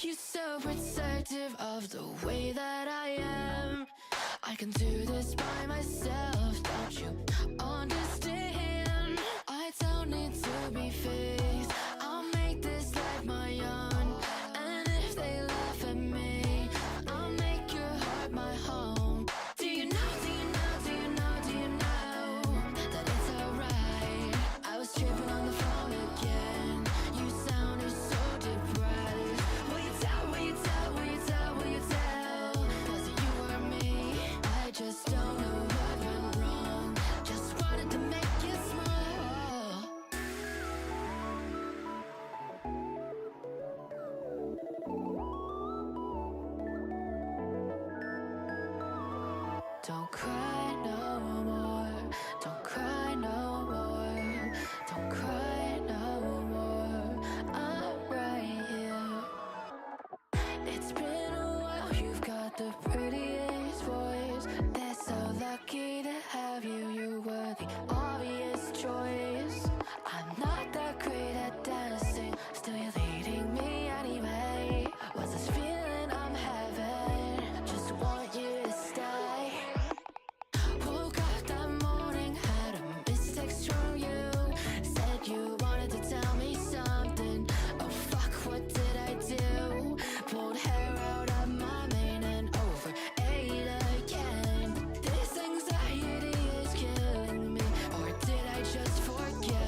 You're so protective of the way that I am. I can do this by myself, don't you understand? I don't need to be fixed, I'll make this life my own. And if they laugh at me, I'll make your heart my home. Do you know, do you know, do you know, do you know that it's alright? I was tripping on the phone again, you sounded so depressed. Will you tell, will you tell, will you tell, will you tell? Was it you or me? I just don't know what went wrong, just wanted to make you smile. Don't cry no more, don't cry no more, don't cry no more, I'm right here. It's been a while, you've got the prettiest voice. They're so lucky to have you, you were the obvious choice. I'm not that great at dancing, still you're leading me anyway. What's this feeling I'm having? Just want you to stay. Woke up that morning, had a missed text from you. Said you wanted to tell me something. Oh fuck, what did I do? Pulled hair out of my mane and overate again. This anxiety is killing me, or did I just forget?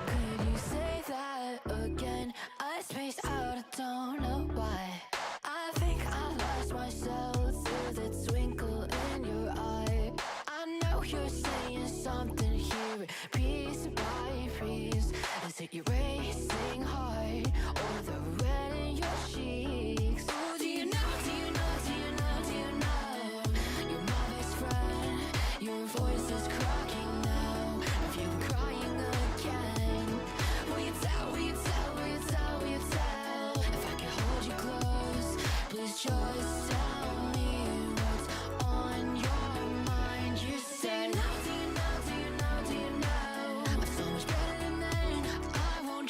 Could you say that again? I spaced out, I don't know why. I think I lost myself through the twinkle in your eye. I know you're saying something here, piece by piece. Is it your racing heart or the red in your cheeks? Oh, do you know, do you know, do you know, do you know? You're my best friend, your voice is cracking now. If you're crying again, will you tell, will you tell, will you tell, will you tell? If I can hold you close, please just tell me what's on your mind. You say, do you know, do you know, do you know, do you know? I'm so much better than men, I won't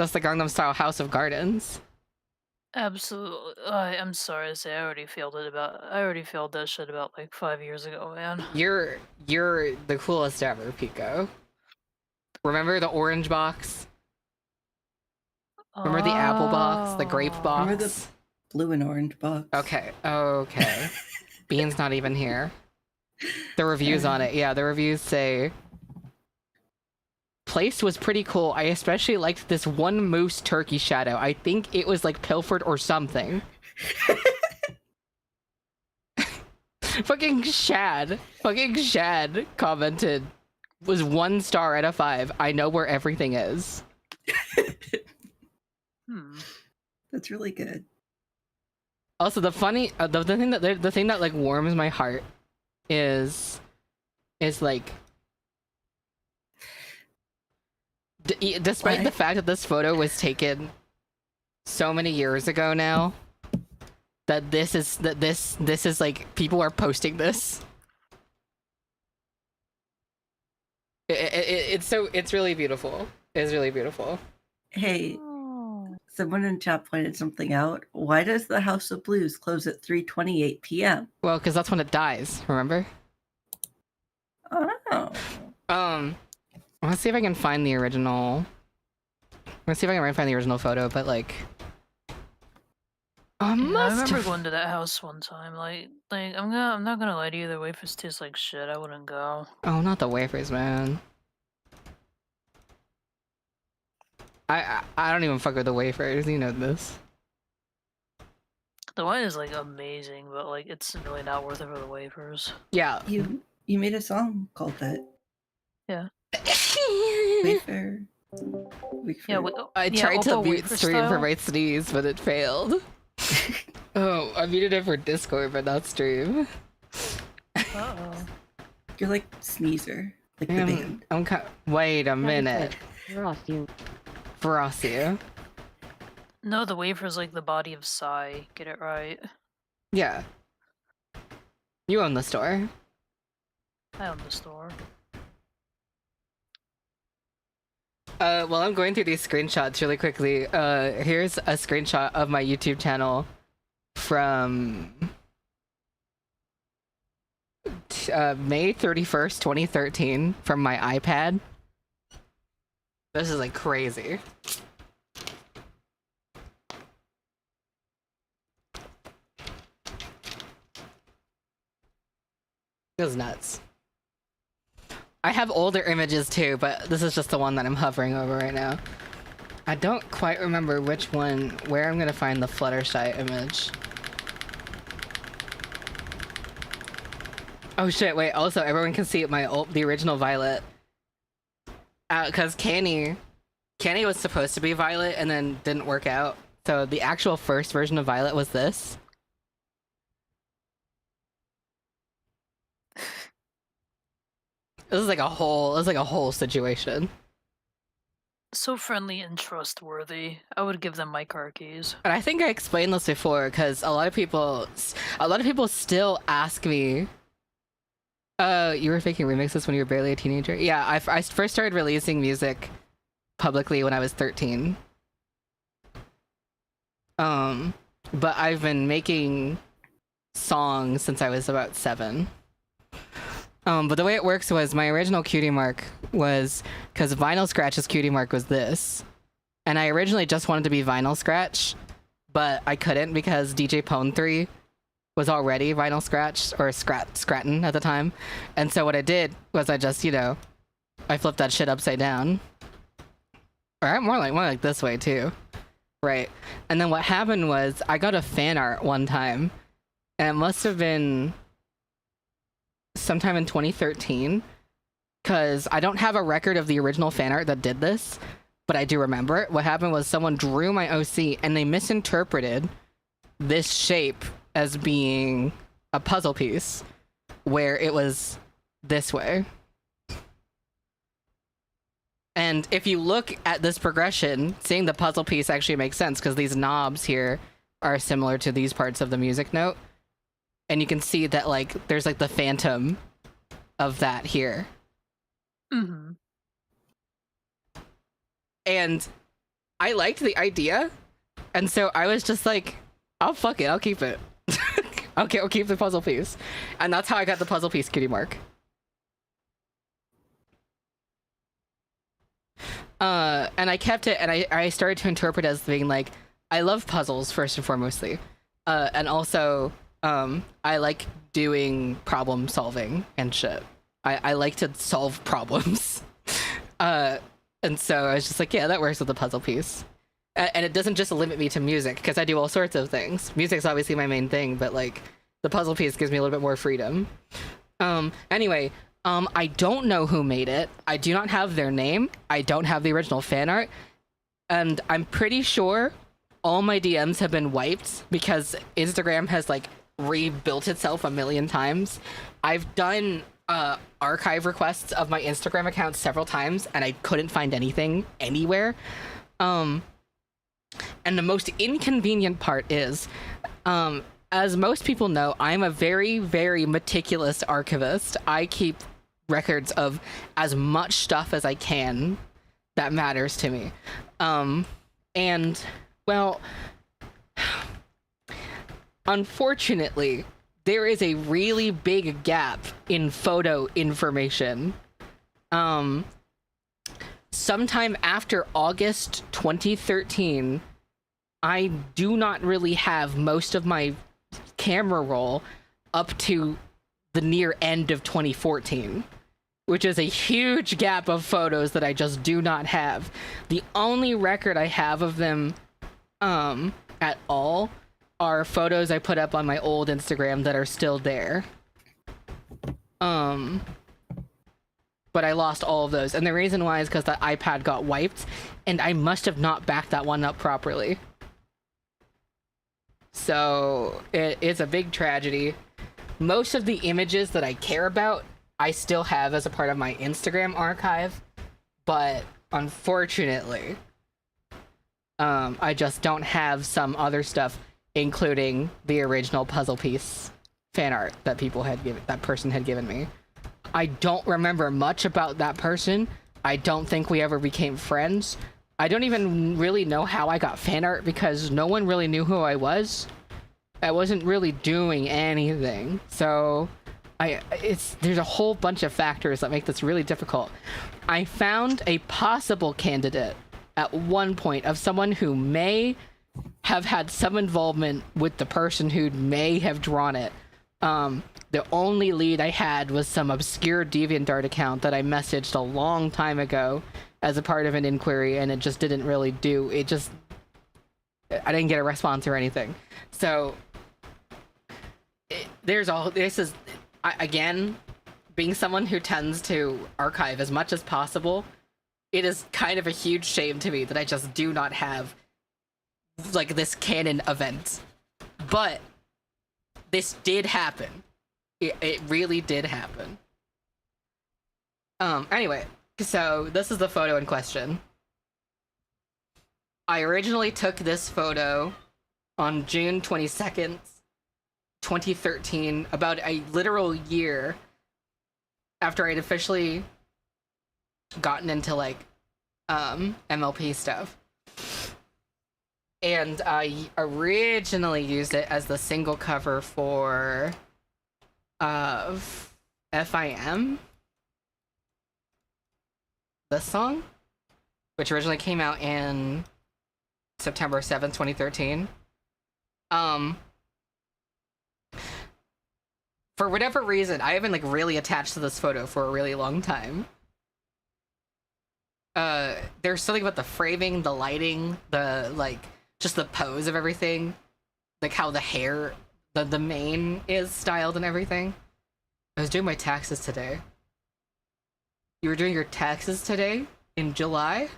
That's the Gangnam Style House of Gardens. Absolutely. I'm sorry to say, I already failed that shit about like 5 years ago, man. You're the coolest ever, Pico. Remember the orange box? Remember the apple box? The grape box? Remember the blue and orange box? Okay. Bean's not even here. The reviews on it. Yeah, the reviews say... Place was pretty cool. I especially liked this one moose turkey shadow. I think it was like pilfered or something. Fucking Shad commented, was 1 star out of 5. I know where everything is. That's really good. Also, the funny, the thing that like warms my heart is like, despite the fact that this photo was taken so many years ago now, that this is like, people are posting this. It's really beautiful. It's really beautiful. Hey, someone in chat pointed something out. Why does the House of Blues close at 3:28 p.m.? Well, because that's when it dies, remember? Oh. Let's see if I can find the original. Let's see if I can find the original photo, but like... I remember going to that house one time. Like I'm not gonna lie to you, the wafers taste like shit. I wouldn't go. Oh, not the wafers, man. I don't even fuck with the wafers, you know this. The wine is like amazing, but like it's really not worth it for the wafers. Yeah. You made a song called that. Yeah. Wafer. Yeah, I tried to mute stream for my sneeze, but it failed. Oh, I muted it for Discord, but not stream. Uh-oh. You're like Sneezer, like the band. Wait a minute. Frosty. No, the wafer's like the body of Psy. Get it right. Yeah. You own the store. I own the store. Well, I'm going through these screenshots really quickly. Here's a screenshot of my YouTube channel from May 31st, 2013 from my iPad. This is like crazy. It was nuts. I have older images too, but this is just the one that I'm hovering over right now. I don't quite remember which one, where I'm gonna find the Fluttershy image. Oh shit, wait, also everyone can see the original Vylet. Cause Canny was supposed to be Vylet and then didn't work out. So the actual first version of Vylet was this. This is like a whole situation. So friendly and trustworthy. I would give them my car keys. And I think I explained this before, because a lot of people still ask me, you were making remixes when you were barely a teenager? Yeah, I first started releasing music publicly when I was 13. But I've been making songs since I was about 7. But the way it works was my original cutie mark was, because Vinyl Scratch's cutie mark was this, and I originally just wanted to be Vinyl Scratch, but I couldn't because DJ Pone 3 was already Vinyl Scratch, or Scratton at the time, and so what I did was I just, I flipped that shit upside down. Or more like this way too. Right. And then what happened was I got a fan art one time, and it must have been sometime in 2013, because I don't have a record of the original fan art that did this, but I do remember it. What happened was someone drew my OC and they misinterpreted this shape as being a puzzle piece, where it was this way. And if you look at this progression, seeing the puzzle piece actually makes sense, because these knobs here are similar to these parts of the music note. And you can see that, like, there's, like, the phantom of that here. Mm-hmm. And I liked the idea, and so I was just like, "Oh fuck it, I'll keep it." Okay, I'll keep the puzzle piece, and that's how I got the puzzle piece cutie mark. And I kept it, and I started to interpret it as being like, I love puzzles first and foremostly, and also I like doing problem solving and shit. I like to solve problems. And so I was just like, yeah, that works with the puzzle piece. And it doesn't just limit me to music, because I do all sorts of things. Music's obviously my main thing, but like the puzzle piece gives me a little bit more freedom. Anyway, I don't know who made it. I do not have their name. I don't have the original fan art. And I'm pretty sure all my DMs have been wiped because Instagram has like rebuilt itself a million times. I've done archive requests of my Instagram account several times, and I couldn't find anything anywhere. And the most inconvenient part is, as most people know, I'm a very, very meticulous archivist. I keep records of as much stuff as I can that matters to me. And, well, unfortunately, there is a really big gap in photo information. Sometime after August 2013, I do not really have most of my camera roll up to the near end of 2014, which is a huge gap of photos that I just do not have. The only record I have of them at all are photos I put up on my old Instagram that are still there. But I lost all of those, and the reason why is because that iPad got wiped, and I must have not backed that one up properly. So it's a big tragedy. Most of the images that I care about, I still have as a part of my Instagram archive, but unfortunately, I just don't have some other stuff, including the original puzzle piece fan art that that person had given me. I don't remember much about that person. I don't think we ever became friends. I don't even really know how I got fan art because no one really knew who I was. I wasn't really doing anything. So there's a whole bunch of factors that make this really difficult. I found a possible candidate at one point of someone who may have had some involvement with the person who may have drawn it. The only lead I had was some obscure DeviantArt account that I messaged a long time ago as a part of an inquiry, and it just didn't really do. I didn't get a response or anything. So again, being someone who tends to archive as much as possible, it is kind of a huge shame to me that I just do not have like this canon event. But this did happen. It really did happen. Anyway, so this is the photo in question. I originally took this photo on June 22nd, 2013, about a literal year after I'd officially gotten into like MLP stuff. And I originally used it as the single cover for FIM, this song, which originally came out in September 7th, 2013. For whatever reason, I have been like really attached to this photo for a really long time. There's something about the framing, the lighting, the like just the pose of everything, like how the hair, the mane is styled and everything. I was doing my taxes today. You were doing your taxes today in July?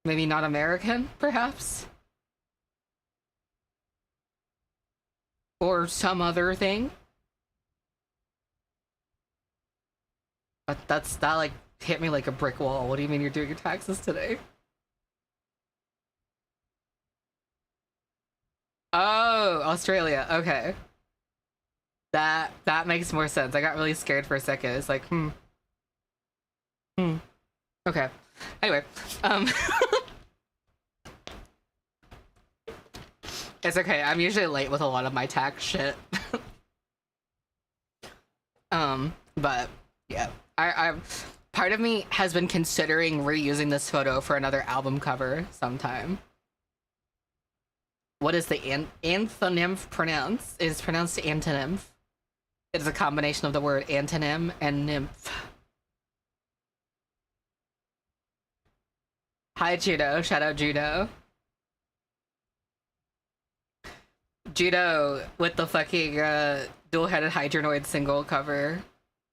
Maybe not American, perhaps? Or some other thing? But that like hit me like a brick wall. What do you mean you're doing your taxes today? Oh, Australia. Okay. That makes more sense. I got really scared for a second. It's like, Okay. Anyway, it's okay. I'm usually late with a lot of my tax shit. But yeah, I part of me has been considering reusing this photo for another album cover sometime. What is the antonym pronounce? It is pronounced antonym. It is a combination of the word antonym and nymph. Hi, Judo. Shout out Judo. Judo with the fucking dual-headed Hydronoid single cover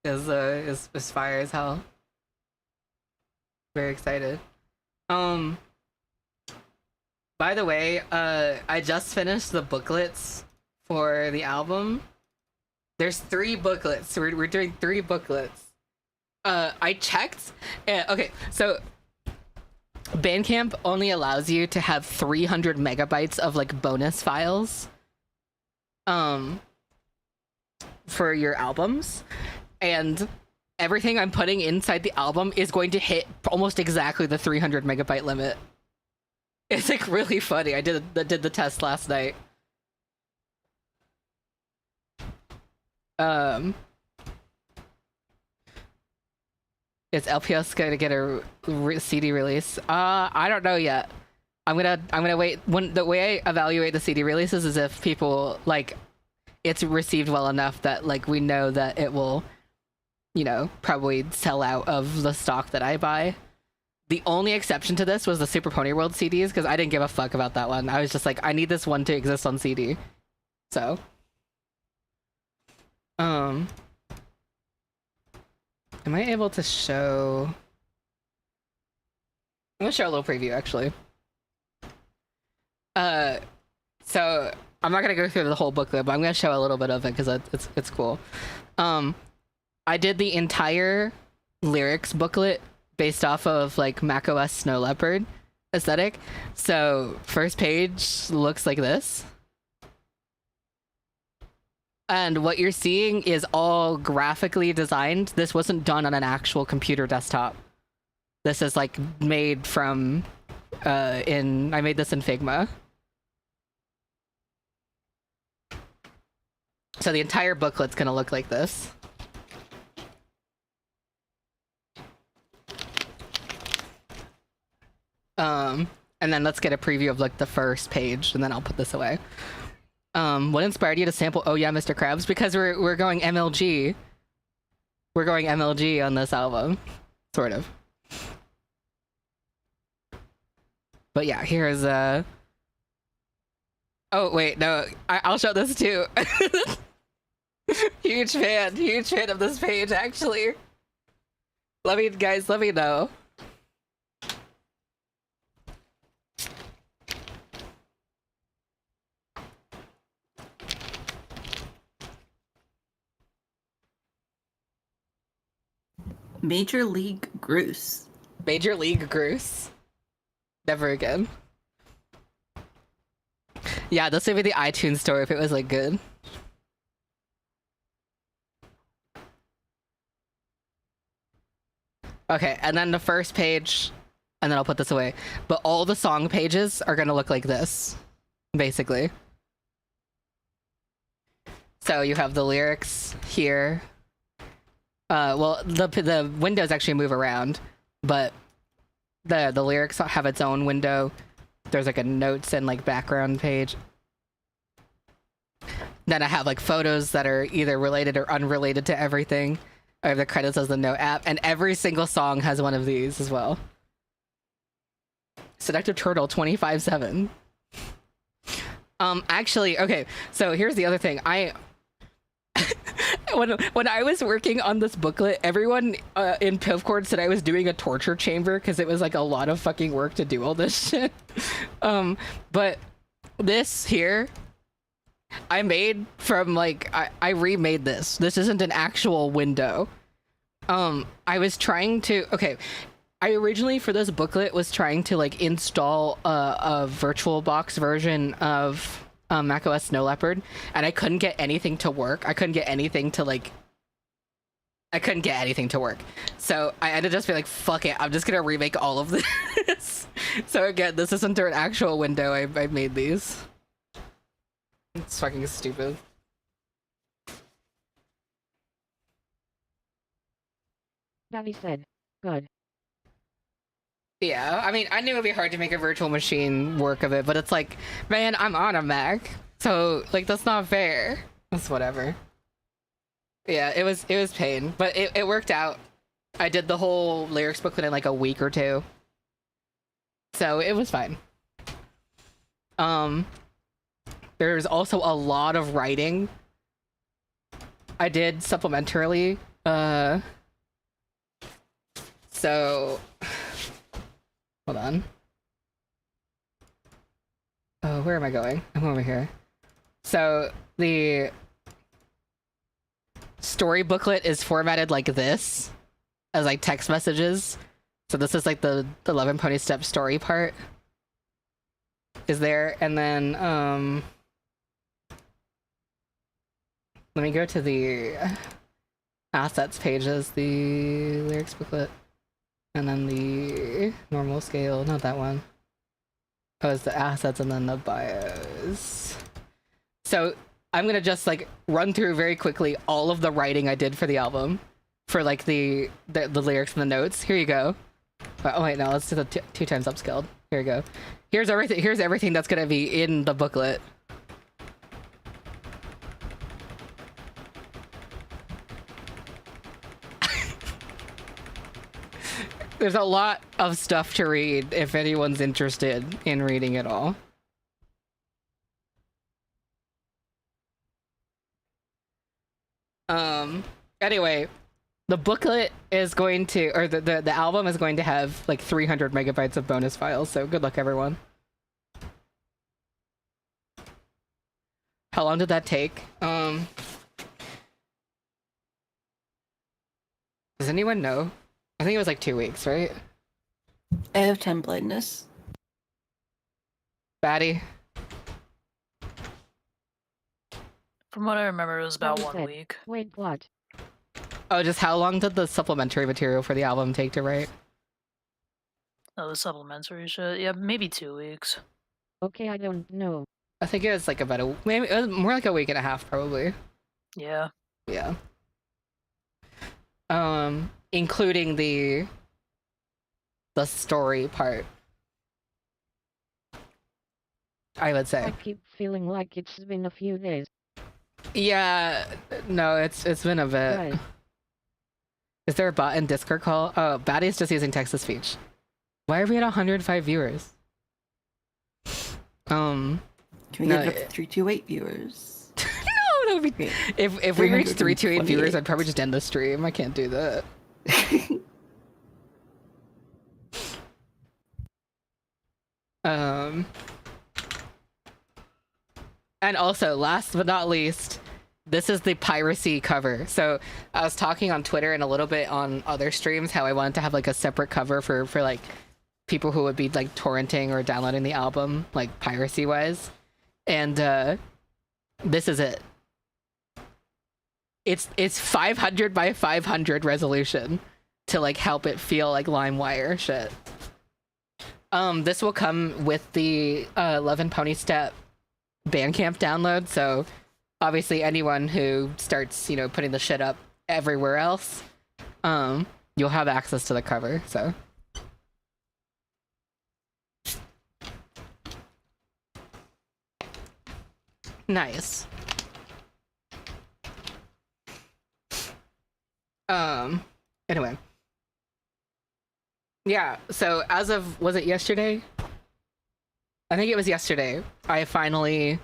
is fire as hell. Very excited. By the way, I just finished the booklets for the album. There's 3 booklets. We're doing 3 booklets. I checked. Okay, so Bandcamp only allows you to have 300 megabytes of like bonus files for your albums, and everything I'm putting inside the album is going to hit almost exactly the 300 megabyte limit. It's like really funny. I did the test last night. Is LPS going to get a CD release? I don't know yet. I'm gonna wait. When the way I evaluate the CD releases is if people like it's received well enough that like we know that it will, you know, probably sell out of the stock that I buy. The only exception to this was the Super Pony World CDs, because I didn't give a fuck about that one. I was just like, I need this one to exist on CD. So, am I able to show? I'm gonna show a little preview actually. So I'm not gonna go through the whole booklet, but I'm gonna show a little bit of it because it's cool. I did the entire lyrics booklet based off of like macOS Snow Leopard aesthetic. So first page looks like this. And what you're seeing is all graphically designed. This wasn't done on an actual computer desktop. This is like made from I made this in Figma. So the entire booklet's gonna look like this. And then let's get a preview of like the first page, and then I'll put this away. What inspired you to sample Oh Yeah, Mr. Krabs? Because we're going MLG. We're going MLG on this album, sort of. But yeah, here's oh wait, no, I'll show this too. Huge fan of this page actually. Let me know. Major League Groose. Major League Groose. Never again. Yeah, this would be the iTunes store if it was like good. Okay, and then the first page, and then I'll put this away. But all the song pages are gonna look like this, basically. So you have the lyrics here. Well, the windows actually move around, but the lyrics have its own window. There's like a notes and like background page. Then I have like photos that are either related or unrelated to everything. I have the credits as the note app, and every single song has one of these as well. Seductive Turtle 25/7. Actually, okay, so here's the other thing. When I was working on this booklet, everyone in Pivcord said I was doing a torture chamber because it was like a lot of fucking work to do all this shit. But this here, I made from like I remade this. This isn't an actual window. I was trying to I originally for this booklet was trying to like install a VirtualBox version of macOS Snow Leopard, and I couldn't get anything to work. I couldn't get anything to like I couldn't get anything to work. So I ended up just being like, fuck it, I'm just gonna remake all of this. So again, this isn't through an actual window. I made these. It's fucking stupid. Navi said, good. Yeah, I mean, I knew it'd be hard to make a virtual machine work of it, but it's like, man, I'm on a Mac. So, like, that's not fair. That's whatever. Yeah, it was pain, but it worked out. I did the whole lyrics booklet in like a week or two. So it was fine. There's also a lot of writing. I did supplementarily. So hold on. Oh, where am I going? I'm over here. So the story booklet is formatted like this, as like text messages. So this is like the 11 Pony Step story part is there, and then let me go to the assets pages, the lyrics booklet, and then the normal scale, not that one. Oh, it's the assets and then the bios. So I'm gonna just like run through very quickly all of the writing I did for the album, for like the lyrics and the notes. Here you go. Oh wait, no, let's do the 2 times upscaled. Here you go. Here's everything that's gonna be in the booklet. There's a lot of stuff to read if anyone's interested in reading it all. Anyway, the booklet is going to, or the album is going to have like 300 megabytes of bonus files, so good luck, everyone. How long did that take? Does anyone know? I think it was like 2 weeks, right? I have 10 blindness. Batty? From what I remember, it was about Navi 1 said, week. wait, what? Oh, just how long did the supplementary material for the album take to write? Oh, the supplementary shit. Yeah, maybe 2 weeks. Okay, I don't know. I think it was like about maybe it was more like a week and a half, probably. Yeah. Yeah. Including the story part, I would say. I keep feeling like it's been a few days. Yeah, no, it's been a bit. Right. Is there a bot in Discord call? Oh, Batty's just using text-to-speech. Why are we at 105 viewers? Can we No, get it up to 328 viewers? No, that would be. If we reach 328 viewers, I'd probably just end the stream. I can't do that. And also, last but not least, this is the piracy cover. So I was talking on Twitter and a little bit on other streams how I wanted to have like a separate cover for like people who would be like torrenting or downloading the album like piracy wise. And this is it. It's 500 by 500 resolution to like help it feel like LimeWire shit. This will come with the 11 Pony Step Bandcamp download, so obviously anyone who starts, you know, putting the shit up everywhere else, you'll have access to the cover, so. Nice. Anyway. Yeah, so as of, was it yesterday? I think it was yesterday. I finally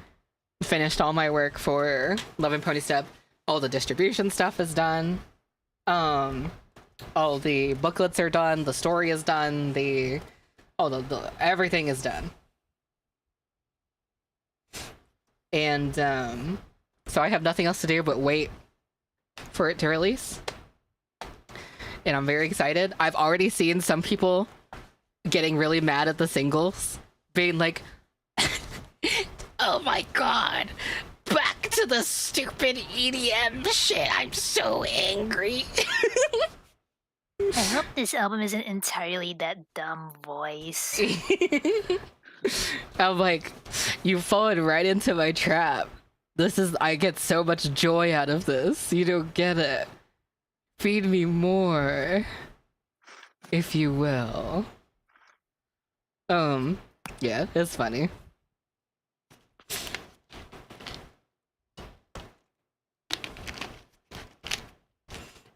finished all my work for Love and Pony Step. All the distribution stuff is done. All the booklets are done. The story is done. Everything is done. And so I have nothing else to do but wait for it to release. And I'm very excited. I've already seen some people getting really mad at the singles, being like, oh my god, back to the stupid EDM shit. I'm so angry. I hope this album isn't entirely that dumb voice. I'm like, you fallen right into my trap. I get so much joy out of this. You don't get it. Feed me more, if you will. Yeah, it's funny.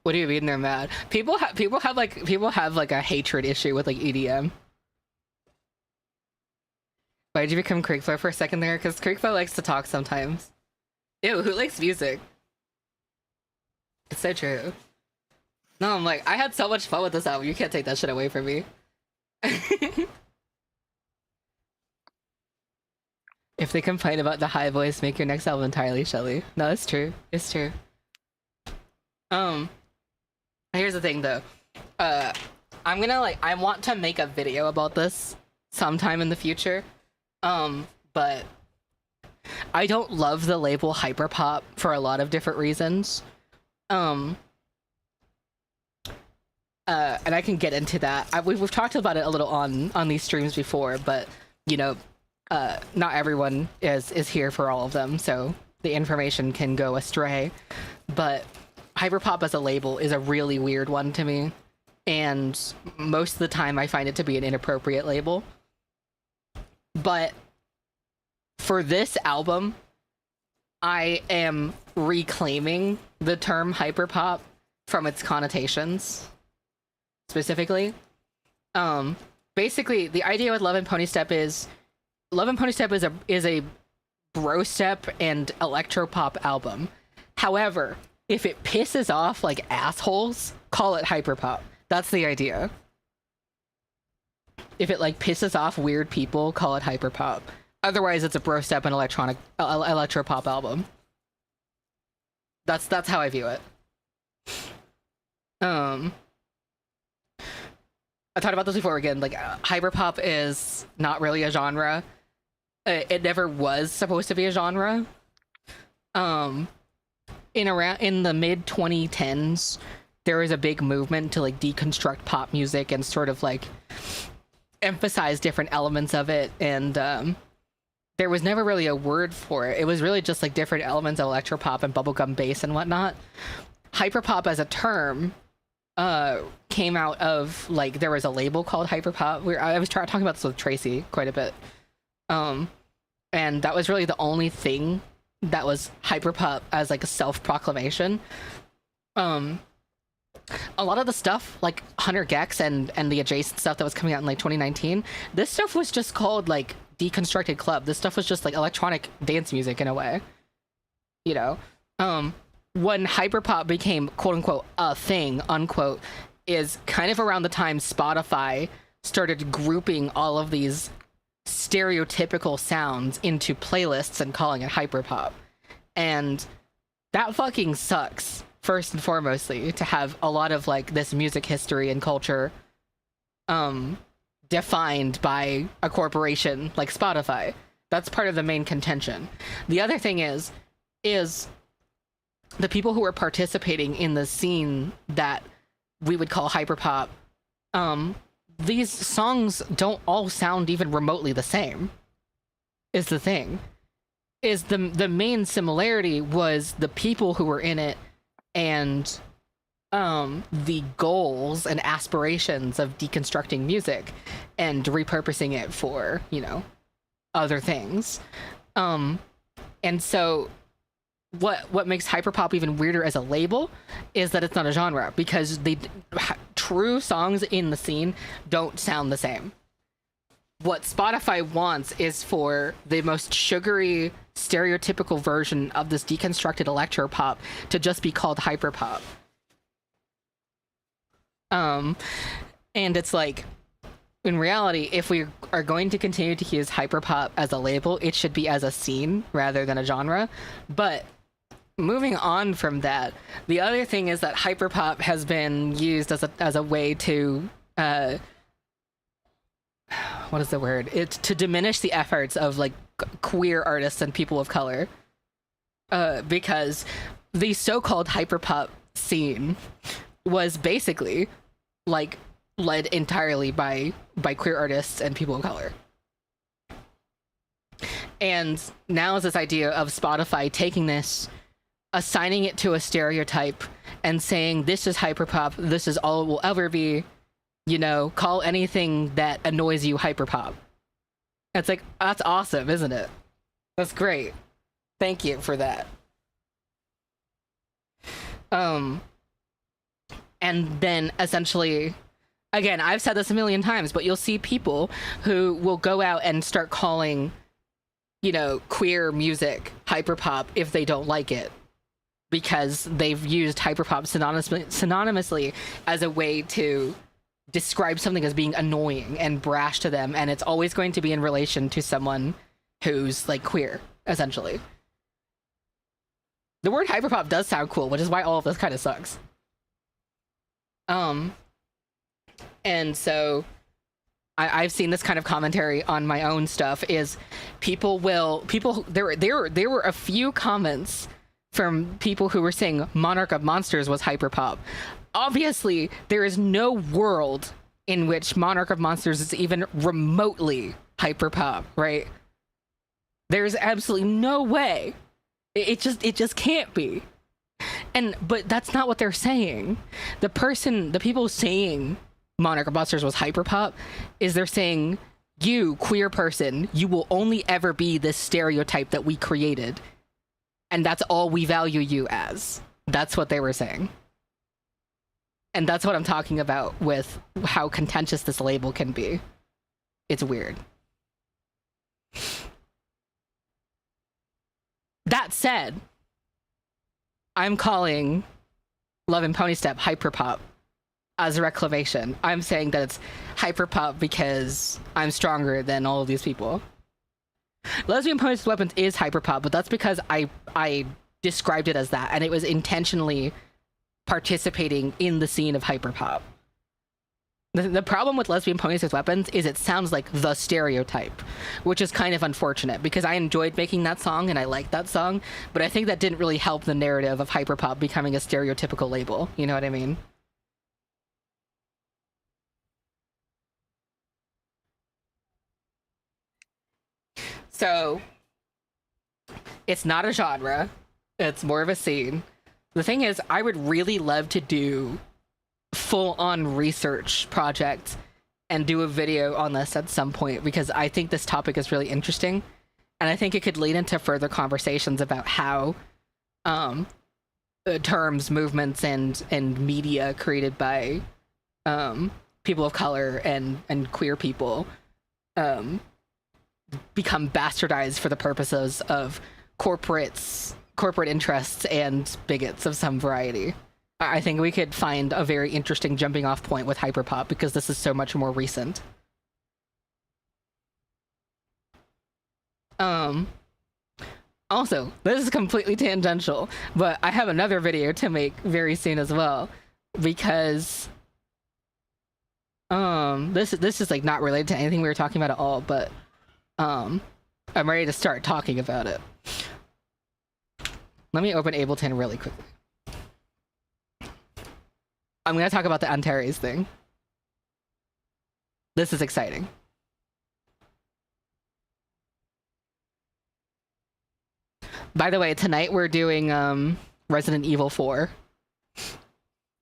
What do you mean they're mad? People have like a hatred issue with like EDM. Why did you become Creekflow for a second there? Because Creekflow likes to talk sometimes. Ew, who likes music? It's so true. No, I'm like, I had so much fun with this album. You can't take that shit away from me. If they complain about the high voice, make your next album entirely Shelly. No, it's true. It's true. Here's the thing though. I'm gonna I want to make a video about this sometime in the future. But I don't love the label hyperpop for a lot of different reasons. And I can get into that. We've talked about it a little on these streams before, but you know, not everyone is here for all of them, so the information can go astray. But hyperpop as a label is a really weird one to me, and most of the time I find it to be an inappropriate label. But for this album, I am reclaiming the term hyperpop from its connotations. Specifically, basically the idea with Love and Pony Step is a bro step and electropop album. However, if it pisses off like assholes, call it hyperpop. That's the idea. If it like pisses off weird people, call it hyperpop. Otherwise, it's a bro step and electropop album. That's how I view it. I talked about this before again. Like, hyperpop is not really a genre. It never was supposed to be a genre. In the mid 2010s, there was a big movement to like deconstruct pop music and sort of like emphasize different elements of it, and there was never really a word for it. It was really just like different elements of electropop and bubblegum bass and whatnot. Hyperpop as a term came out of like, there was a label called hyperpop where I was talking about this with Tracy quite a bit, and that was really the only thing that was hyperpop as like a self-proclamation. A lot of the stuff like Hunter Gex and the adjacent stuff that was coming out in like 2019, this stuff was just called like deconstructed club. This stuff was just like electronic dance music in a way, you know. When hyperpop became quote unquote a thing, unquote, is kind of around the time Spotify started grouping all of these stereotypical sounds into playlists and calling it hyperpop. And that fucking sucks, first and foremostly, to have a lot of like this music history and culture defined by a corporation like Spotify. That's part of the main contention. The other thing is the people who are participating in the scene that we would call hyperpop, these songs don't all sound even remotely the same, is the thing. Is the main similarity was the people who were in it and the goals and aspirations of deconstructing music and repurposing it for, you know, other things. And so what makes hyperpop even weirder as a label is that it's not a genre, because true songs in the scene don't sound the same. What Spotify wants is for the most sugary, stereotypical version of this deconstructed electropop to just be called hyperpop. And it's like, in reality, if we are going to continue to use hyperpop as a label, it should be as a scene rather than a genre. But moving on from that, the other thing is that hyperpop has been used as a way to what is the word? It's to diminish the efforts of like queer artists and people of color. because the so-called hyperpop scene was basically like led entirely by queer artists and people of color. And now is this idea of Spotify taking this, assigning it to a stereotype and saying, this is hyperpop, this is all it will ever be, you know, call anything that annoys you hyperpop. It's like, that's awesome, isn't it? That's great. Thank you for that. And then essentially, again, I've said this a million times, but you'll see people who will go out and start calling, you know, queer music hyperpop if they don't like it, because they've used hyperpop synonymously as a way to describe something as being annoying and brash to them, and it's always going to be in relation to someone who's like queer, essentially. The word hyperpop does sound cool, which is why all of this kind of sucks. And so I've seen this kind of commentary on my own stuff, is there were a few comments from people who were saying Monarch of Monsters was hyperpop. Obviously, there is no world in which Monarch of Monsters is even remotely hyperpop, right? There's absolutely no way. It just can't be. But that's not what they're saying. The people saying Monarch of Monsters was hyperpop is they're saying, you, queer person, you will only ever be this stereotype that we created. And that's all we value you as. That's what they were saying. And that's what I'm talking about with how contentious this label can be. It's weird. That said, I'm calling Love and Pony Step hyperpop as a reclamation. I'm saying that it's hyperpop because I'm stronger than all of these people. Lesbian Pony Step Weapons is hyperpop, but that's because I described it as that, and it was intentionally participating in the scene of hyperpop. The problem with Lesbian Pony Step Weapons is it sounds like the stereotype, which is kind of unfortunate because I enjoyed making that song and I liked that song, but I think that didn't really help the narrative of hyperpop becoming a stereotypical label. You know what I mean? So it's not a genre, it's more of a scene. The thing is, I would really love to do full-on research project and do a video on this at some point, because I think this topic is really interesting, and I think it could lead into further conversations about how terms, movements, and media created by people of color and queer people become bastardized for the purposes of corporate interests and bigots of some variety. I think we could find a very interesting jumping off point with hyperpop because this is so much more recent. Also, this is completely tangential, but I have another video to make very soon as well, because this is like not related to anything we were talking about at all, but I'm ready to start talking about it. Let me open Ableton really quickly. I'm going to talk about the Antares thing. This is exciting. By the way, tonight we're doing Resident Evil 4.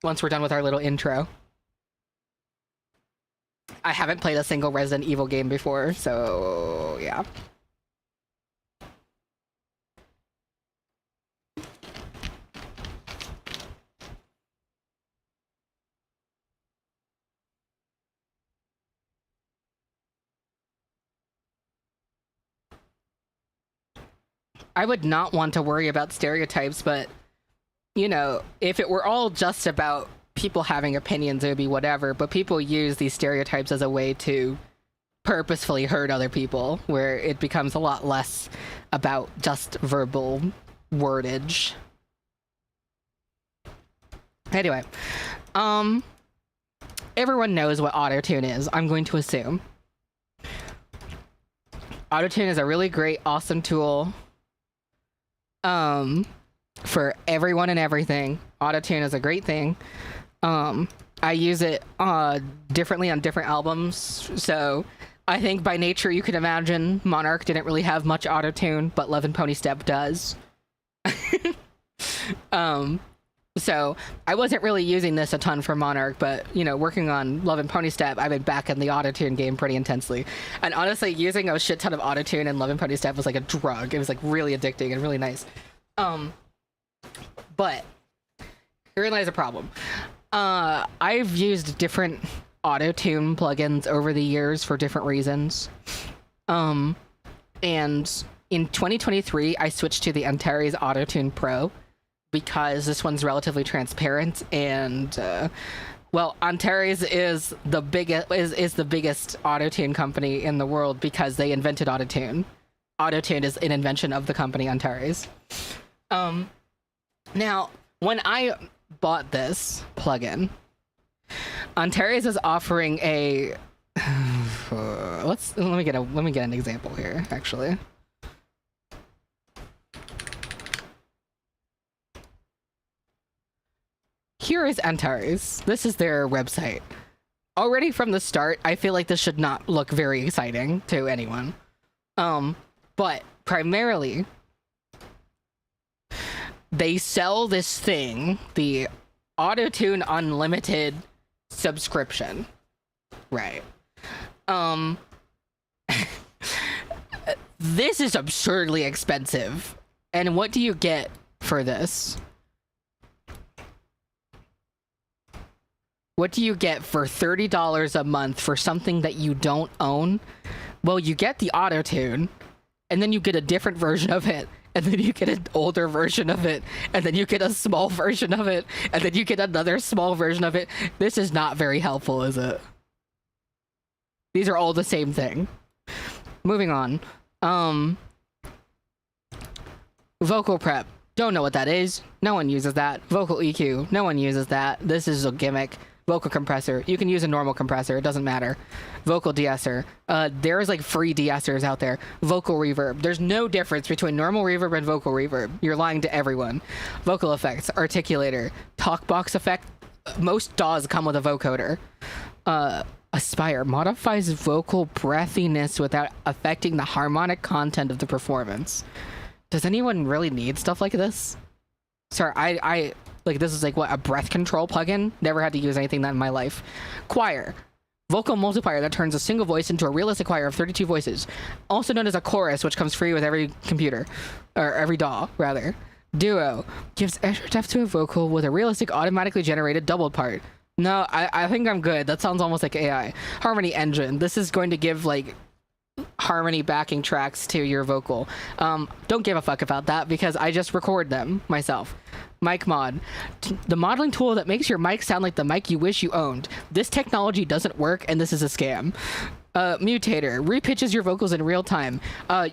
Once we're done with our little intro. I haven't played a single Resident Evil game before, so yeah. I would not want to worry about stereotypes, but, you know, if it were all just about people having opinions, it would be whatever, but people use these stereotypes as a way to purposefully hurt other people, where it becomes a lot less about just verbal wordage. Anyway, everyone knows what autotune is, I'm going to assume. Autotune is a really great, awesome tool. for everyone and everything. Autotune is a great thing. I use it differently on different albums. So I think by nature you can imagine Monarch didn't really have much autotune, but Love and Pony Step does. So I wasn't really using this a ton for Monarch, but you know, working on Love and Pony Step, I've been back in the autotune game pretty intensely. And honestly, using a shit ton of autotune in Love and Pony Step was like a drug. It was like really addicting and really nice. But herein lies a problem. I've used different autotune plugins over the years for different reasons. And in 2023, I switched to the Antares Autotune Pro because this one's relatively transparent, and well, Antares is the biggest autotune company in the world because they invented autotune. Autotune is an invention of the company Antares. Now, when I bought this plugin, Antares is offering a let me get an example here, actually. Here is Antares. This is their website. Already from the start, I feel like this should not look very exciting to anyone. But primarily, they sell this thing, the Autotune Unlimited subscription. Right. This is absurdly expensive. And what do you get for this? What do you get for $30 a month for something that you don't own? Well, you get the autotune, and then you get a different version of it, and then you get an older version of it, and then you get a small version of it, and then you get another small version of it. This is not very helpful, is it? These are all the same thing. Moving on. Vocal prep. Don't know what that is. No one uses that. Vocal EQ. No one uses that. This is a gimmick. Vocal compressor. You can use a normal compressor. It doesn't matter. Vocal de-esser. There's like free de-essers out there. Vocal reverb. There's no difference between normal reverb and vocal reverb. You're lying to everyone. Vocal effects. Articulator. Talkbox effect. Most DAWs come with a vocoder. Aspire. Modifies vocal breathiness without affecting the harmonic content of the performance. Does anyone really need stuff like this? Sorry, I like, this is like, what, a breath control plugin? Never had to use anything that in my life. Choir. Vocal multiplier that turns a single voice into a realistic choir of 32 voices. Also known as a chorus, which comes free with every computer. Or every DAW, rather. Duo. Gives extra depth to a vocal with a realistic automatically generated double part. No, I think I'm good. That sounds almost like AI. Harmony engine. This is going to give, like, harmony backing tracks to your vocal. Don't give a fuck about that because I just record them myself. Mic mod. The modeling tool that makes your mic sound like the mic you wish you owned. This technology doesn't work and this is a scam. Mutator. Repitches your vocals in real time.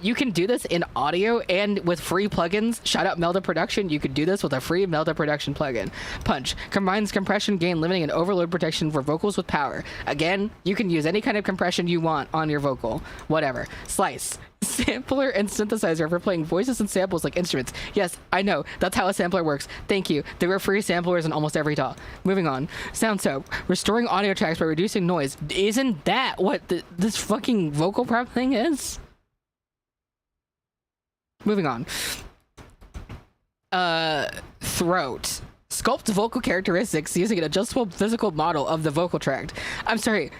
You can do this in audio and with free plugins. Shout out Melda Production. You could do this with a free Melda Production plugin. Punch. Combines compression, gain, limiting, and overload protection for vocals with power. Again, you can use any kind of compression you want on your vocal. Whatever. Slice. Sampler and synthesizer for playing voices and samples like instruments. Yes, I know. That's how a sampler works. Thank you. There were free samplers in almost every DAW. Moving on. Sound Soap. Restoring audio tracks by reducing noise. Isn't that what this fucking vocal prep thing is? Moving on. Throat. Sculpt vocal characteristics using an adjustable physical model of the vocal tract. I'm sorry.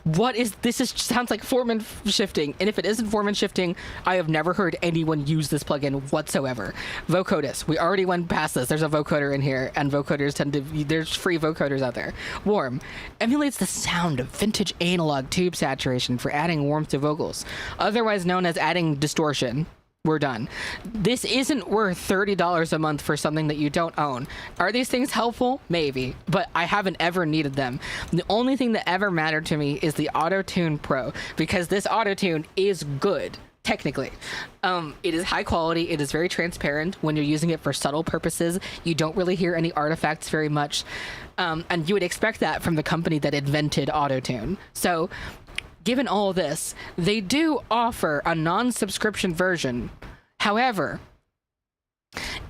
What is this? Sounds like form and shifting, and if it isn't form and shifting, I have never heard anyone use this plugin whatsoever. Vocodus. We already went past this. There's a vocoder in here, and vocoders there's free vocoders out there. Warm. Emulates the sound of vintage analog tube saturation for adding warmth to vocals, otherwise known as adding distortion. We're done. This isn't worth $30 a month for something that you don't own. Are these things helpful? Maybe, but I haven't ever needed them. The only thing that ever mattered to me is the Autotune Pro, because this Autotune is good, technically. It is high quality. It is very transparent. When you're using it for subtle purposes, you don't really hear any artifacts very much. And you would expect that from the company that invented Autotune. So, given all this, they do offer a non-subscription version. However,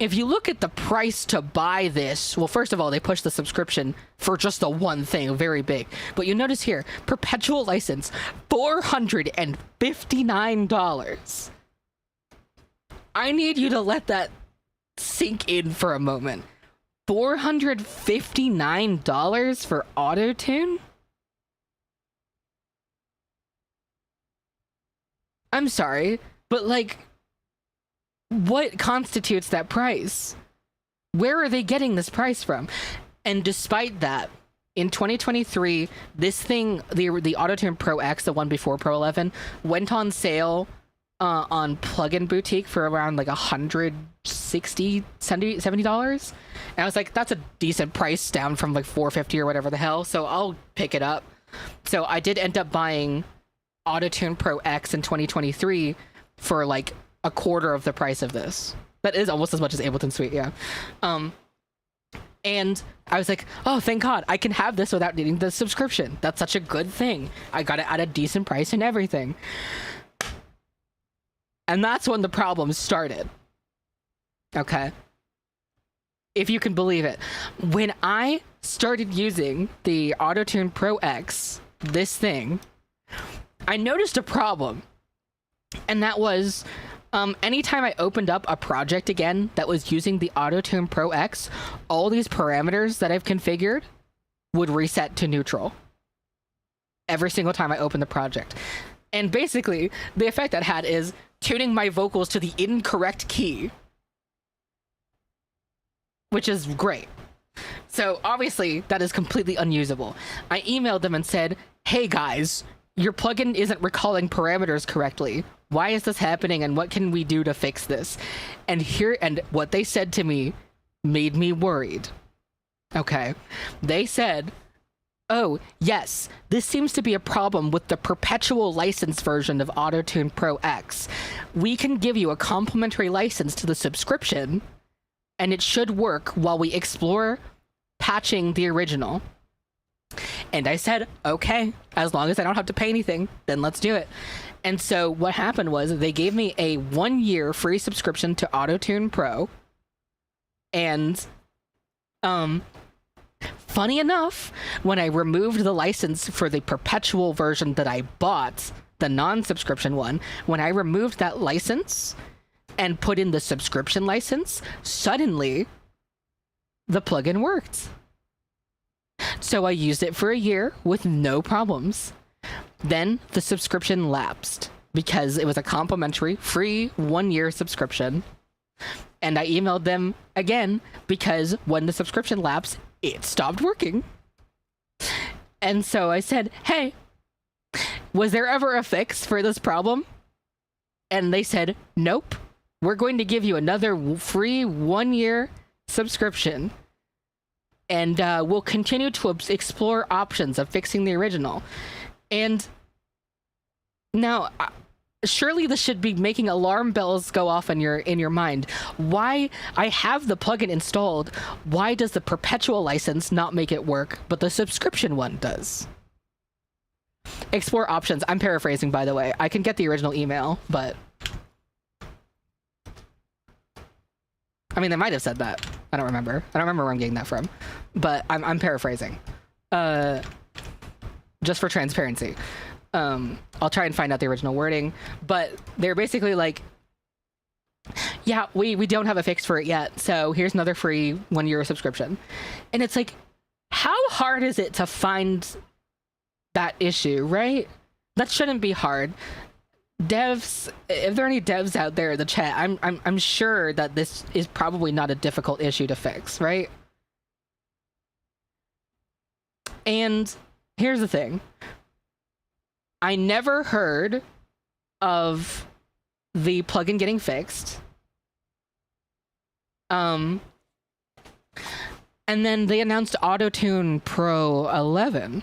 if you look at the price to buy this, well, first of all, they push the subscription for just the one thing, very big. But you notice here, perpetual license, $459. I need you to let that sink in for a moment. $459 for auto-tune? I'm sorry, but like, what constitutes that price? Where are they getting this price from? And despite that, in 2023, this thing, the Auto-Tune Pro X, the one before Pro 11, went on sale on Plugin Boutique for around like $160, $70. And I was like, that's a decent price down from like $450 or whatever the hell, so I'll pick it up. So I did end up buying Auto-Tune Pro X in 2023 for like a quarter of the price of this. That is almost as much as Ableton Suite, yeah. And I was like, oh, thank God, I can have this without needing the subscription. That's such a good thing. I got it at a decent price and everything. And that's when the problems started. Okay? If you can believe it. When I started using the Auto-Tune Pro X, this thing, I noticed a problem. And that was, anytime I opened up a project again that was using the Auto-Tune Pro X, all these parameters that I've configured would reset to neutral. Every single time I opened the project. And basically, the effect that had is tuning my vocals to the incorrect key. Which is great. So obviously, that is completely unusable. I emailed them and said, hey guys, your plugin isn't recalling parameters correctly. Why is this happening and what can we do to fix this? And what they said to me made me worried. Okay. They said, oh, yes, this seems to be a problem with the perpetual license version of Auto-Tune Pro X. We can give you a complimentary license to the subscription, and it should work while we explore patching the original. And I said, okay, as long as I don't have to pay anything, then let's do it. And so what happened was they gave me a 1-year free subscription to Auto-Tune Pro. And, funny enough, when I removed the license for the perpetual version that I bought, the non-subscription one, when I removed that license and put in the subscription license, suddenly the plugin worked. So I used it for a year with no problems. Then the subscription lapsed because it was a complimentary free 1-year subscription. And I emailed them again because when the subscription lapsed, it stopped working. And so I said, hey, was there ever a fix for this problem? And they said, nope. We're going to give you another free 1-year subscription. And we'll continue to explore options of fixing the original. And now, surely this should be making alarm bells go off in your mind. Why? I have the plugin installed. Why does the perpetual license not make it work, but the subscription one does? Explore options. I'm paraphrasing, by the way. I can get the original email, but I mean, they might have said that. I don't remember. I don't remember where I'm getting that from, but I'm paraphrasing. Just for transparency. I'll try and find out the original wording, but they're basically like, yeah, we don't have a fix for it yet, so here's another free 1-year subscription. And it's like, how hard is it to find that issue, right? That shouldn't be hard. Devs, if there are any devs out there in the chat, I'm sure that this is probably not a difficult issue to fix, right? And here's the thing. I never heard of the plugin getting fixed. And then they announced Auto-Tune Pro 11.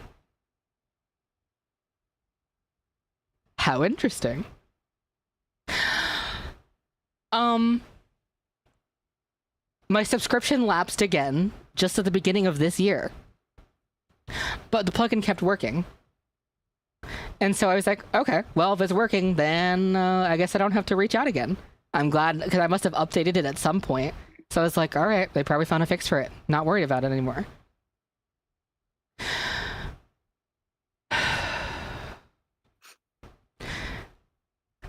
How interesting. My subscription lapsed again just at the beginning of this year. But the plugin kept working. And so I was like, okay, well, if it's working, then I guess I don't have to reach out again. I'm glad, because I must have updated it at some point. So I was like, all right, they probably found a fix for it. Not worried about it anymore.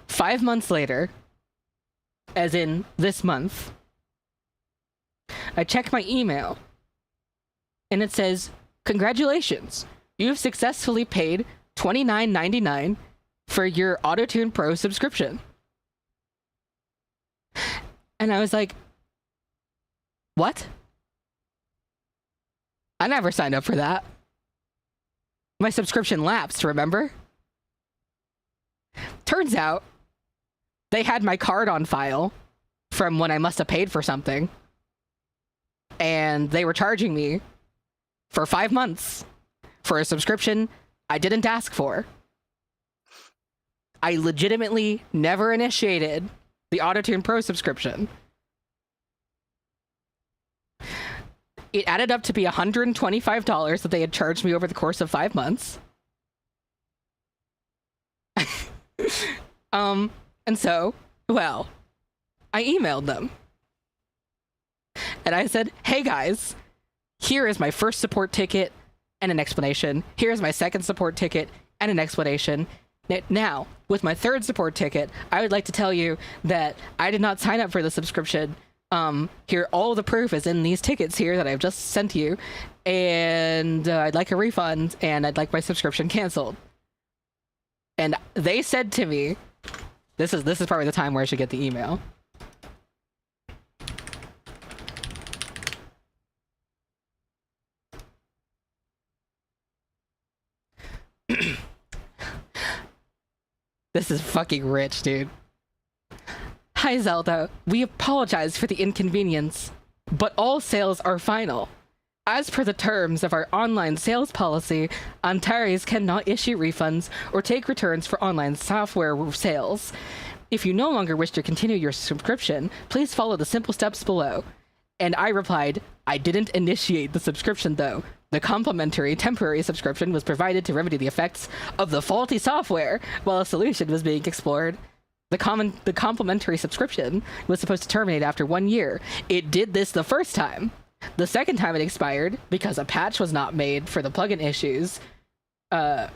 Five months later, as in this month, I check my email and it says, congratulations, you've successfully paid $29.99 for your AutoTune Pro subscription. And I was like, what? I never signed up for that. My subscription lapsed, remember? Turns out, they had my card on file from when I must have paid for something. And they were charging me for 5 months for a subscription I didn't ask for. I legitimately never initiated the AutoTune Pro subscription. It added up to be $125 that they had charged me over the course of 5 months. And so, well, I emailed them. And I said, hey guys, here is my first support ticket and an explanation. Here's my second support ticket and an explanation. Now, with my third support ticket, I would like to tell you that I did not sign up for the subscription. Here, all the proof is in these tickets here that I've just sent you. And I'd like a refund and I'd like my subscription canceled. And they said to me, this is probably the time where I should get the email. This is fucking rich, dude. Hi, Zelda. We apologize for the inconvenience, but all sales are final. As per the terms of our online sales policy, Antares cannot issue refunds or take returns for online software sales. If you no longer wish to continue your subscription, please follow the simple steps below. And I replied, I didn't initiate the subscription though. The complimentary temporary subscription was provided to remedy the effects of the faulty software while a solution was being explored. The complimentary subscription was supposed to terminate after 1 year. It did this the first time. The second time it expired because a patch was not made for the plugin issues. The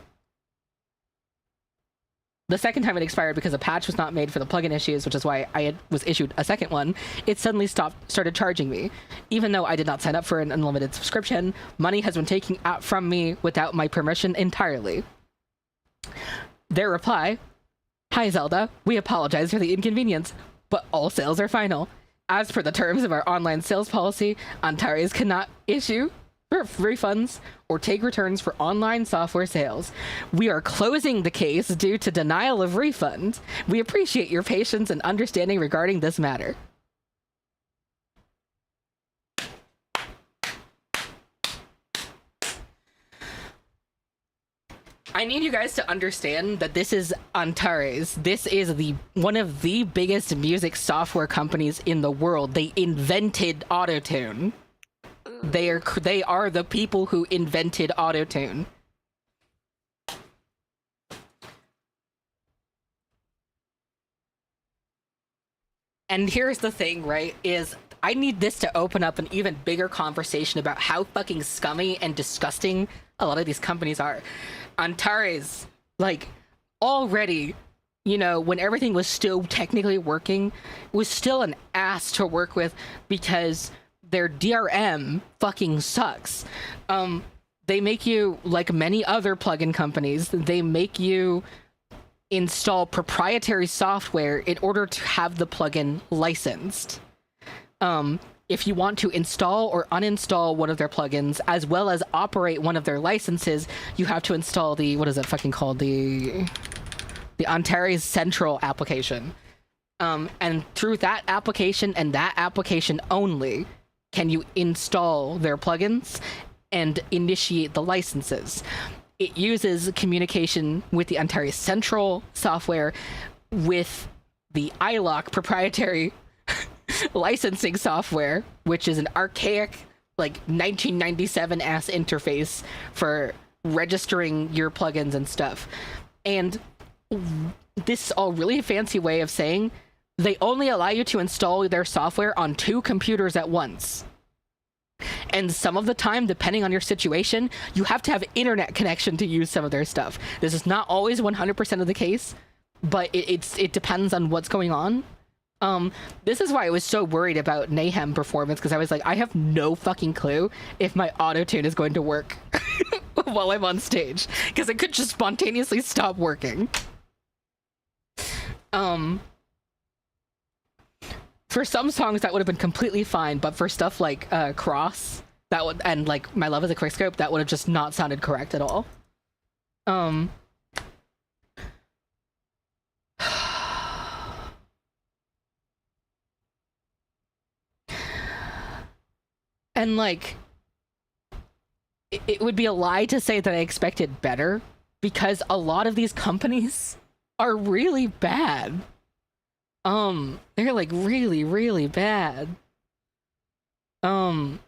second time it expired because a patch was not made for the plugin issues, which is why I was issued a second one. It suddenly started charging me. Even though I did not sign up for an unlimited subscription, money has been taken out from me without my permission entirely. Their reply, hi Zelda, we apologize for the inconvenience, but all sales are final. As per the terms of our online sales policy, Antares cannot issue refunds or take returns for online software sales. We are closing the case due to denial of refund. We appreciate your patience and understanding regarding this matter. I need you guys to understand that this is Antares. This is one of the biggest music software companies in the world. They invented Autotune. They are the people who invented Autotune. And here's the thing, right, is I need this to open up an even bigger conversation about how fucking scummy and disgusting a lot of these companies are. Antares, like, already, you know, when everything was still technically working, was still an ass to work with because their DRM fucking sucks. They make you, like many other plugin companies, they make you install proprietary software in order to have the plugin licensed. If you want to install or uninstall one of their plugins, as well as operate one of their licenses, you have to install the, what is it fucking called? The Antares Central application. And through that application and that application only, can you install their plugins and initiate the licenses. It uses communication with the Antares Central software with the iLock proprietary licensing software, which is an archaic, like 1997 ass interface for registering your plugins and stuff. And this is all really a fancy way of saying they only allow you to install their software on 2 computers at once. And some of the time, depending on your situation, you have to have internet connection to use some of their stuff. This is not always 100% of the case, but it depends on what's going on. This is why I was so worried about Mayhem performance, because I was like, I have no fucking clue if my auto-tune is going to work while I'm on stage, because it could just spontaneously stop working. For some songs that would have been completely fine, but for stuff like Cross, that would, and like My Love is a Quickscope, that would have just not sounded correct at all. And like, it would be a lie to say that I expected better, because a lot of these companies are really bad. They're like really, really bad. And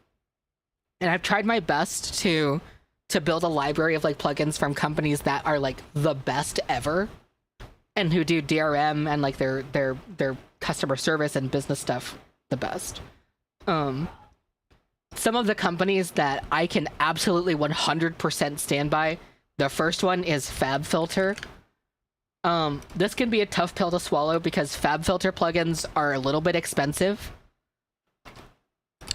I've tried my best to build a library of like plugins from companies that are like the best ever, and who do DRM and like their customer service and business stuff the best. Some of the companies that I can absolutely 100% stand by, the first one is FabFilter. This can be a tough pill to swallow because FabFilter plugins are a little bit expensive.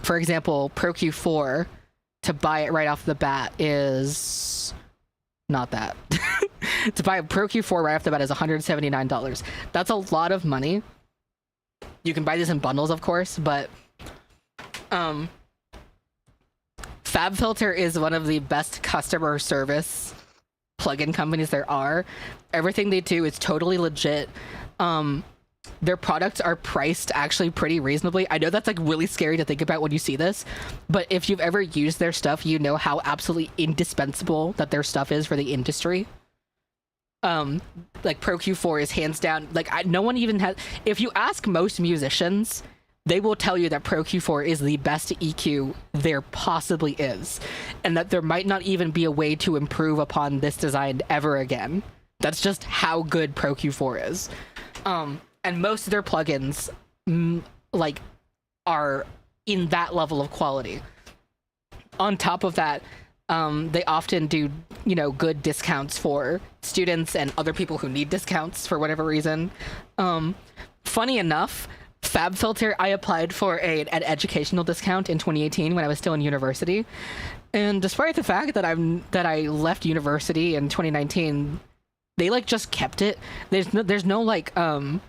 For example, ProQ4, to buy it right off the bat is not that. To buy a ProQ4 right off the bat is $179. That's a lot of money. You can buy these in bundles, of course, but FabFilter is one of the best customer service plugin companies there are. Everything they do is totally legit. Their products are priced actually pretty reasonably. I know that's like really scary to think about when you see this, but if you've ever used their stuff, you know how absolutely indispensable that their stuff is for the industry. Like ProQ4 is hands down, like no one even has, if you ask most musicians, they will tell you that ProQ4 is the best EQ there possibly is, and that there might not even be a way to improve upon this design ever again. That's just how good ProQ4 is. And most of their plugins like are in that level of quality. On top of that, they often do, you know, good discounts for students and other people who need discounts for whatever reason. Funny enough, FabFilter, I applied for an educational discount in 2018 when I was still in university, and despite the fact that I left university in 2019, they like just kept it. There's no like time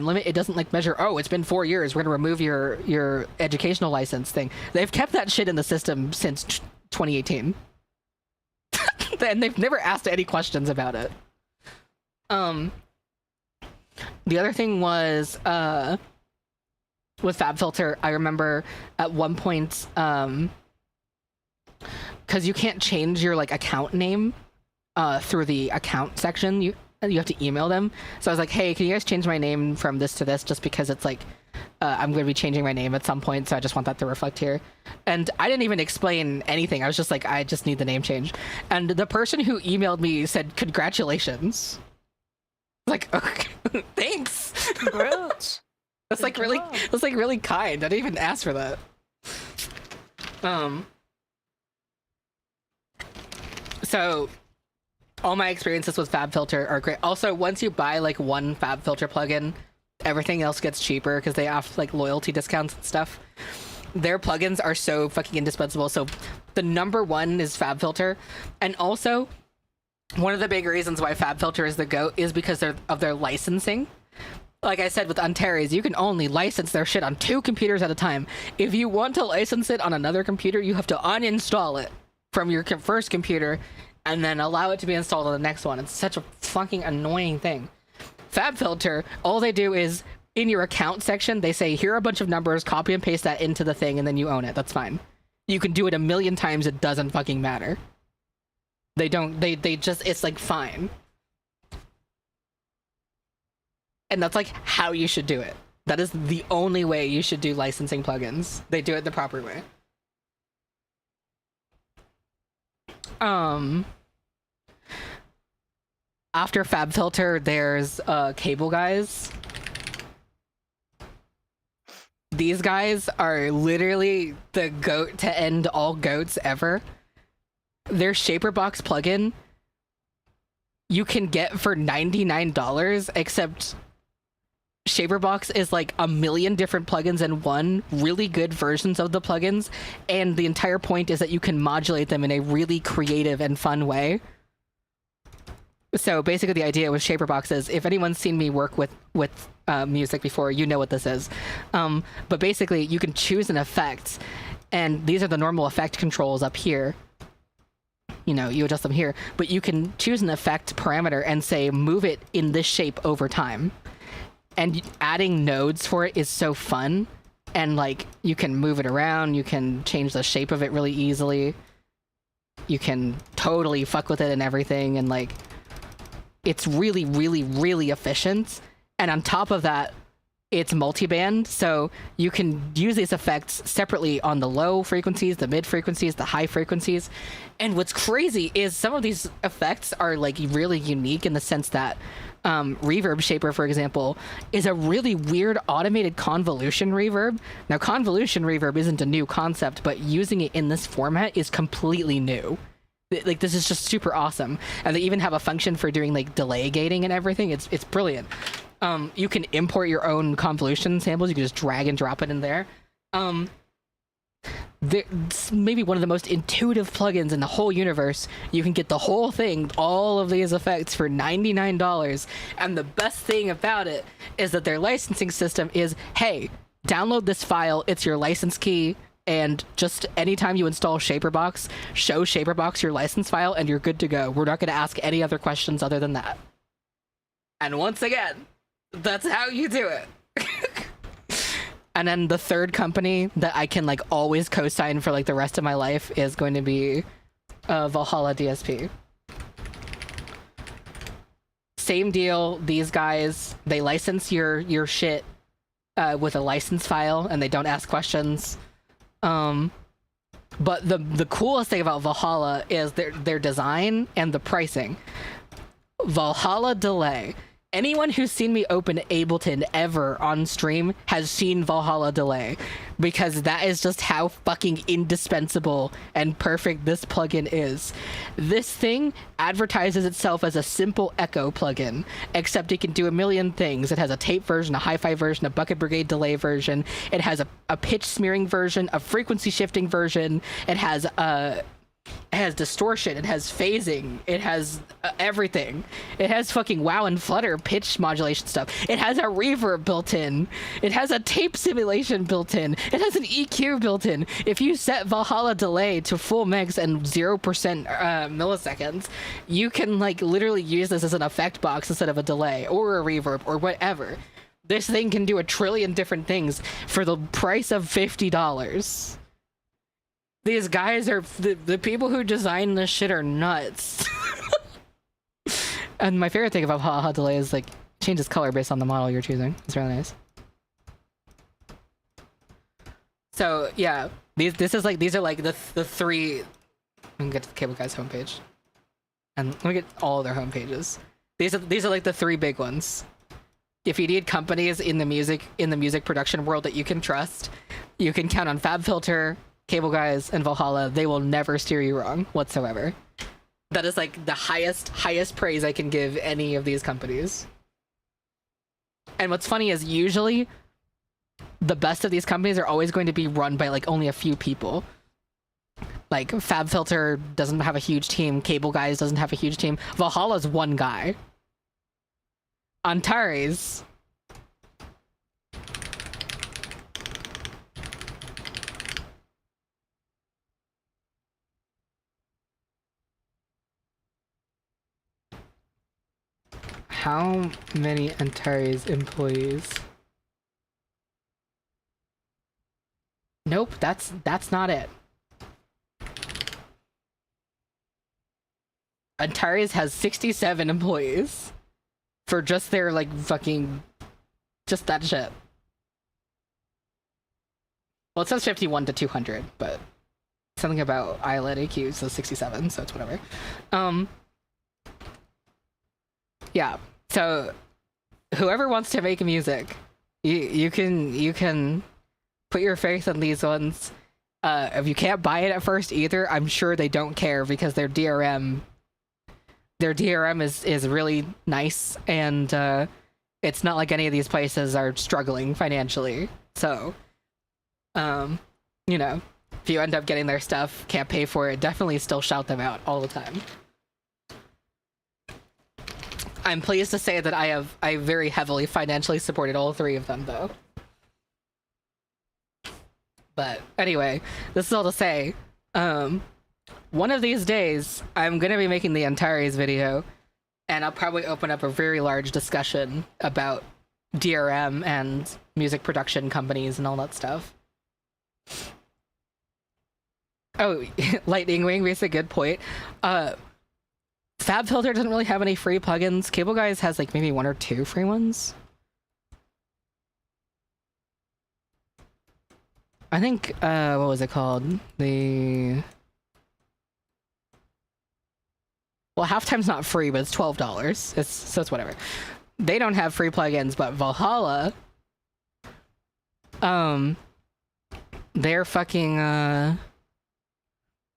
limit. It doesn't like measure, oh, it's been 4 years, we're gonna remove your educational license thing. They've kept that shit in the system since 2018. And they've never asked any questions about it. The other thing was with FabFilter, I remember at one point, because you can't change your like account name through the account section, you have to email them. So I was like, hey, can you guys change my name from this to this, just because it's like I'm going to be changing my name at some point, so I just want that to reflect here. And I didn't even explain anything. I was just like, I just need the name change. And the person who emailed me said, congratulations. Like, okay, thanks. Congrats. That's like really, that's like really kind. I didn't even ask for that. So all my experiences with FabFilter are great. Also, once you buy like one FabFilter plugin, everything else gets cheaper because they offer like loyalty discounts and stuff. Their plugins are so fucking indispensable. So the number one is FabFilter, and also one of the big reasons why FabFilter is the GOAT is because of their licensing. Like I said with Antares, you can only license their shit on 2 computers at a time. If you want to license it on another computer, you have to uninstall it from your first computer and then allow it to be installed on the next one. It's such a fucking annoying thing. FabFilter, all they do is in your account section, they say, here are a bunch of numbers, copy and paste that into the thing, and then you own it. That's fine. You can do it a million times, it doesn't fucking matter. They just, it's like fine. And that's like how you should do it. That is the only way you should do licensing plugins. They do it the proper way. After FabFilter, there's Cable Guys. These guys are literally the goat to end all goats ever. Their Shaperbox plugin you can get for $99, except Shaperbox is like a million different plugins in one, really good versions of the plugins, and the entire point is that you can modulate them in a really creative and fun way. So basically the idea with Shaperbox is, if anyone's seen me work with music before, you know what this is. But basically you can choose an effect, and these are the normal effect controls up here. You know, you adjust them here, but you can choose an effect parameter and say, move it in this shape over time. And adding nodes for it is so fun. And like, you can move it around, you can change the shape of it really easily. You can totally fuck with it and everything, and like, it's really, really, really efficient. And on top of that, it's multi-band, so you can use these effects separately on the low frequencies, the mid frequencies, the high frequencies. And what's crazy is some of these effects are like really unique in the sense that Reverb Shaper, for example, is a really weird automated convolution reverb. Now, convolution reverb isn't a new concept, but using it in this format is completely new. Like, this is just super awesome. And they even have a function for doing like delay gating and everything. It's brilliant. You can import your own convolution samples. You can just drag and drop it in there. It's maybe one of the most intuitive plugins in the whole universe. You can get the whole thing, all of these effects, for $99. And the best thing about it is that their licensing system is, hey, download this file. It's your license key. And just anytime you install Shaperbox, show Shaperbox your license file and you're good to go. We're not going to ask any other questions other than that. And once again, that's how you do it. And then the third company that I can like always co-sign for like the rest of my life is going to be Valhalla DSP. Same deal. These guys, they license your shit with a license file, and they don't ask questions. But the coolest thing about Valhalla is their design and the pricing. Valhalla Delay. Anyone who's seen me open Ableton ever on stream has seen Valhalla Delay, because that is just how fucking indispensable and perfect this plugin is. This thing advertises itself as a simple echo plugin, except it can do a million things. It has a tape version, a hi-fi version, a Bucket Brigade delay version. It has a pitch smearing version, a frequency shifting version. It has distortion, it has phasing, it has everything. It has fucking wow and flutter pitch modulation stuff. It has a reverb built in. It has a tape simulation built in. It has an EQ built in. If you set Valhalla Delay to full mix and 0% milliseconds, you can like literally use this as an effect box instead of a delay or a reverb or whatever. This thing can do a trillion different things for the price of $50. These guys are the people who design this shit are nuts. And my favorite thing about Valhalla Delay is like changes color based on the model you're choosing. It's really nice. So yeah, these are like the three. I'm gonna get to the Cable Guys homepage, and let me get all of their homepages. These are like the three big ones. If you need companies in the music production world that you can trust, you can count on FabFilter, Cable Guys, and Valhalla. They will never steer you wrong whatsoever. That is like the highest praise I can give any of these companies. And what's funny is usually the best of these companies are always going to be run by like only a few people. Like FabFilter doesn't have a huge team, Cable Guys doesn't have a huge team. Valhalla's one guy. Antares, how many Antares employees? Nope, that's not it. Antares has 67 employees for just their like fucking just that shit. Well, it says 51 to 200, but something about Islet AQ says 67, so it's whatever. Yeah. So whoever wants to make music, you can Put your faith in these ones. If you can't buy it at first either, I'm sure they don't care because their DRM is really nice, and it's not like any of these places are struggling financially. So, you know, if you end up getting their stuff, can't pay for it, definitely still shout them out all the time. I'm pleased to say that I very heavily financially supported all three of them, though. But anyway, this is all to say, one of these days, I'm gonna be making the Antares video, and I'll probably open up a very large discussion about DRM and music production companies and all that stuff. Oh, Lightning Wing makes a good point. FabFilter doesn't really have any free plugins. Cable Guys has like maybe 1 or 2 free ones. I think, what was it called? Well, Halftime's not free, but it's $12. So it's whatever. They don't have free plugins, but Valhalla, their fucking,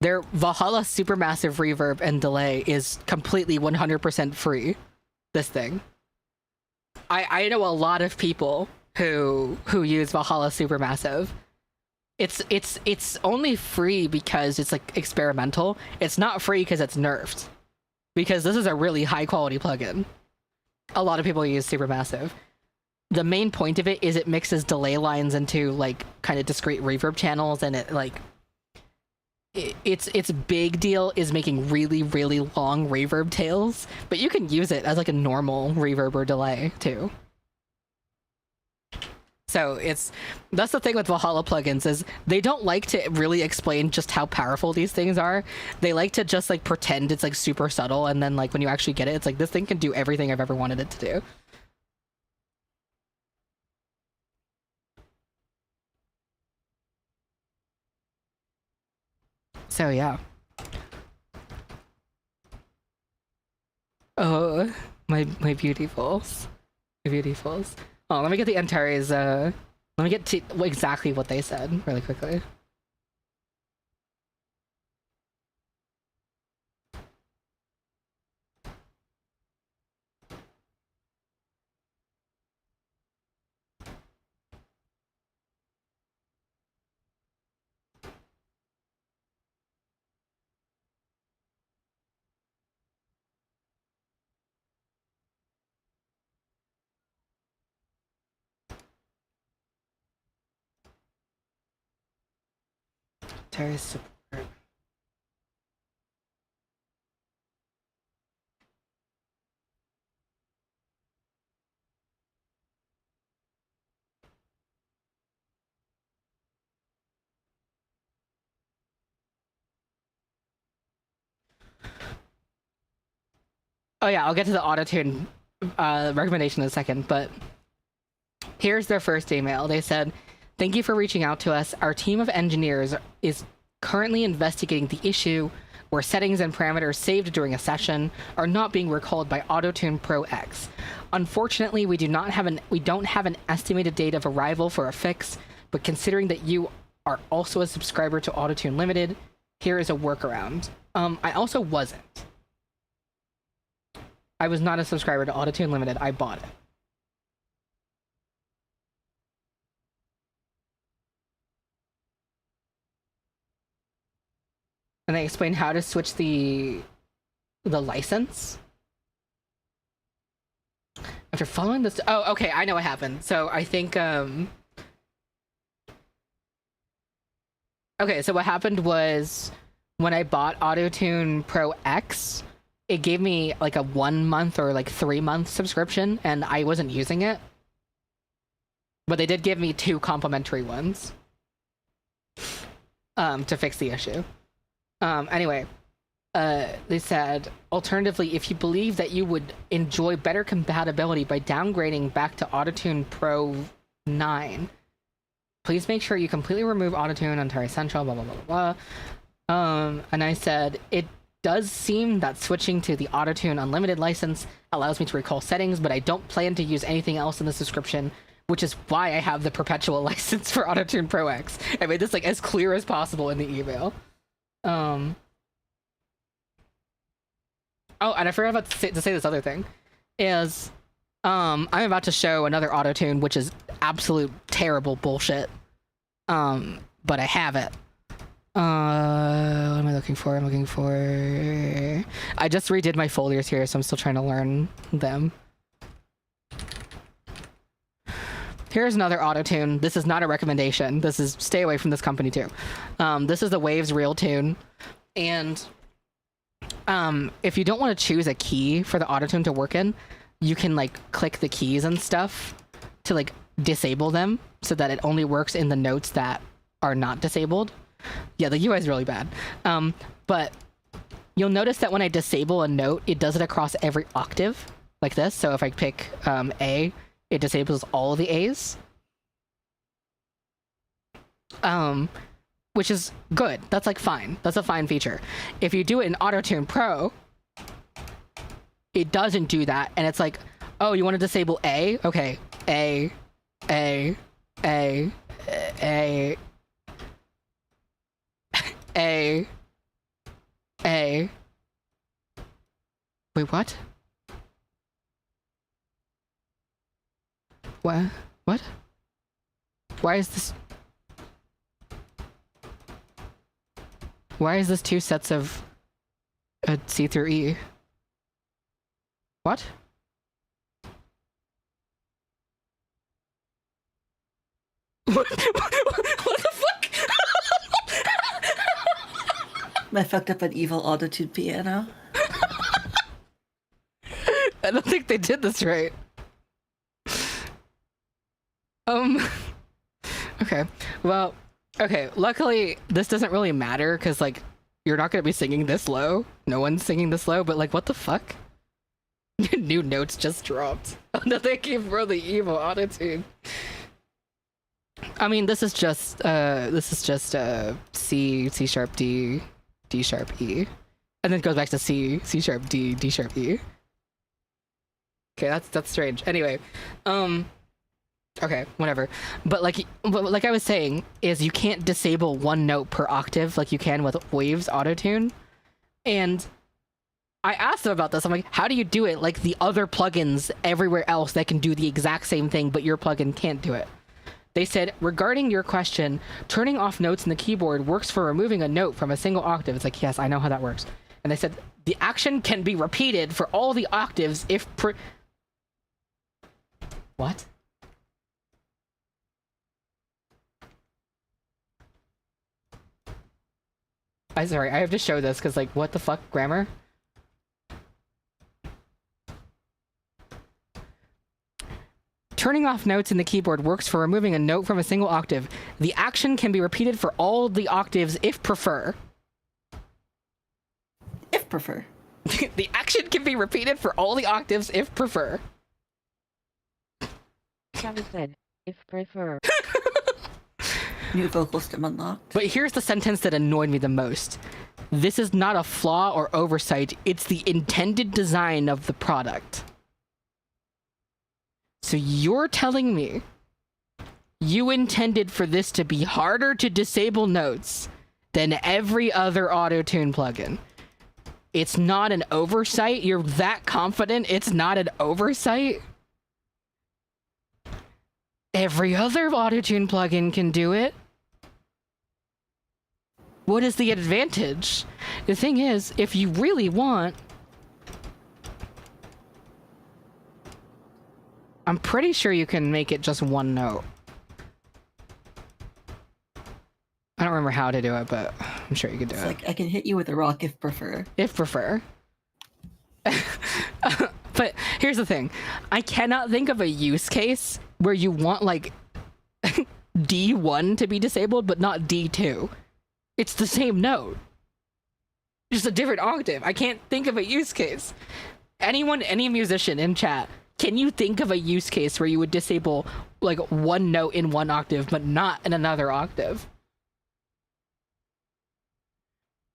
their Valhalla Supermassive Reverb and Delay is completely 100% free. This thing. I know a lot of people who use Valhalla Supermassive. It's only free because it's like experimental. It's not free because it's nerfed. Because this is a really high quality plugin. A lot of people use Supermassive. The main point of it is it mixes delay lines into like kind of discrete reverb channels, and it like its big deal is making really, really long reverb tails, but you can use it as like a normal reverb or delay too. So that's the thing with Valhalla plugins, is they don't like to really explain just how powerful these things are. They like to just like pretend it's like super subtle, and then like when you actually get it, it's like, this thing can do everything I've ever wanted it to do. So yeah. Oh, my beautifuls. My beautifuls. Oh, let me get the Antares, let me get to exactly what they said really quickly. Antares support. Oh yeah, I'll get to the autotune recommendation in a second, but here's their first email. They said, "Thank you for reaching out to us. Our team of engineers is currently investigating the issue where settings and parameters saved during a session are not being recalled by Autotune Pro X. Unfortunately, we don't have an estimated date of arrival for a fix, but considering that you are also a subscriber to Autotune Limited, here is a workaround." I also wasn't. I was not a subscriber to Autotune Limited. I bought it. And they explain how to switch the license. After following this, oh, okay, I know what happened. So I think, okay, so what happened was when I bought Autotune Pro X, it gave me like a 1 month or like 3 month subscription, and I wasn't using it. But they did give me 2 complimentary ones to fix the issue. Anyway, they said, alternatively, if you believe that you would enjoy better compatibility by downgrading back to Autotune Pro 9, please make sure you completely remove Autotune, Antares Central, blah, blah, blah, blah, blah. And I said, it does seem that switching to the Autotune Unlimited license allows me to recall settings, but I don't plan to use anything else in the subscription which is why I have the perpetual license for Autotune Pro X. I made this like as clear as possible in the email. Oh, and I forgot about to say this other thing is I'm about to show another Autotune, which is absolute terrible bullshit. But I have it. What am I looking for? I just redid my folders here, so I'm still trying to learn them. Here's another Autotune. This is not a recommendation. This is stay away from this company too. This is the Waves Real Tune. And if you don't want to choose a key for the Autotune to work in, you can like click the keys and stuff to like disable them so that it only works in the notes that are not disabled. Yeah, the UI is really bad. But you'll notice that when I disable a note, it does it across every octave like this. So if I pick A, it disables all of the A's. Which is good. That's like fine. That's a fine feature. If you do it in Autotune Pro, it doesn't do that. And it's like, oh, you want to disable A? Okay. A. Wait, what? What? Why is this? Why is this two sets of C through E? What? What the fuck? I fucked up an evil Autotune piano. I don't think they did this right. Okay. Well, okay. Luckily, this doesn't really matter because, like, you're not going to be singing this low. No one's singing this low, but, like, what the fuck? New notes just dropped. Oh, no, thank you for the evil Autotune. I mean, this is just C, C sharp, D, D sharp, E. And then it goes back to C, C sharp, D, D sharp, E. Okay, that's strange. Anyway, okay, whatever. But like I was saying, is you can't disable one note per octave like you can with Waves Autotune. And I asked them about this. I'm like, how do you do it like the other plugins everywhere else that can do the exact same thing, but your plugin can't do it? They said, regarding your question, turning off notes in the keyboard works for removing a note from a single octave. It's like, yes, I know how that works. And they said, the action can be repeated for all the octaves if What? Sorry, I have to show this because, like, what the fuck, grammar? Turning off notes in the keyboard works for removing a note from a single octave. The action can be repeated for all the octaves if prefer. If prefer. The action can be repeated for all the octaves if prefer. Travis said, if prefer. New vocal stem unlocked. But here's the sentence that annoyed me the most. This is not a flaw or oversight. It's the intended design of the product. So you're telling me you intended for this to be harder to disable notes than every other Autotune plugin. It's not an oversight? You're that confident it's not an oversight? Every other Autotune plugin can do it. What is the advantage? The thing is, if you really want, I'm pretty sure you can make it just one note. I don't remember how to do it, but I'm sure you can do it. Like, I can hit you with a rock if prefer. If prefer. But here's the thing. I cannot think of a use case where you want, like, D1 to be disabled, but not D2. It's the same note. Just a different octave. I can't think of a use case. Anyone, any musician in chat, can you think of a use case where you would disable, like, one note in one octave, but not in another octave?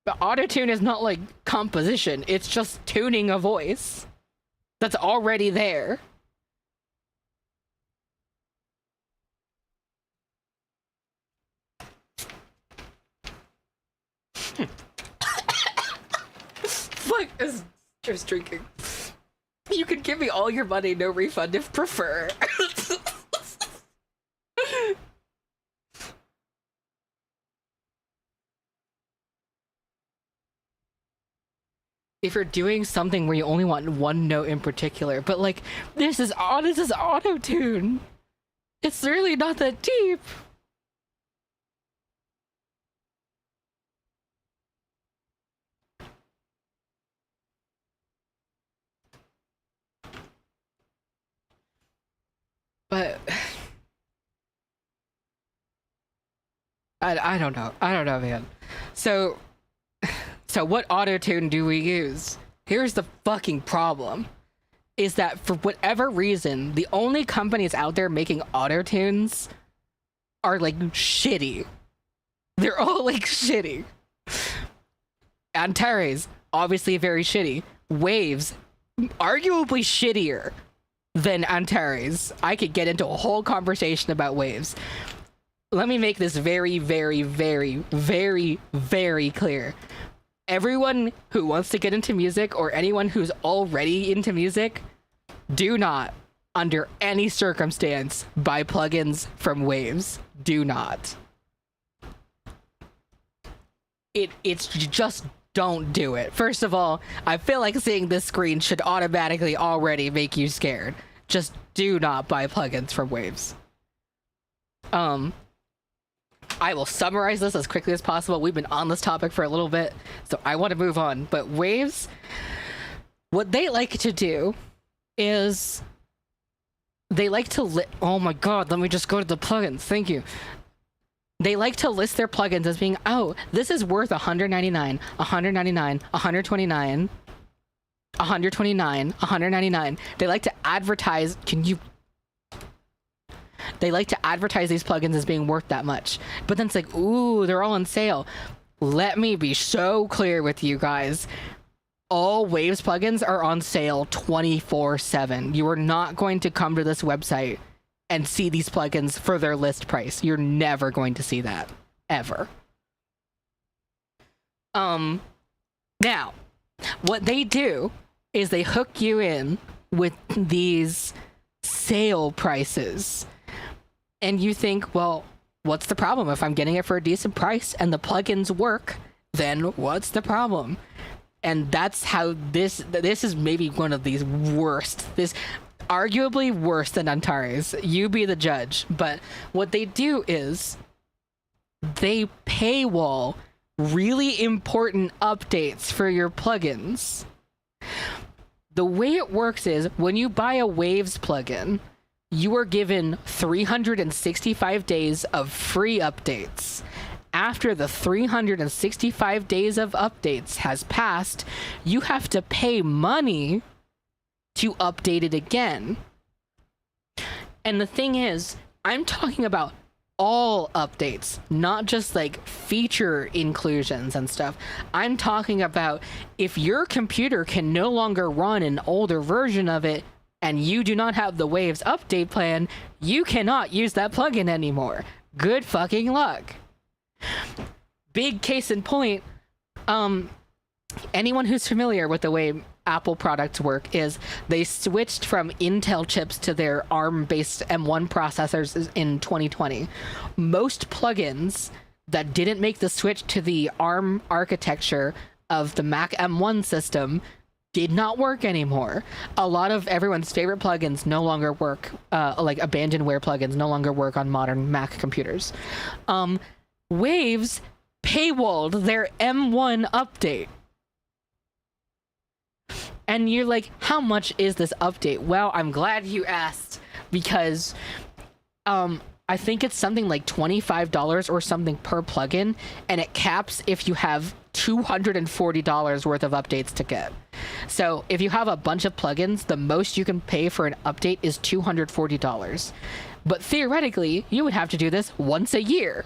The Autotune is not like composition, it's just tuning a voice that's already there. Fuck is just drinking. You can give me all your money, no refund if prefer. If you're doing something where you only want one note in particular, but like this is auto-tune. It's really not that deep. But I don't know. I don't know, man. So what auto-tune do we use? Here's the fucking problem. Is that for whatever reason, the only companies out there making auto-tunes are like shitty. They're all like shitty. Antares, obviously very shitty. Waves, arguably shittier than Antares. I could get into a whole conversation about Waves. Let me make this very, very, very, very, very clear. Everyone who wants to get into music or anyone who's already into music, do not, under any circumstance, buy plugins from Waves. Do not. It's just don't do it. First of all, I feel like seeing this screen should automatically already make you scared. Just do not buy plugins from Waves. I will summarize this as quickly as possible. We've been on this topic for a little bit, so I want to move on. But Waves, what they like to do is they like to oh my god, let me just go to the plugins. Thank you. They like to list their plugins as being, oh, this is worth $199, $199, $129, $129, $199. They like to advertise, they like to advertise these plugins as being worth that much. But then it's like, ooh, they're all on sale. Let me be so clear with you guys. All Waves plugins are on sale 24/7. You are not going to come to this website and see these plugins for their list price. You're never going to see that. Ever. Now, what they do is they hook you in with these sale prices. And you think, well, what's the problem? If I'm getting it for a decent price and the plugins work, then what's the problem? And that's how this is maybe one of these worst. This arguably worse than Antares. You be the judge. But what they do is they paywall really important updates for your plugins. The way it works is when you buy a Waves plugin, you are given 365 days of free updates. After the 365 days of updates has passed, you have to pay money to update it again. And the thing is, I'm talking about all updates, not just like feature inclusions and stuff. I'm talking about if your computer can no longer run an older version of it and you do not have the Waves update plan, you cannot use that plugin anymore. Good fucking luck. Big case in point, anyone who's familiar with the way Apple products work is they switched from Intel chips to their ARM-based M1 processors in 2020. Most plugins that didn't make the switch to the ARM architecture of the Mac M1 system did not work anymore. A lot of everyone's favorite plugins no longer work, like abandonware plugins no longer work on modern Mac computers. Waves paywalled their M1 update. And you're like, how much is this update? Well, I'm glad you asked, because I think it's something like $25 or something per plugin, and it caps if you have $240 worth of updates to get. So if you have a bunch of plugins, the most you can pay for an update is $240. But theoretically, you would have to do this once a year.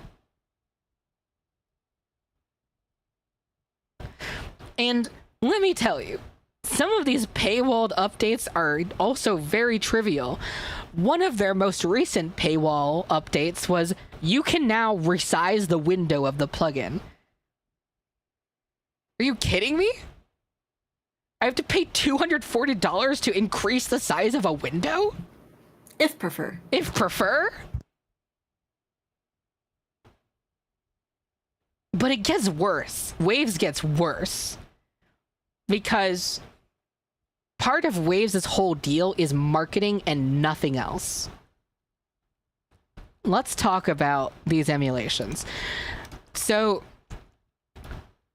And let me tell you, some of these paywalled updates are also very trivial. One of their most recent paywall updates was you can now resize the window of the plugin. Are you kidding me? I have to pay $240 to increase the size of a window? If prefer. If prefer? But it gets worse. Waves gets worse. Because part of Waves' whole deal is marketing and nothing else. Let's talk about these emulations. So,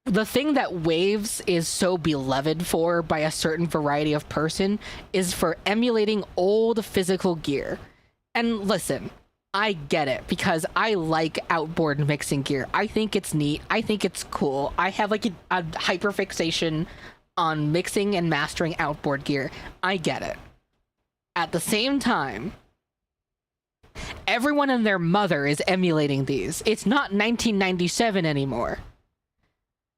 the thing that Waves is so beloved for by a certain variety of person is for emulating old physical gear. And listen, I get it because I like outboard mixing gear. I think it's neat. I think it's cool. I have like a hyperfixation on mixing and mastering outboard gear. I get it. At the same time, everyone and their mother is emulating these. It's not 1997 anymore.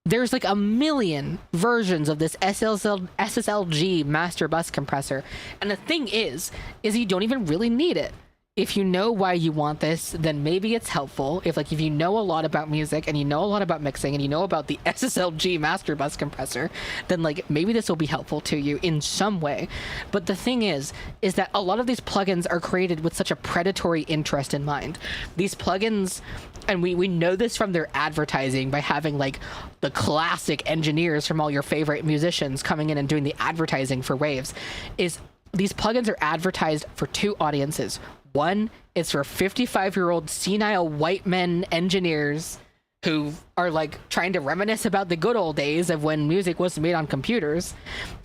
There's like a million versions of this SSLG master bus compressor. And the thing is you don't even really need it. If you know why you want this, then maybe it's helpful. If you know a lot about music and you know a lot about mixing and you know about the SSLG master bus compressor, then like maybe this will be helpful to you in some way. But the thing is that a lot of these plugins are created with such a predatory interest in mind. These plugins, and we know this from their advertising by having like the classic engineers from all your favorite musicians coming in and doing the advertising for Waves, is these plugins are advertised for two audiences. One, it's for 55-year-old senile white men engineers who are like trying to reminisce about the good old days of when music was made on computers.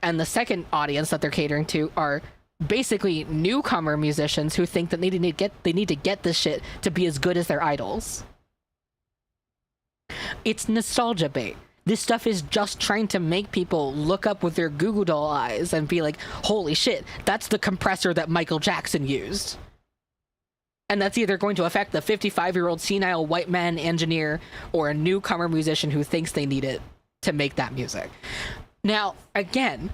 And the second audience that they're catering to are basically newcomer musicians who think that they need to get this shit to be as good as their idols. It's nostalgia bait. This stuff is just trying to make people look up with their Google Doll eyes and be like, holy shit, that's the compressor that Michael Jackson used. And that's either going to affect the 55-year-old senile white man engineer or a newcomer musician who thinks they need it to make that music. Now, again,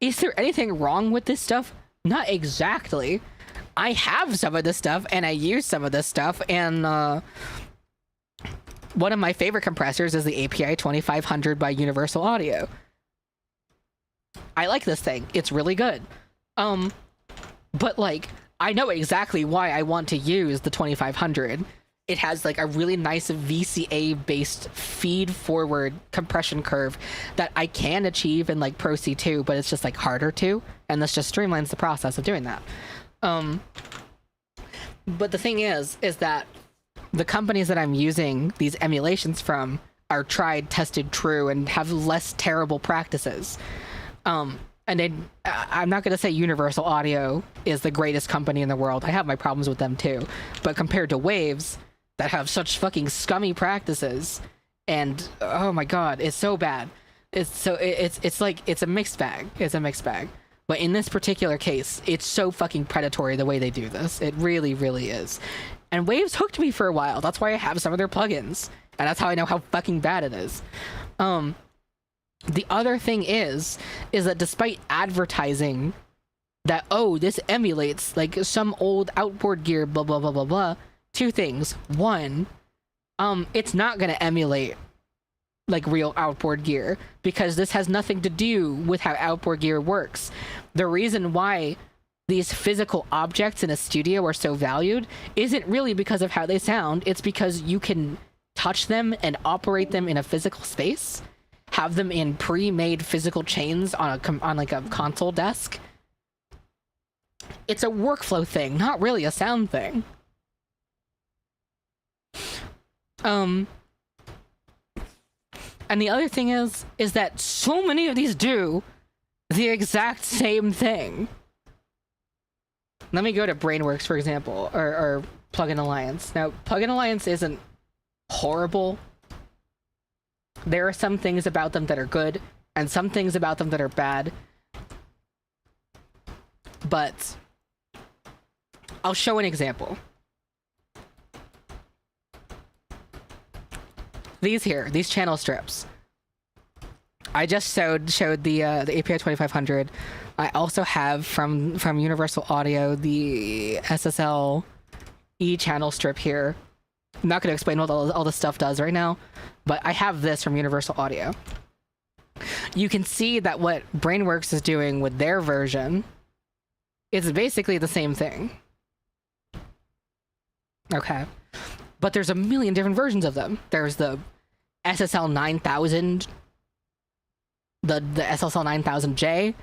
is there anything wrong with this stuff? Not exactly. I have some of this stuff and I use some of this stuff, and one of my favorite compressors is the API 2500 by Universal Audio. I like this thing. It's really good. But like, I know exactly why I want to use the 2500. It has like a really nice VCA based feed forward compression curve that I can achieve in like Pro C2, but it's just like harder to, and this just streamlines the process of doing that. But the thing is that the companies that I'm using these emulations from are tried, tested, true, and have less terrible practices. And then I'm not going to say Universal Audio is the greatest company in the world. I have my problems with them too. But compared to Waves, that have such fucking scummy practices, and oh my god, it's so bad. It's like, it's a mixed bag. It's a mixed bag. But in this particular case, it's so fucking predatory the way they do this. It really, really is. And Waves hooked me for a while. That's why I have some of their plugins. And that's how I know how fucking bad it is. The other thing is that despite advertising that, oh, this emulates like some old outboard gear, blah, blah, blah, blah, blah, two things. One, it's not going to emulate like real outboard gear because this has nothing to do with how outboard gear works. The reason why these physical objects in a studio are so valued isn't really because of how they sound. It's because you can touch them and operate them in a physical space. Have them in pre-made physical chains on like a console desk. It's a workflow thing, not really a sound thing. And the other thing is that so many of these do the exact same thing. Let me go to Brainworks, for example, or Plugin Alliance. Now, Plugin Alliance isn't horrible. There are some things about them that are good, and some things about them that are bad. But I'll show an example. These channel strips. I just showed the API 2500. I also have from Universal Audio the SSL channel strip here. I'm not going to explain what all this stuff does right now, but I have this from Universal Audio. you can see that what Brainworks is doing with their version is basically the same thing. Okay. But there's a million different versions of them. There's the SSL 9000, the SSL 9000J,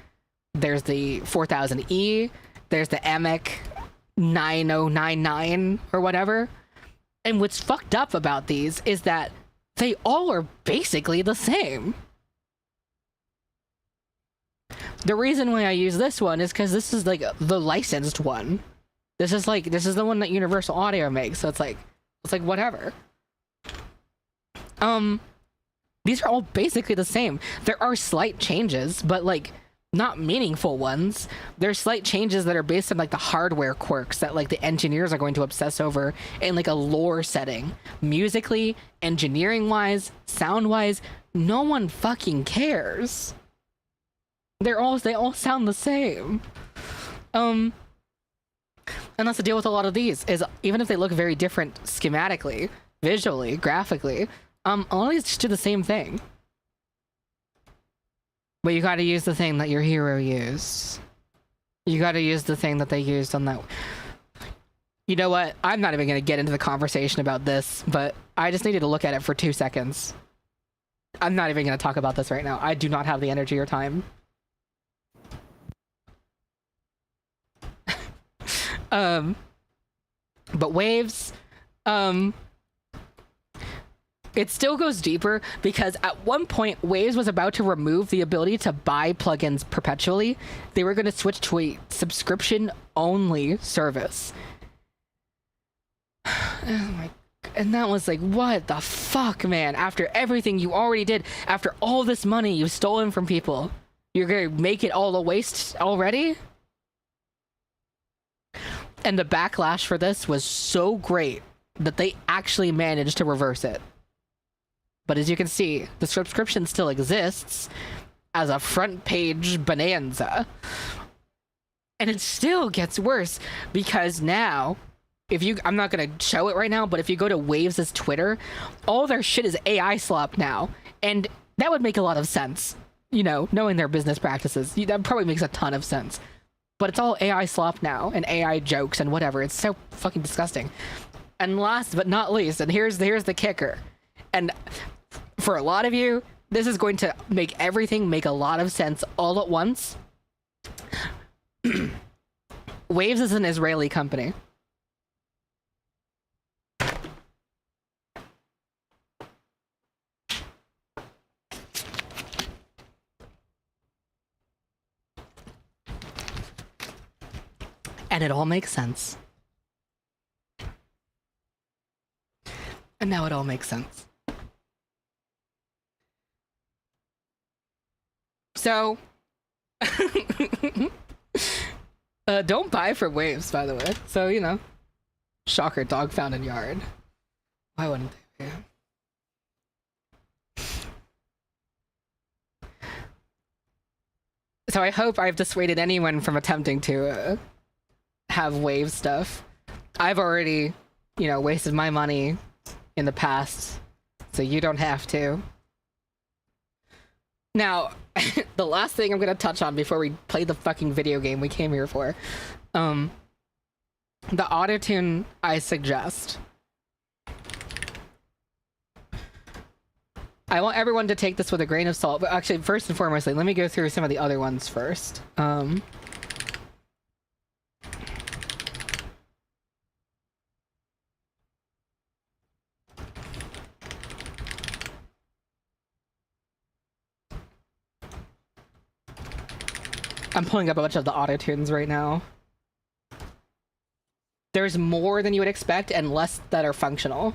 there's the 4000E, there's the AMEC 9099 or whatever. And what's fucked up about these is that they all are basically the same. The reason why I use this one is because this is like the licensed one. This is the one that Universal Audio makes, so it's like whatever. These are all basically the same. There are slight changes, but like not meaningful ones. There's slight changes that are based on like the hardware quirks that like the engineers are going to obsess over in like a lore setting. Musically, engineering wise, sound wise, no one fucking cares. They all sound the same. And that's the deal with a lot of these, is even if they look very different schematically, visually, graphically, a lot of these just do the same thing. But you gotta use the thing that your hero used. You gotta use the thing that they used on that. You know what? I'm not even gonna get into the conversation about this, but I just needed to look at it for 2 seconds. I'm not even gonna talk about this right now. I do not have the energy or time. But Waves, it still goes deeper because at one point Waves was about to remove the ability to buy plugins perpetually. They were going to switch to a subscription only service. Oh my, and that was like, what the fuck, man? After everything you already did, after all this money you've stolen from people, you're going to make it all a waste already? And the backlash for this was so great that they actually managed to reverse it. But as you can see, the subscription still exists as a front page bonanza. And it still gets worse because now, I'm not going to show it right now, but if you go to Waves' Twitter, all their shit is AI slop now. And that would make a lot of sense. You know, knowing their business practices, that probably makes a ton of sense. But it's all AI slop now, and AI jokes and whatever. It's so fucking disgusting. And last but not least, and here's the kicker. And for a lot of you, this is going to make everything make a lot of sense all at once. Waves is an Israeli company. And it all makes sense. And now it all makes sense. So, don't buy from Waves, by the way. So, you know, shocker, dog found in yard. Why wouldn't they be? So I hope I've dissuaded anyone from attempting to have Wave stuff. I've already, you know, wasted my money in the past, so you don't have to. Now, the last thing I'm gonna touch on before we play the fucking video game we came here for, the autotune I suggest. I want everyone to take this with a grain of salt, but actually, first and foremost, let me go through some of the other ones first. I'm pulling up a bunch of the autotunes right now. There's more than you would expect and less that are functional.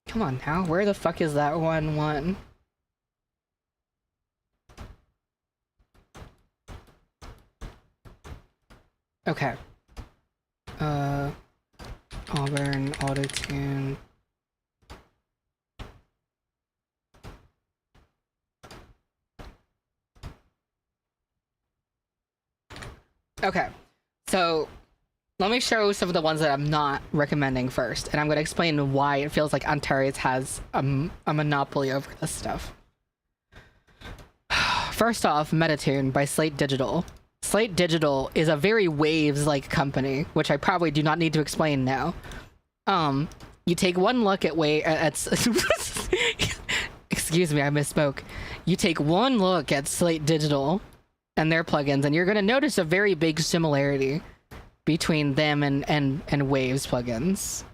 Come on now, where the fuck is that one? Okay. Auburn, autotune. Okay, so let me show some of the ones that I'm not recommending first, and I'm going to explain why it feels like Antares has a monopoly over this stuff. First off, Metatune by Slate Digital. Slate Digital is a very Waves-like company, which I probably do not need to explain now. You take one look at excuse me, I misspoke. You take one look at Slate Digital and their plugins, and you're going to notice a very big similarity between them and Waves plugins.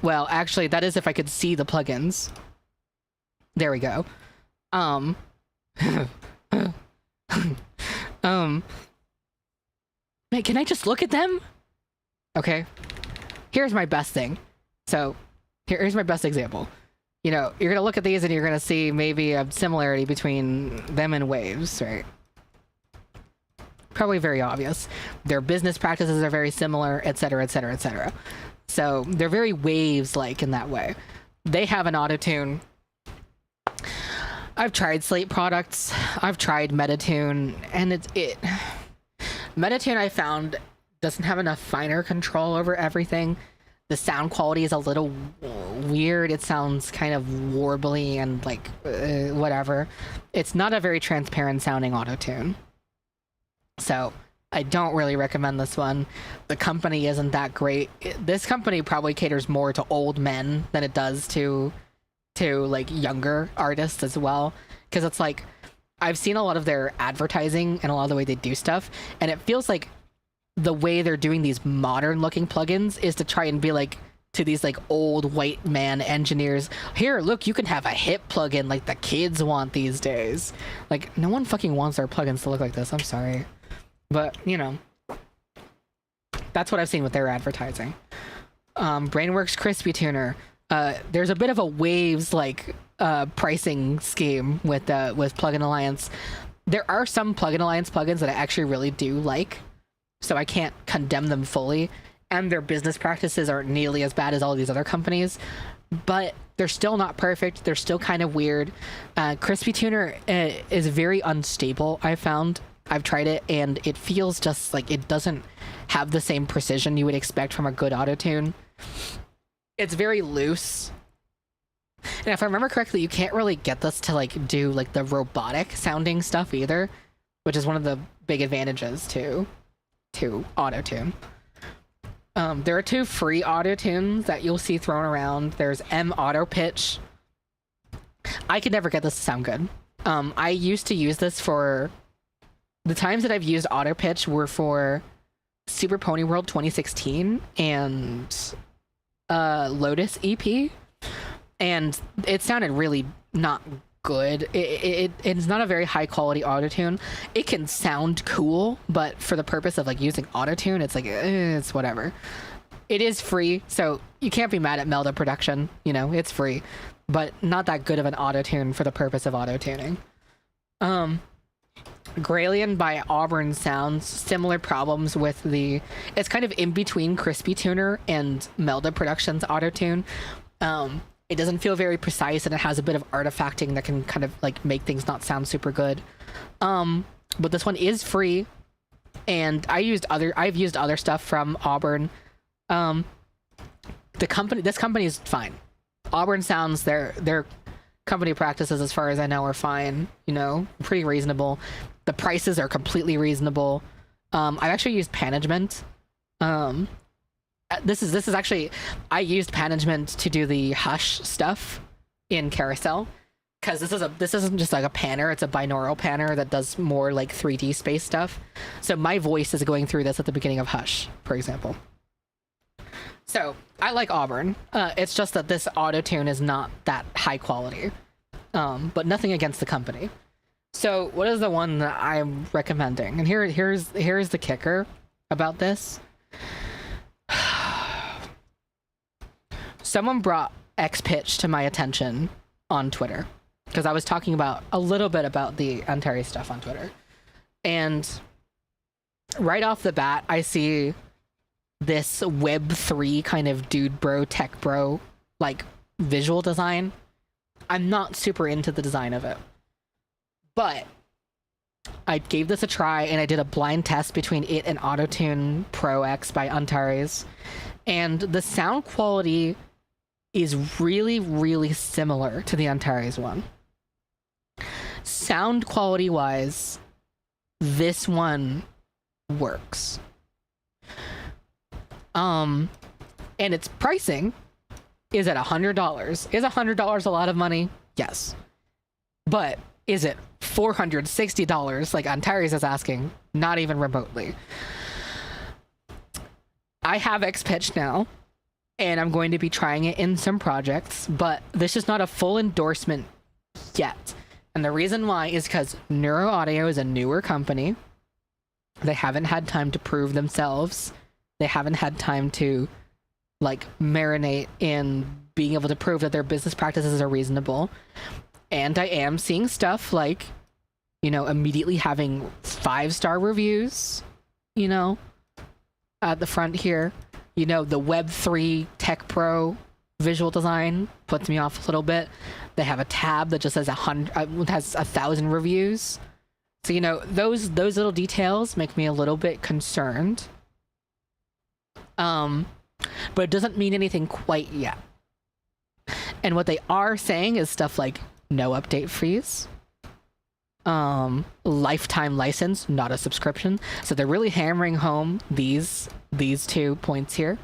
Well, actually, that is if I could see the plugins. There we go. Wait, can I just look at them? Okay. Here's my best thing. So, here's my best example. You know, you're gonna look at these and you're gonna see maybe a similarity between them and Waves, right? Probably very obvious. Their business practices are very similar, etc., etc., etc. So, they're very Waves-like in that way. They have an autotune. I've tried Slate products. I've tried Metatune, and Metatune I found doesn't have enough finer control over everything. The sound quality is a little weird. It sounds kind of warbly and like whatever. It's not a very transparent sounding autotune. So I don't really recommend this one. The company isn't that great. This company probably caters more to old men than it does to like younger artists as well. Because it's like, I've seen a lot of their advertising and a lot of the way they do stuff, and it feels like the way they're doing these modern looking plugins is to try and be like to these like old white man engineers, here, look, you can have a hip plugin like the kids want these days. Like, no one fucking wants their plugins to look like this. I'm sorry. But, you know, that's what I've seen with their advertising. Brainworks Crispy Tuner. There's a bit of a Waves like pricing scheme with Plugin Alliance. There are some Plugin Alliance plugins that I actually really do like, so I can't condemn them fully, and their business practices aren't nearly as bad as all these other companies, but they're still not perfect. They're still kind of weird. Crispy Tuner is very unstable, I found. I've tried it, and it feels just like it doesn't have the same precision you would expect from a good autotune. It's very loose. And if I remember correctly, you can't really get this to like do like the robotic sounding stuff either, which is one of the big advantages to autotune. There are two free autotunes that you'll see thrown around. There's M Auto Pitch. I could never get this to sound good. I used to use this for the times that I've used Auto Pitch were for Super Pony World 2016 and Lotus EP, and it sounded really not good. It's not a very high quality autotune. It can sound cool, but for the purpose of like using autotune, it's like it's whatever. It is free, so you can't be mad at Melda production. You know, it's free, but not that good of an autotune for the purpose of autotuning. Gralien by Auburn Sounds, similar problems with it's kind of in between Crispy Tuner and Melda Productions autotune. It doesn't feel very precise, and it has a bit of artifacting that can kind of like make things not sound super good. But this one is free, and I've used other stuff from Auburn. This company is fine. Auburn Sounds, their company practices, as far as I know, are fine. You know, pretty reasonable. The prices are completely reasonable. I've actually used Panagement. This is actually, I used Panagement to do the Hush stuff in Carousel, because this isn't just like a panner, it's a binaural panner that does more like 3D space stuff. So my voice is going through this at the beginning of Hush, for example. So I like Auburn. It's just that this autotune is not that high quality. But nothing against the company. So what is the one that I'm recommending? And here's the kicker about this. Someone brought X-Pitch to my attention on Twitter, because I was talking a little bit about the Antares stuff on Twitter. And right off the bat, I see this Web3 kind of dude bro, tech bro, like visual design. I'm not super into the design of it. But I gave this a try and I did a blind test between it and Autotune Pro X by Antares. And the sound quality is really, really similar to the Antares one. Sound quality wise, this one works. And its pricing is at $100. Is $100 a lot of money? Yes. But is it $460 like Antares is asking? Not even remotely. I have X-Pitch now, and I'm going to be trying it in some projects, but this is not a full endorsement yet. And the reason why is because Neuro Audio is a newer company. They haven't had time to prove themselves. They haven't had time to like marinate in being able to prove that their business practices are reasonable. And I am seeing stuff like, you know, immediately having 5-star reviews, you know, at the front here. You know, the Web3 Tech Pro visual design puts me off a little bit. They have a tab that just has 1,000 reviews. So, you know, those little details make me a little bit concerned. But it doesn't mean anything quite yet. And what they are saying is stuff like no update fees, lifetime license, not a subscription. So they're really hammering home these 2 points here.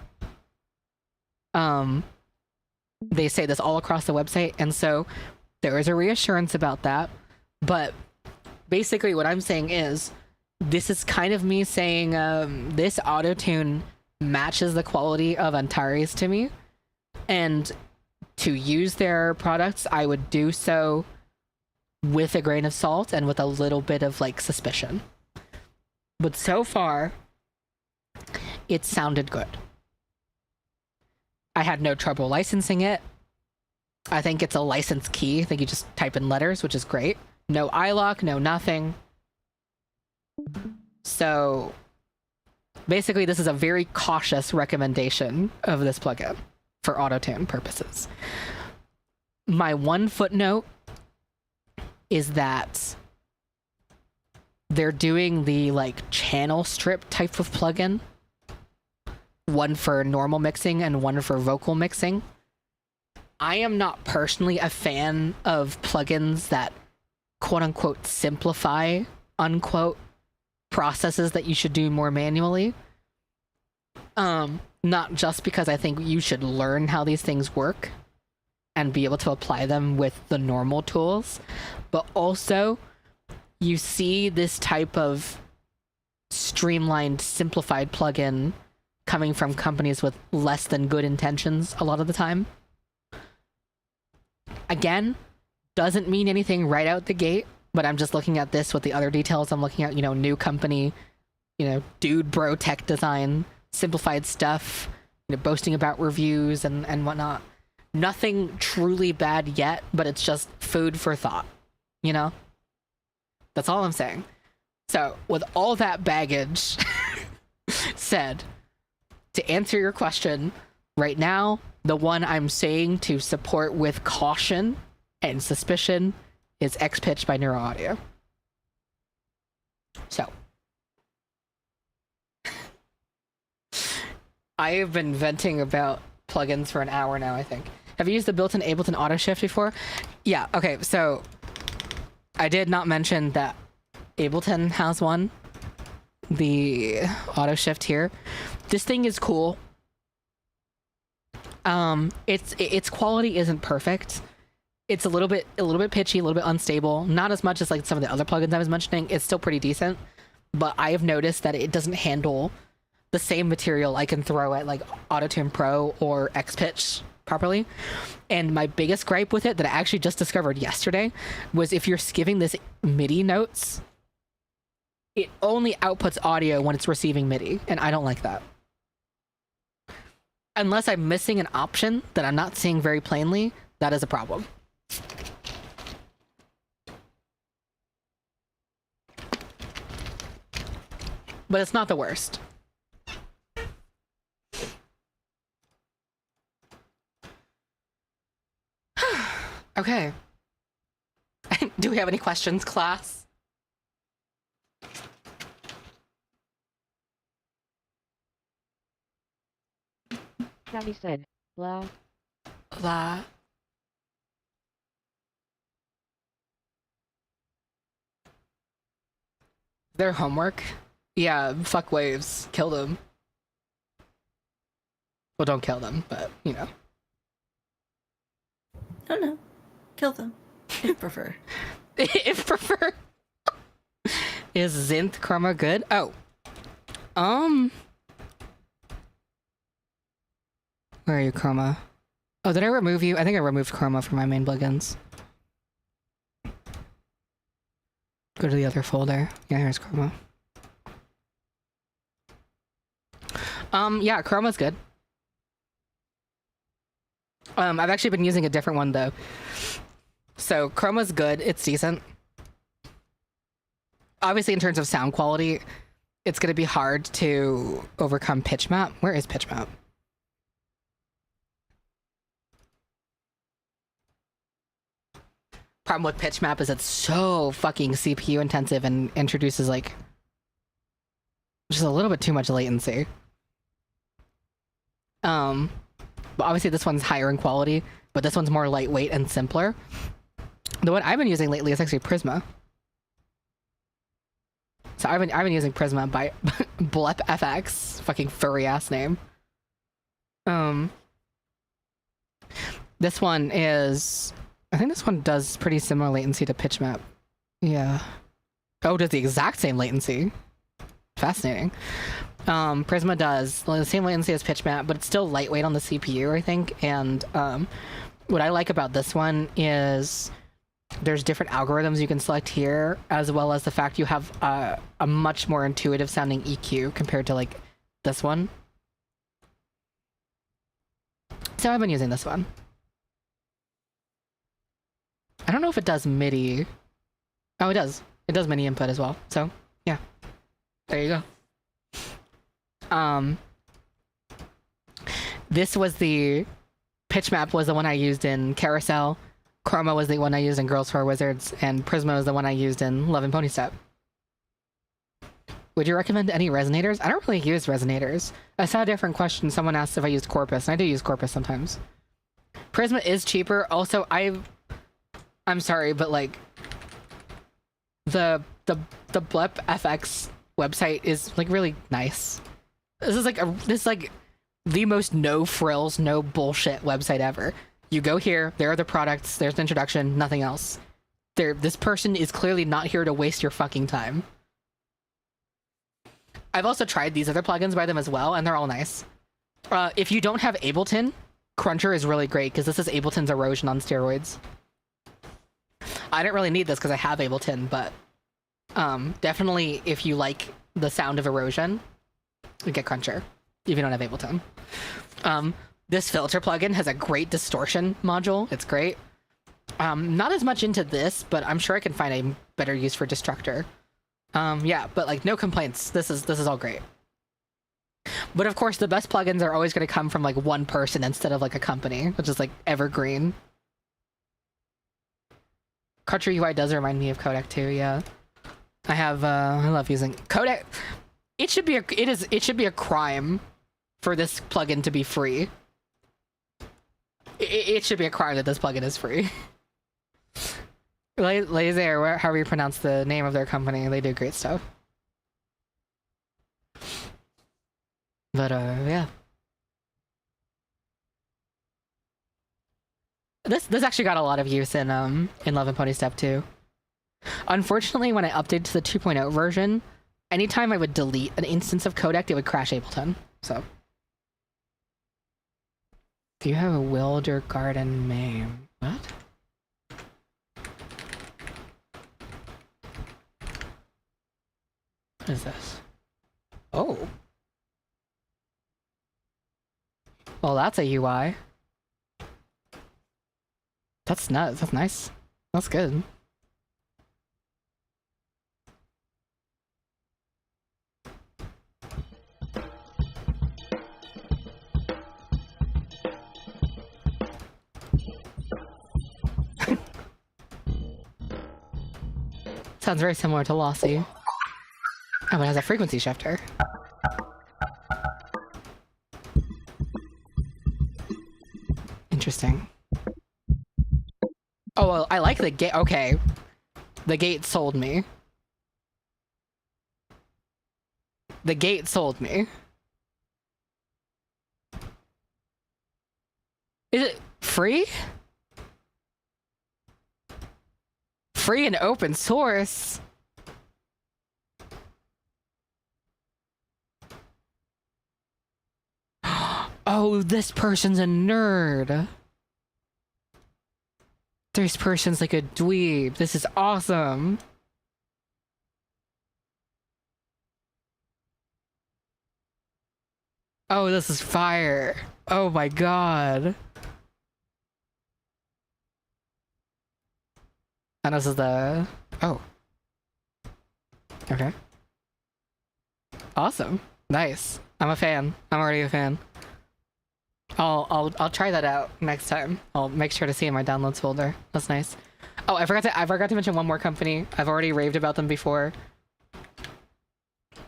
They say this all across the website, and so there is a reassurance about that. But basically what I'm saying is, this is kind of me saying this Autotune matches the quality of Antares to me, and to use their products, I would do so with a grain of salt and with a little bit of like suspicion. But so far, it sounded good. I had no trouble licensing it. I think it's a license key. I think you just type in letters, which is great. No iLock, no nothing. So basically, this is a very cautious recommendation of this plugin for Autotune purposes. My one footnote is that they're doing the like channel strip type of plugin. One for normal mixing and one for vocal mixing. I am not personally a fan of plugins that quote unquote simplify unquote processes that you should do more manually. Not just because I think you should learn how these things work and be able to apply them with the normal tools, but also you see this type of streamlined, simplified plugin coming from companies with less than good intentions a lot of the time. Again, doesn't mean anything right out the gate, but I'm just looking at this with the other details. I'm looking at, you know, new company, you know, dude bro tech design, simplified stuff, you know, boasting about reviews and whatnot. Nothing truly bad yet, but it's just food for thought, you know? That's all I'm saying. So, with all that baggage said, to answer your question, right now, the one I'm saying to support with caution and suspicion is X-Pitch by Neuro Audio. So, I have been venting about plugins for an hour now, I think. Have you used the built-in Ableton Auto Shift before? Yeah, okay, so I did not mention that Ableton has one. The Auto Shift here. This thing is cool. Its quality isn't perfect. It's a little bit pitchy, a little bit unstable. Not as much as like some of the other plugins I was mentioning. It's still pretty decent, but I have noticed that it doesn't handle the same material I can throw at like Autotune Pro or X-Pitch properly. And my biggest gripe with it that I actually just discovered yesterday was if you're skipping this MIDI notes, it only outputs audio when it's receiving MIDI, and I don't like that. Unless I'm missing an option that I'm not seeing very plainly, that is a problem. But it's not the worst. Okay. Do we have any questions, class? Patty said, blah. That. Their homework? Yeah, fuck waves. Kill them. Well, don't kill them, but, you know. No. Kill them. If prefer. If prefer. Is Zinth Chroma good? Oh. Where are you, Chroma? Oh, did I remove you? I think I removed Chroma from my main plugins. Go to the other folder. Yeah, here's Chroma. Yeah, Chroma's good. I've actually been using a different one though. So Chroma's good. It's decent. Obviously, in terms of sound quality, it's going to be hard to overcome pitch map. Where is pitch map? Problem with pitch map is it's so fucking CPU intensive and introduces like just a little bit too much latency. But obviously this one's higher in quality, but this one's more lightweight and simpler. The one I've been using lately is actually Prisma. So I've been using Prisma by Blep FX, fucking furry ass name. This one is, I think this one does pretty similar latency to pitch map. Yeah. Oh, does the exact same latency. Fascinating. Prisma does the same latency as pitch map, but it's still lightweight on the CPU, I think. And what I like about this one is there's different algorithms you can select here, as well as the fact you have a much more intuitive sounding EQ compared to like this one. So I've been using this one. I don't know if it does MIDI. Oh, it does. It does MIDI input as well. So yeah, there you go. This was the pitch map was the one I used in Carousel. Chroma was the one I used in Girls 4 Wizards, and Prisma was the one I used in Love and Pony Step. Would you recommend any resonators? I don't really use resonators. I saw a different question. Someone asked if I used Corpus, and I do use Corpus sometimes. Prisma is cheaper. Also, I'm sorry, but like the Blep FX website is like really nice. This is like the most no frills, no bullshit website ever. You go here, there are the products, there's the introduction, nothing else. This person is clearly not here to waste your fucking time. I've also tried these other plugins by them as well, and they're all nice. If you don't have Ableton, Cruncher is really great, because this is Ableton's erosion on steroids. I don't really need this because I have Ableton, but definitely if you like the sound of erosion, you get Cruncher, if you don't have Ableton. This filter plugin has a great distortion module. It's great. Not as much into this, but I'm sure I can find a better use for Destructor. Yeah, but like no complaints. This is all great. But of course, the best plugins are always going to come from like one person instead of like a company, which is like evergreen. Cruncher UI does remind me of Codec too. Yeah, I love using Codec. It should be a crime for this plugin to be free. It should be a crime that this plugin is free. Laser, however you pronounce the name of their company, they do great stuff. But yeah. This actually got a lot of use in Love and Pony Step 2. Unfortunately, when I updated to the 2.0 version, anytime I would delete an instance of Codec, it would crash Ableton. So, do you have a Wilder Garden name? What? What is this? Oh. Well, that's a UI. That's nuts. That's nice. That's good. Sounds very similar to Lossy. Oh, but it has a frequency shifter. Interesting. Oh, well, I like the gate. Okay. The gate sold me. The gate sold me. Is it free? Free and open source? Oh, this person's a nerd. This person's like a dweeb. This is awesome. Oh, this is fire. Oh my god. And this is the... Oh. Okay. Awesome. Nice. I'm a fan. I'm already a fan. I'll try that out next time. I'll make sure to see in my downloads folder. That's nice. Oh, I forgot to mention one more company. I've already raved about them before.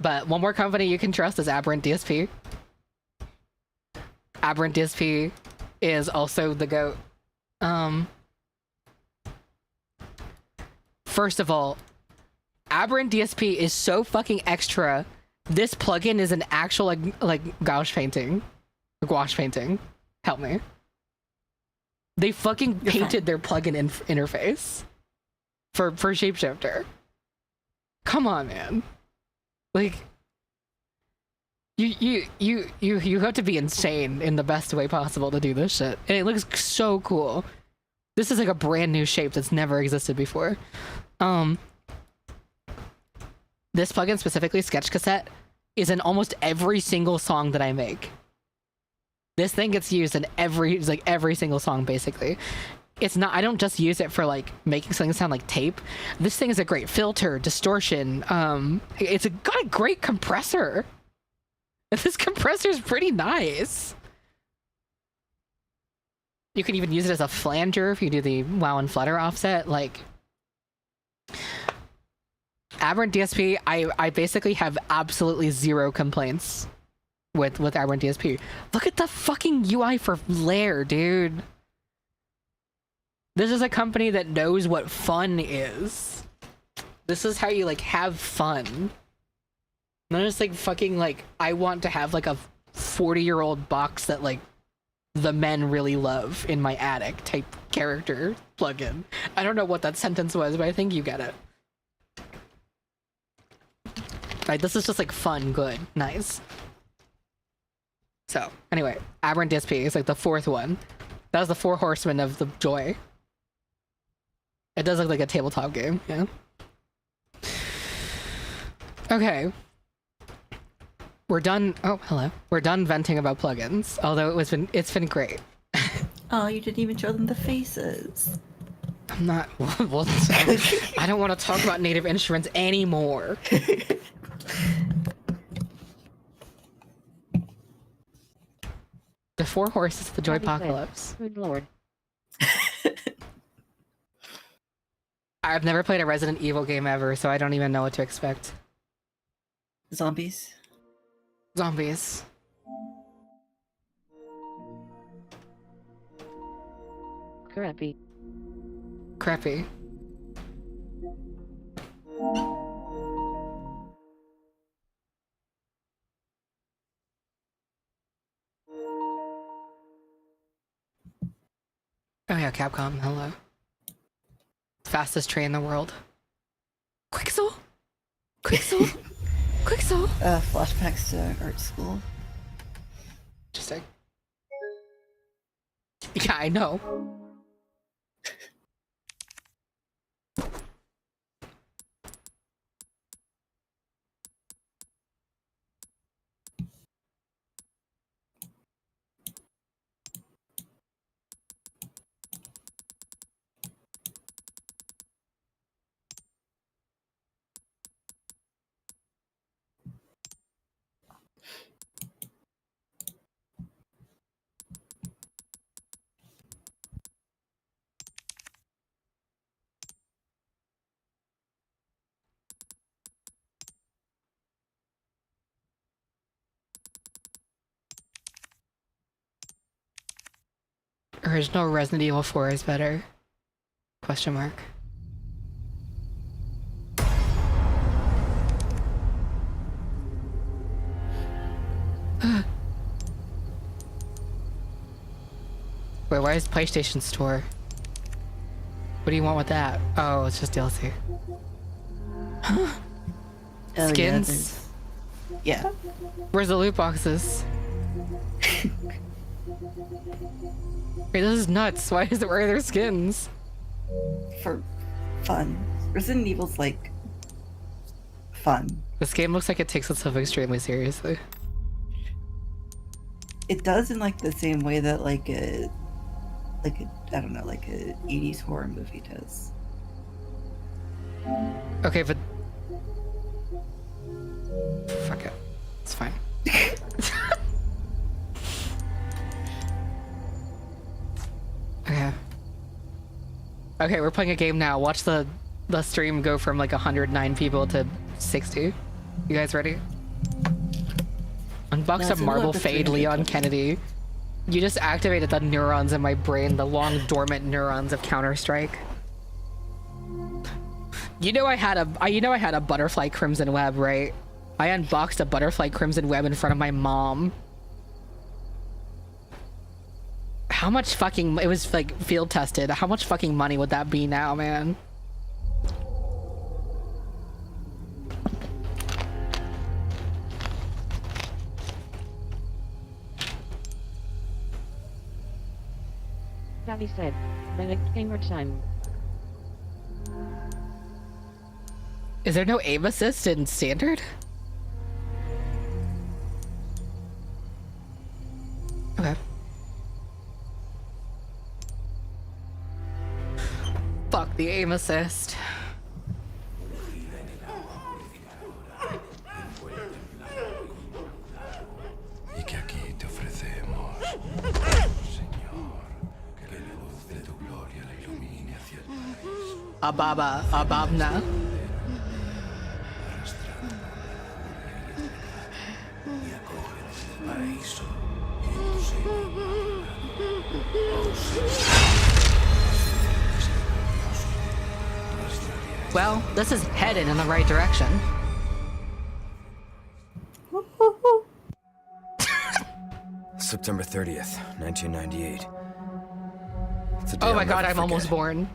But one more company you can trust is Aberrant DSP. Aberrant DSP is also the GOAT. First of all, Aberrant DSP is so fucking extra. This plugin is an actual like gouache painting. Gouache painting. Help me. They fucking painted their plugin interface for Shapeshifter. Come on, man. Like you have to be insane in the best way possible to do this shit. And it looks so cool. This is like a brand new shape that's never existed before. This plugin, specifically Sketch Cassette, is in almost every single song that I make. This thing gets used in every single song, basically. It's not, I don't just use it for like making something sound like tape. This thing is a great filter, distortion. It's got a great compressor. And this compressor is pretty nice. You can even use it as a flanger if you do the wow and flutter offset. Like, Aberrant DSP, I basically have absolutely zero complaints with Aberrant DSP. Look at the fucking UI for Lair, dude. This is a company that knows what fun is. This is how you like have fun. Not just like fucking like, I want to have like a 40-year-old box that like the men really love in my attic type character plugin. I don't know what that sentence was, but I think you get it. Right, this is just like fun, good, nice. So, anyway, Aberrant DSP is like the fourth one. That was the four horsemen of the joy. It does look like a tabletop game, yeah. Okay. We're done. Oh, hello. We're done venting about plugins. Although it's been great. Oh, you didn't even show them the faces. I'm not. Well, I don't want to talk about native instruments anymore. The four horses of the joy apocalypse. Good lord. I've never played a Resident Evil game ever, so I don't even know what to expect. Zombies. Zombies. Crappy. Crappy. Oh yeah, Capcom, hello. Fastest train in the world. Quixel? Quixel? Quixel? Flashbacks to art school. Interesting. Yeah, I know. original Resident Evil 4 is better. Question mark. Wait, why is PlayStation Store? What do you want with that? Oh, it's just DLC. Oh, Skins? Yeah. Where's the loot boxes? Wait, this is nuts. Why are there skins? For fun. Resident Evil's like fun. This game looks like it takes itself extremely seriously. It does in like the same way that like a I don't know, like a 80s horror movie does. Okay, but fuck it. It's fine. Okay. Okay, we're playing a game now. Watch the stream go from like 109 people to 60. You guys ready? Unbox No, a it's marble another fade 300. Leon Kennedy. You just activated the neurons in my brain, the long dormant neurons of Counter-Strike. You know I had a butterfly crimson web, right? I unboxed a butterfly crimson web in front of my mom. How much fucking, it was like field tested. How much fucking money would that be now, man? Gabby said, Relic gamer time. Is there no aim assist in standard? Okay. Fuck the aim assist. Y que aquí te ofrecemos, Señor, que la luz de tu gloria la ilumine hacia el paraíso. Ababa, Ababna. Y acógenos del paraíso y en tu seno. Oh Señor, Well, this is headed in the right direction. September 30th, 1998. It's a day Oh I'll my god, never I'm almost forget. born.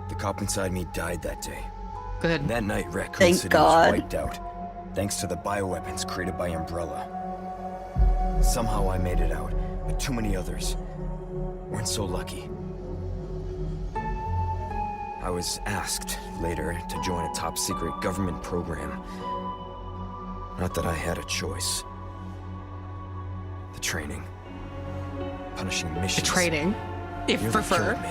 The cop inside me died that day. Good. That night, Raccoon Thank City God. was wiped out, thanks to the bioweapons created by Umbrella. Somehow I made it out, but too many others weren't so lucky. I was asked later to join a top-secret government program. Not that I had a choice. The training, punishing The missions. training. If Nearly prefer. killed me.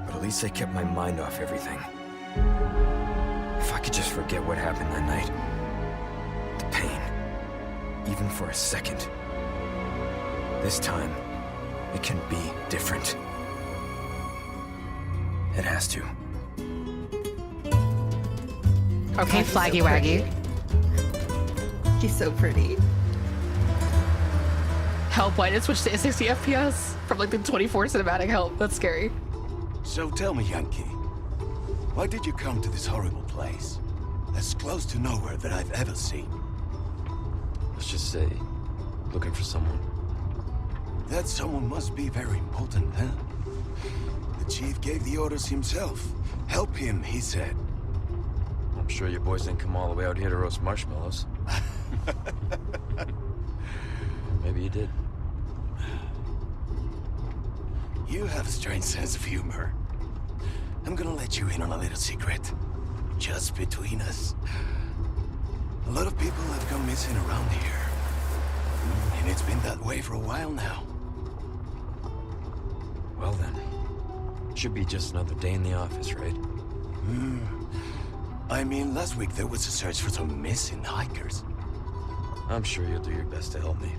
But at least I kept my mind off everything. If I could just forget what happened that night. The pain. Even for a second. This time, it can be different. It has to. Okay, He's so Flaggy Waggy. He's so pretty. Help, why did it switch to 60 FPS? From like the 24 cinematic help. That's scary. So tell me, Yankee, why did you come to this horrible place? As close to nowhere that I've ever seen. Let's just say, looking for someone. That someone must be very important, huh? The chief gave the orders himself. Help him, he said. I'm sure your boys didn't come all the way out here to roast marshmallows. Maybe you did. You have a strange sense of humor. I'm gonna let you in on a little secret. Just between us. A lot of people have gone missing around here. And it's been that way for a while now. Well then, should be just another day in the office, right? I mean, last week there was a search for some missing hikers. I'm sure you'll do your best to help me.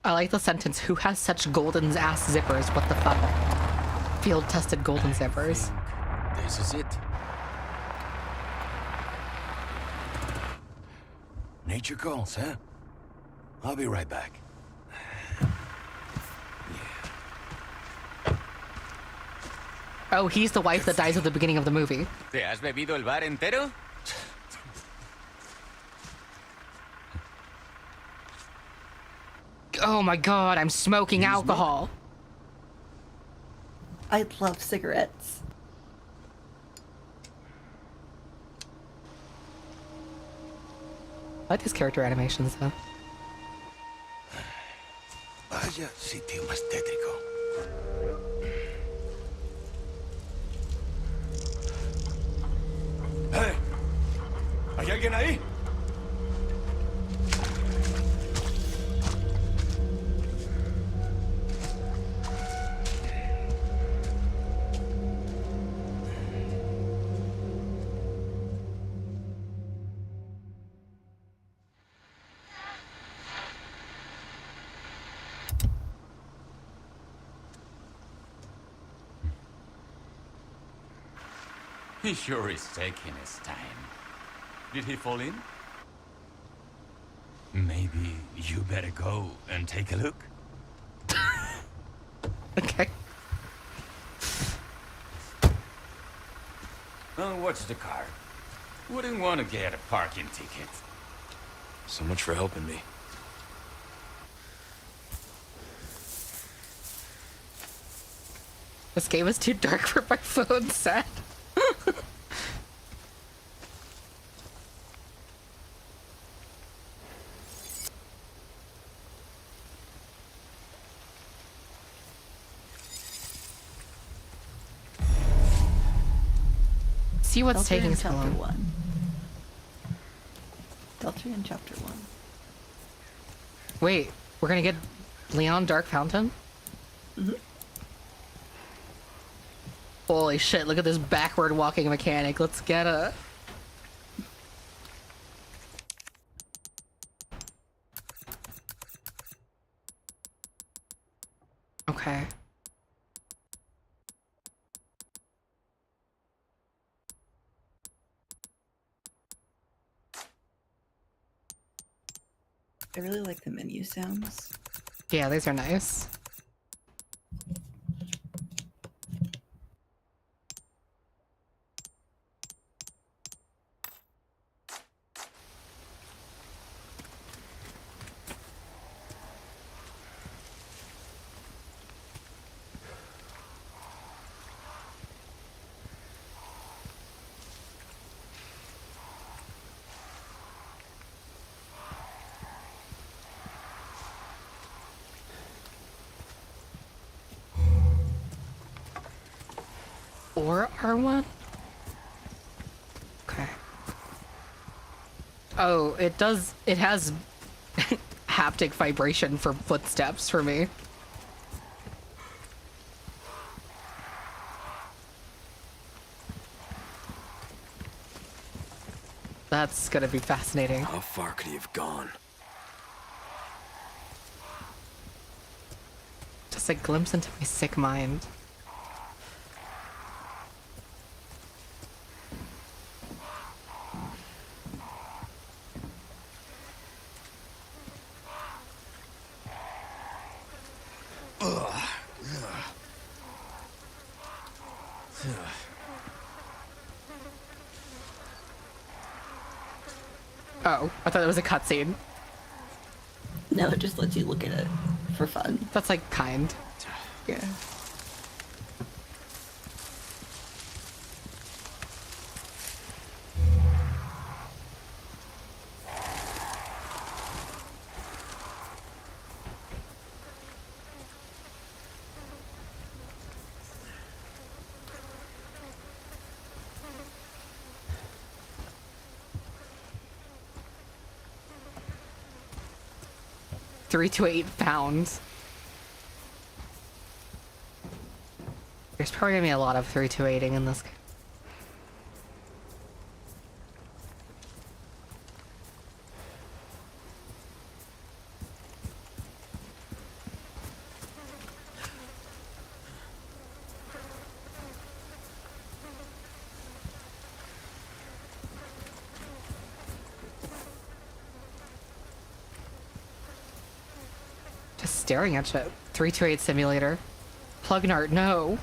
I like the sentence, who has such golden ass zippers? What the fuck? Field tested golden zippers. This is it. Nature calls, huh? I'll be right back. Oh, he's the wife that dies at the beginning of the movie. ¿Te has bebido el bar entero? Oh my god, I'm smoking alcohol. I love cigarettes. I like these character animations though. Vaya sitio más tétrico. ¡Hey! ¿Hay alguien ahí? He sure is taking his time. Did he fall in? Maybe you better go and take a look. Okay. Oh, what's the car? Wouldn't want to get a parking ticket. So much for helping me. This game is too dark for my phone set. See what's Delta taking in so chapter long. 1. Delta in chapter 1. Wait, we're gonna get Leon Dark Fountain? Mm-hmm. Holy shit, look at this backward walking mechanic. Let's get a... Okay. I really like the menu sounds. Yeah, these are nice. Or R1? Okay. Oh, it does, it has haptic vibration for footsteps for me. That's gonna be fascinating. How far could he have gone? Just a glimpse into my sick mind. Oh, I thought it was a cutscene. No, it just lets you look at it for fun. That's like kind. Yeah. £3 to £8. There's probably gonna be a lot of 3 to 8ing in this. staring at you. 328 simulator. Plugnart, no.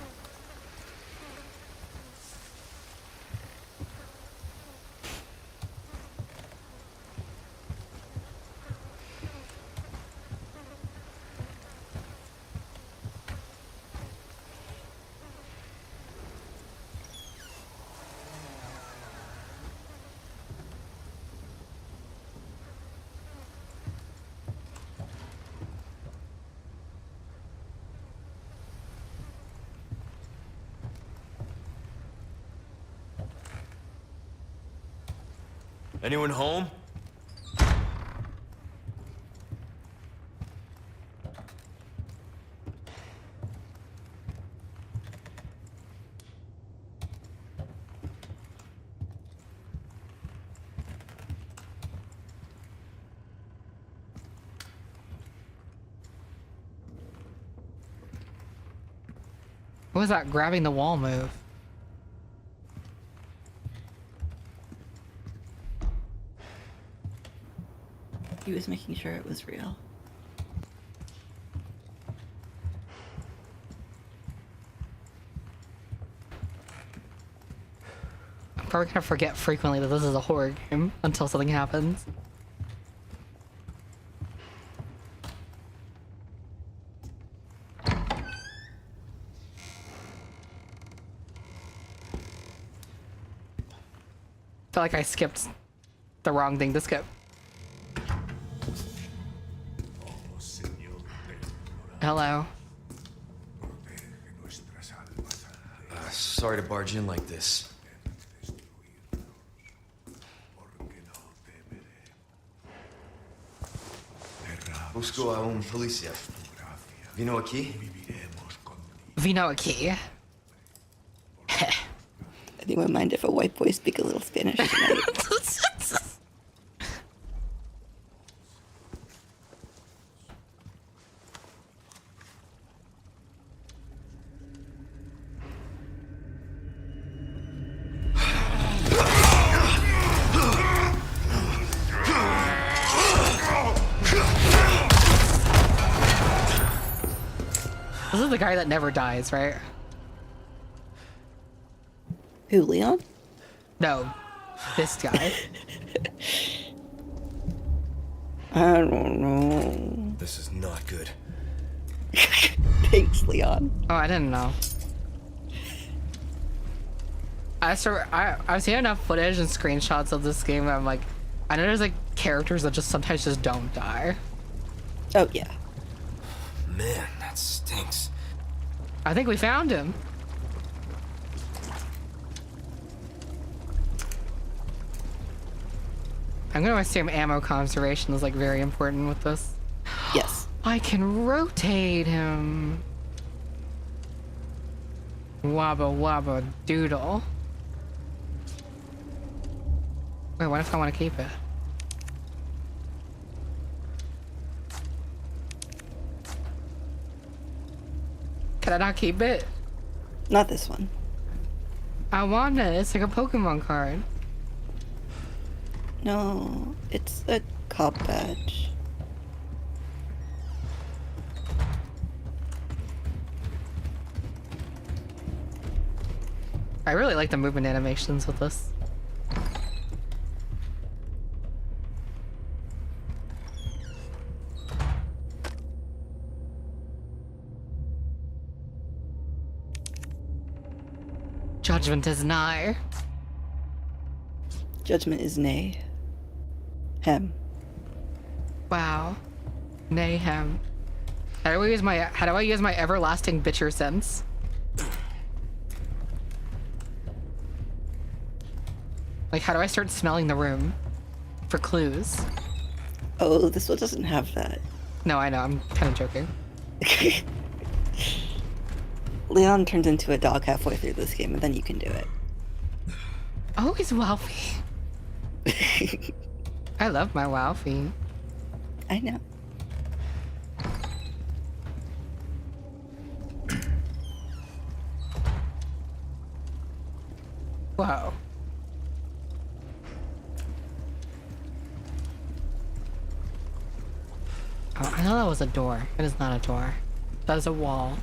Anyone home? What was that grabbing the wall move? He was making sure it was real. I'm probably gonna forget frequently that this is a horror game until something happens. Felt like I skipped the wrong thing to skip. Hello. Sorry to barge in like this. Busco a un policía. Vino aquí? Vino aquí. Anyone mind if a white boy speak a little Spanish tonight? This is the guy that never dies, right? Who, Leon? No, this guy. I don't know. This is not good. Thanks, Leon. Oh, I didn't know. I've seen enough footage and screenshots of this game. I'm like, I know there's like characters that just sometimes just don't die. Oh, yeah. Man, that stinks. I think we found him. I'm gonna assume ammo conservation is like very important with this. Yes. I can rotate him. Wabba wabba doodle. Wait, what if I want to keep it? Can I not keep it? Not this one. I want it. It's like a Pokemon card. No, it's a cop badge. I really like the movement animations with this. Judgment is nigh. Judgment is nay. Hem. Wow. Nay hem. How do I use my everlasting bitcher sense? Like, how do I start smelling the room for clues? Oh, this one doesn't have that. No, I know. I'm kind of joking. Leon turns into a dog halfway through this game, and then you can do it. Oh, he's Wolfie. I love my Wolfie. I know. Whoa. Oh, I thought that was a door. It is not a door. That is a wall.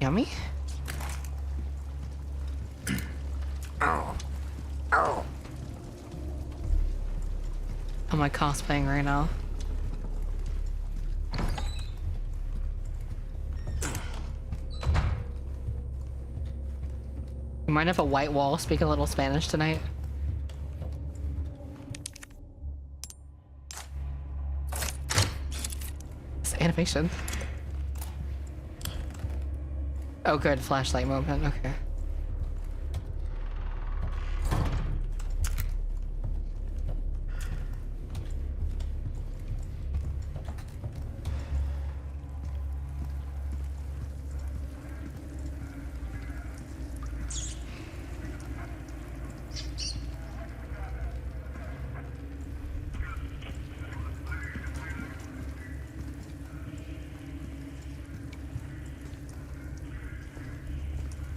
Yummy? Oh. Oh. I'm like cosplaying right now. You mind if a white wall speak a little Spanish tonight? It's animation. Oh good, flashlight moment, okay.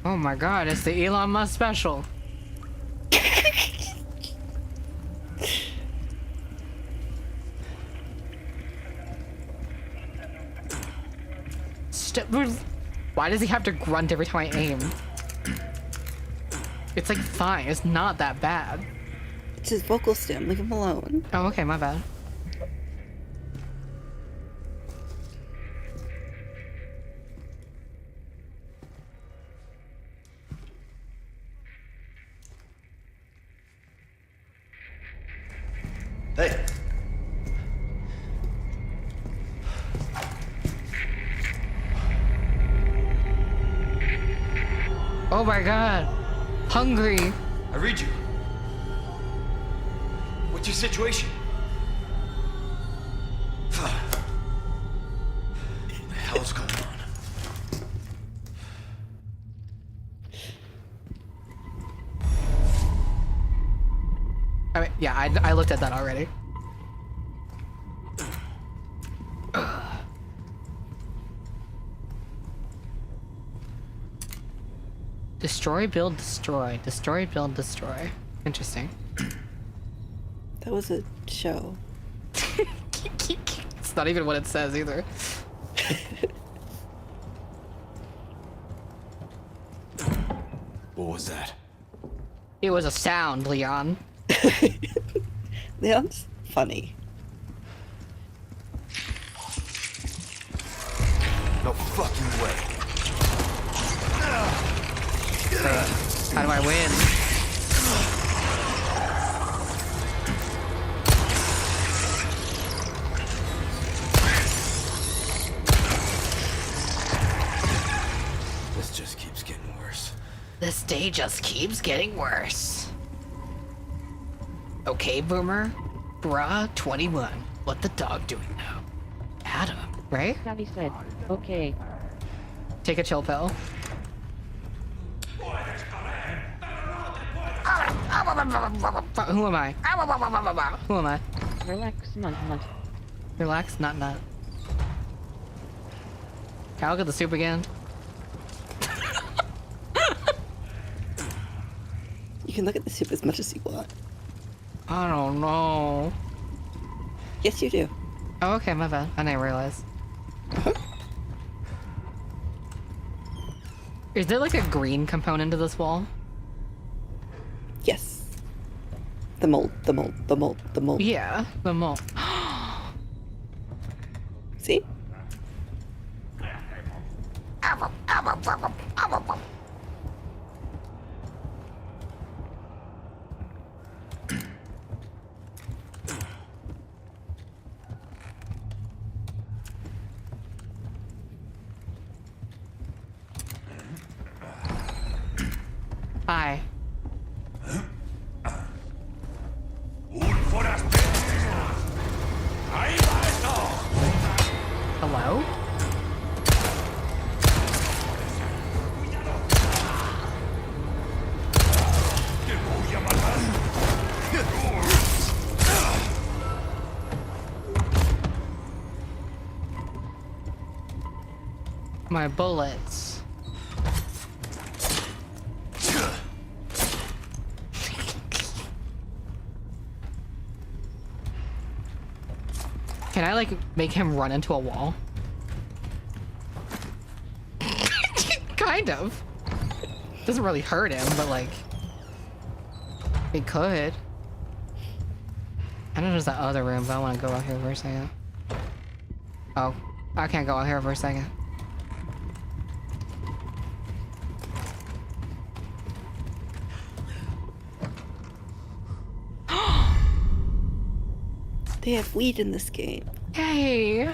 Oh my god, it's the Elon Musk special. Why does he have to grunt every time I aim? It's like fine, it's not that bad. It's his vocal stem, leave him alone. Oh, okay, my bad. Hey. Oh my god. Hungry. I read you. What's your situation? What the hell's going on? I mean, yeah, I looked at that already. Destroy, build, destroy. Destroy, build, destroy. Interesting. That was a show. It's not even what it says either. What was that? It was a sound, Leon. Leon's funny. No fucking way. Wait, how do I win? This just keeps getting worse. This day just keeps getting worse. Okay, Boomer. Bruh, 21. What the dog doing now? Adam, right? Daddy said, okay. Take a chill pill. Who am I? Who am I? Relax, nut. Relax, nut. Can I look at the soup again? You can look at the soup as much as you want. I don't know. Yes, you do. Oh, okay, my bad. I didn't realize. Is there like a green component to this wall? Yes. The mold. Yeah, the mold. See? Hi. Hello? My bullets. like make him run into a wall? Kind of. Doesn't really hurt him, but like it could. I know there's that other room, but I want to go out here for a second. Oh, I can't go out here for a second. They have weed in this game. Hey!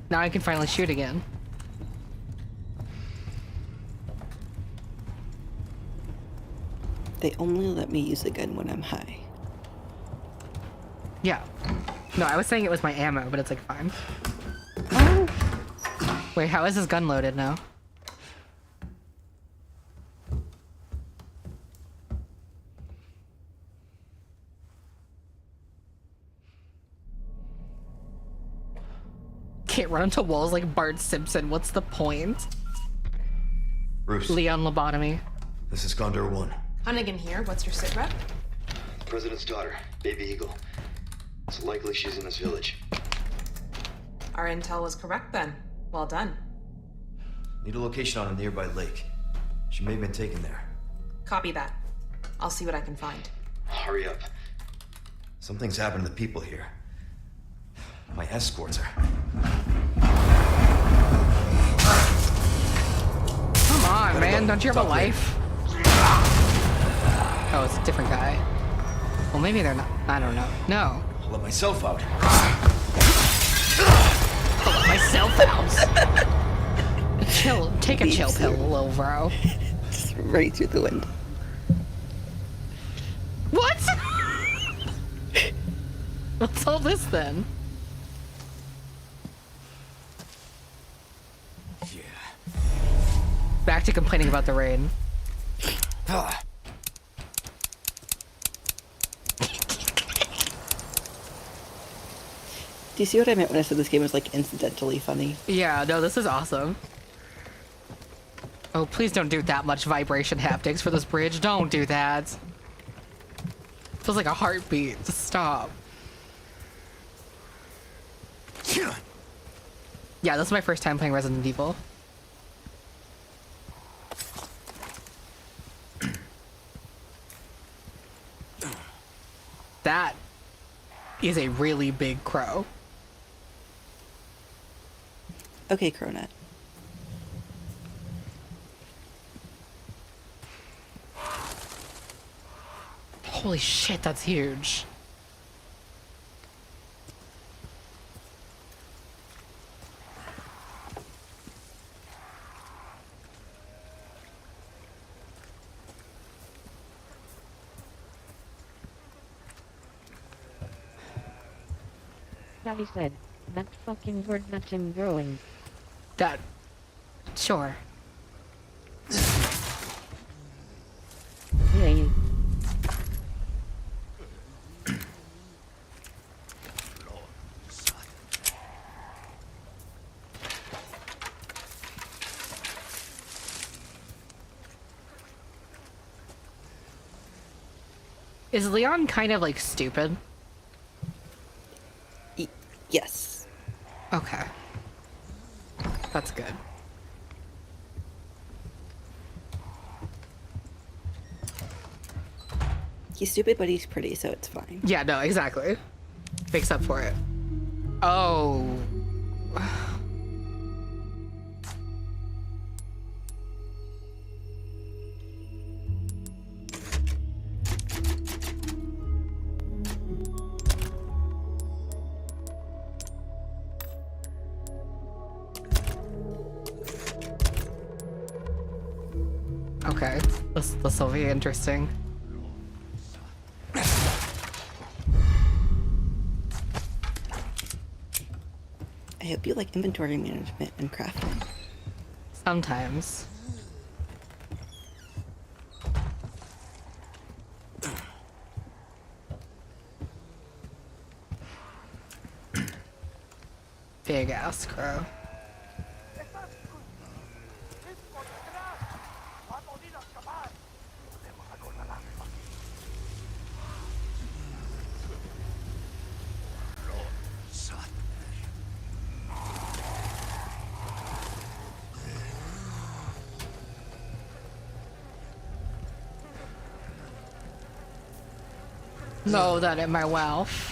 Now I can finally shoot again. They only let me use a gun when I'm high. Yeah. No, I was saying it was my ammo, but it's like fine. Oh. Wait, how is this gun loaded now? Can't run into walls like Bart Simpson. What's the point? Bruce, Leon lobotomy. this is Condor 1. Hunnigan here. What's your sit rep? President's daughter, Baby Eagle. It's likely she's in this village. Our intel was correct then. Well done. Need a location on a nearby lake. She may have been taken there. Copy that. I'll see what I can find. Hurry up. Something's happened to the people here. My escorts are... Come on, man. Don't you have a life? Oh, it's a different guy. Well, maybe they're not. I don't know. No. I'll let myself out. I'll let myself out. Chill. Take a chill pill, little bro. Just right through the window. What? What's all this then? Yeah. Back to complaining about the rain. Do you see what I meant when I said this game was like incidentally funny? Yeah, no, this is awesome. Oh, please don't do that much vibration haptics for this bridge. Don't do that. Feels like a heartbeat. Just stop. Yeah, this is my first time playing Resident Evil. That is a really big crow. Okay, Cronut. Holy shit, that's huge. Daddy said, that fucking word that's him growing. That... Sure. Yay. Is Leon kind of like stupid? Yes. Okay. That's good. He's stupid, but he's pretty, so it's fine. Yeah, no, exactly. Makes up for it. Oh. Okay, this will be interesting. I hope you like inventory management and crafting. Sometimes. Big ass crow. Know that in my wealth.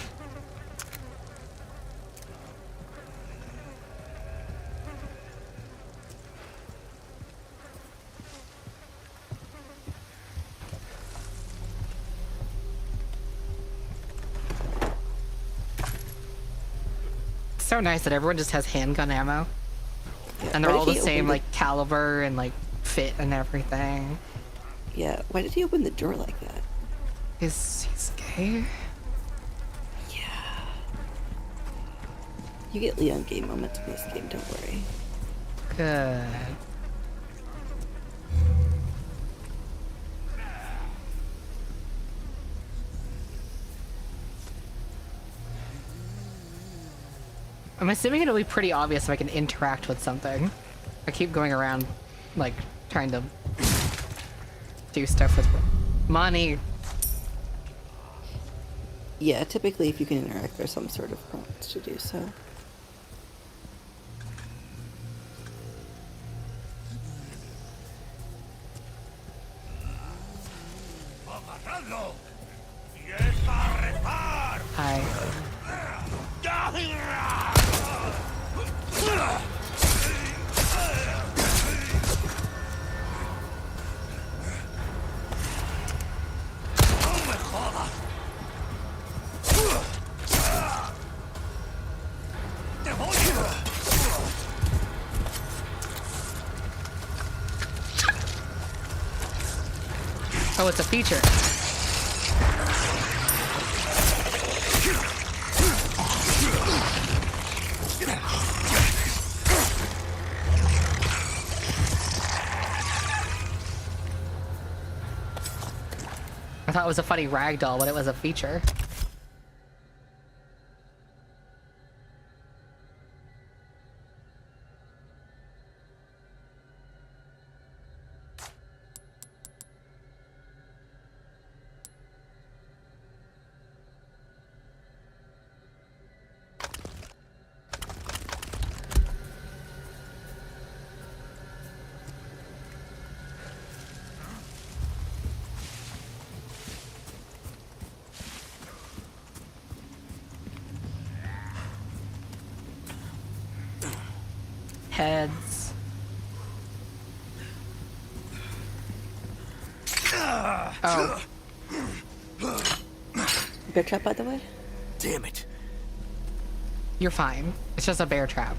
So nice that everyone just has handgun ammo. Yeah, And they're why all did the he same, open like, caliber and, like, fit and everything. Yeah, why did he open the door like that? He's gay? Yeah. You get Leon gay moments in this game, don't worry. Good. I'm assuming it'll be pretty obvious if I can interact with something. I keep going around, like, trying to do stuff with money. Yeah, typically if you can interact, there's some sort of prompts to do so. Hi. Oh, it's a feature. I thought it was a funny ragdoll, but it was a feature. Heads. Oh. Bear trap, by the way? Damn it. You're fine. It's just a bear trap.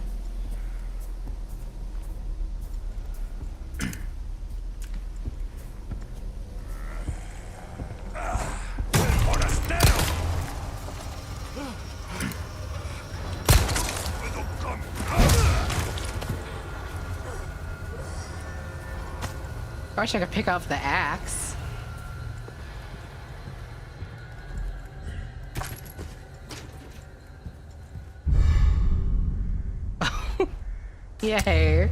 I wish I could pick up the axe. Yay.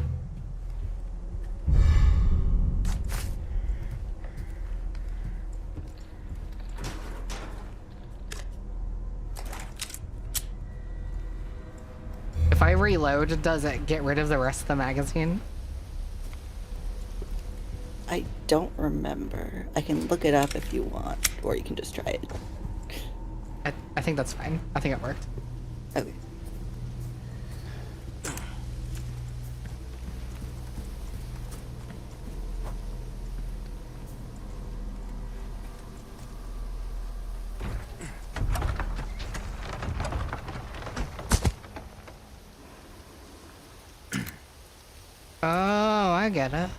If I reload, does it get rid of the rest of the magazine? I don't remember. I can look it up if you want, or you can just try it. I think that's fine. I think it worked. Okay. Oh, I get it.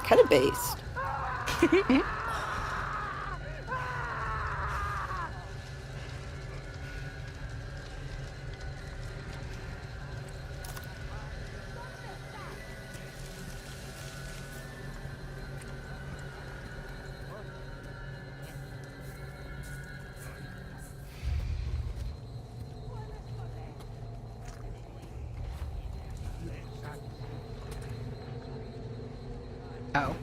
Kind of based. Oh.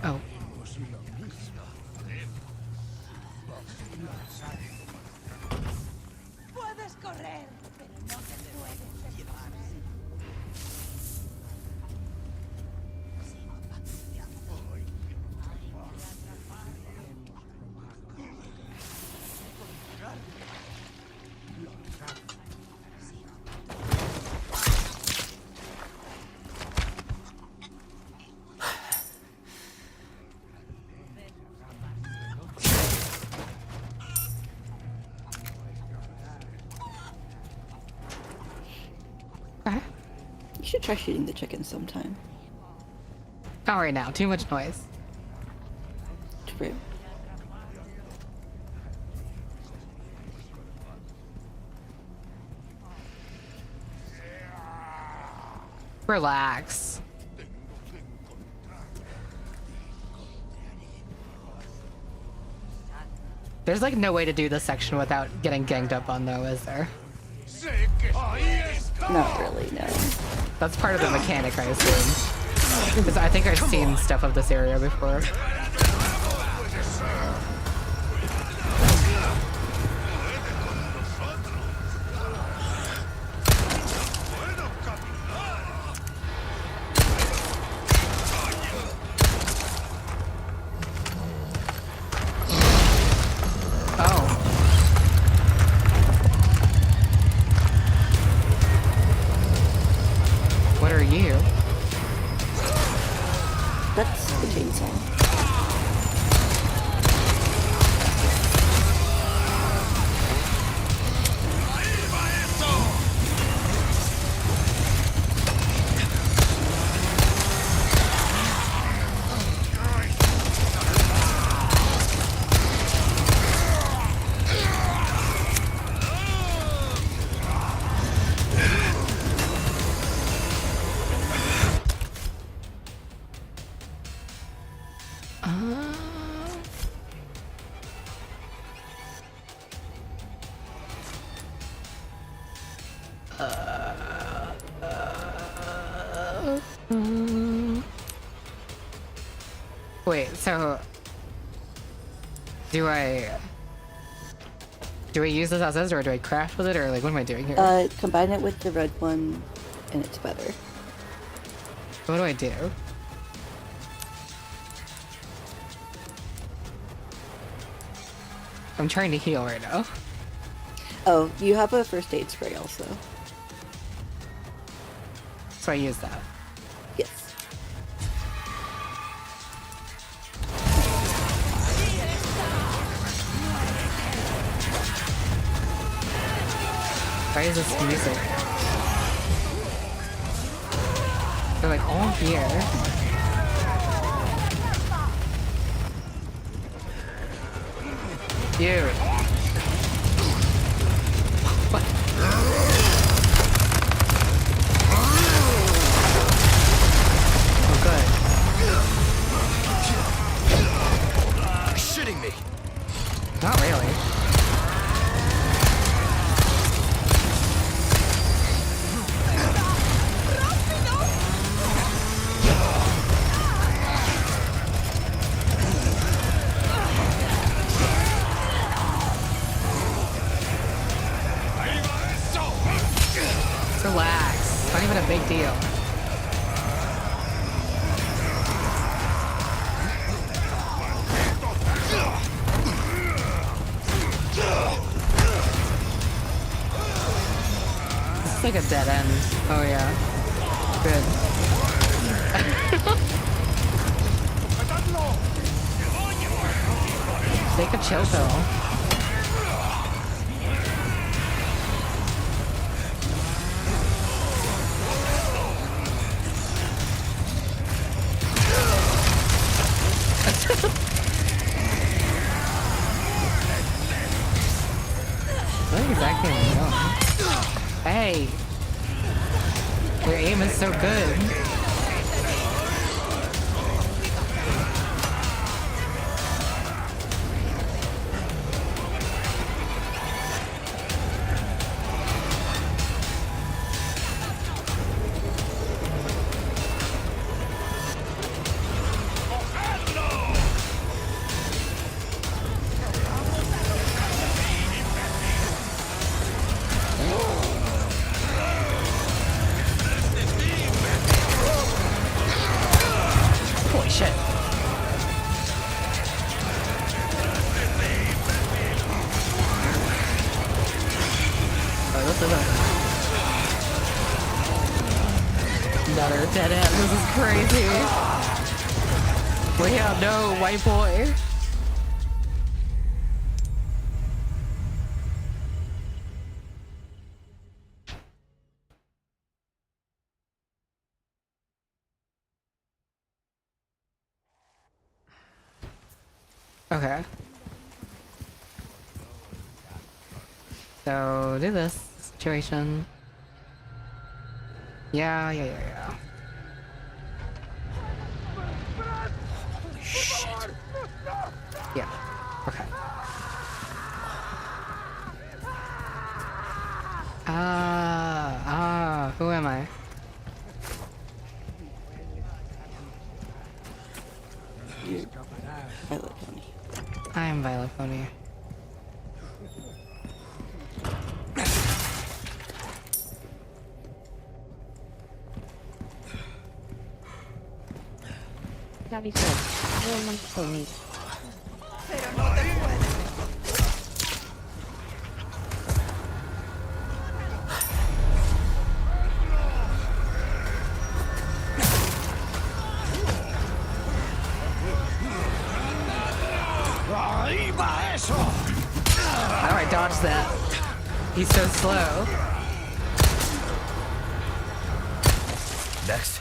Oh. You should try shooting the chickens sometime. Not right now. Too much noise. True. Relax. There's like no way to do this section without getting ganged up on though, is there? Not really, no. That's part of the mechanic, I assume. Because I think I've seen stuff of this area before. That's the chainsaw. Wait, so do I use this as is, or do I craft with it, or like what am I doing here? Combine it with the red one and it's better. What do I do? I'm trying to heal right now. Oh, you have a first aid spray also. So I use that. Yes. Why is this music? They're like all here. Dude. What? Oh, good. You're shitting me. Not really. like a dead end. Oh yeah. Good. Take a chill pill. What exactly am I doing? Hey! Your aim is so good. Holy shit. Oh, this is another dead end. This is crazy. We have no white boy. Okay. So do this situation. Yeah. Holy shit. Yeah. Okay. Who am I? You're Vylet Pony. I am Vylet Pony. Daddy said, Roman pony. How do I dodge that? He's so slow. Next.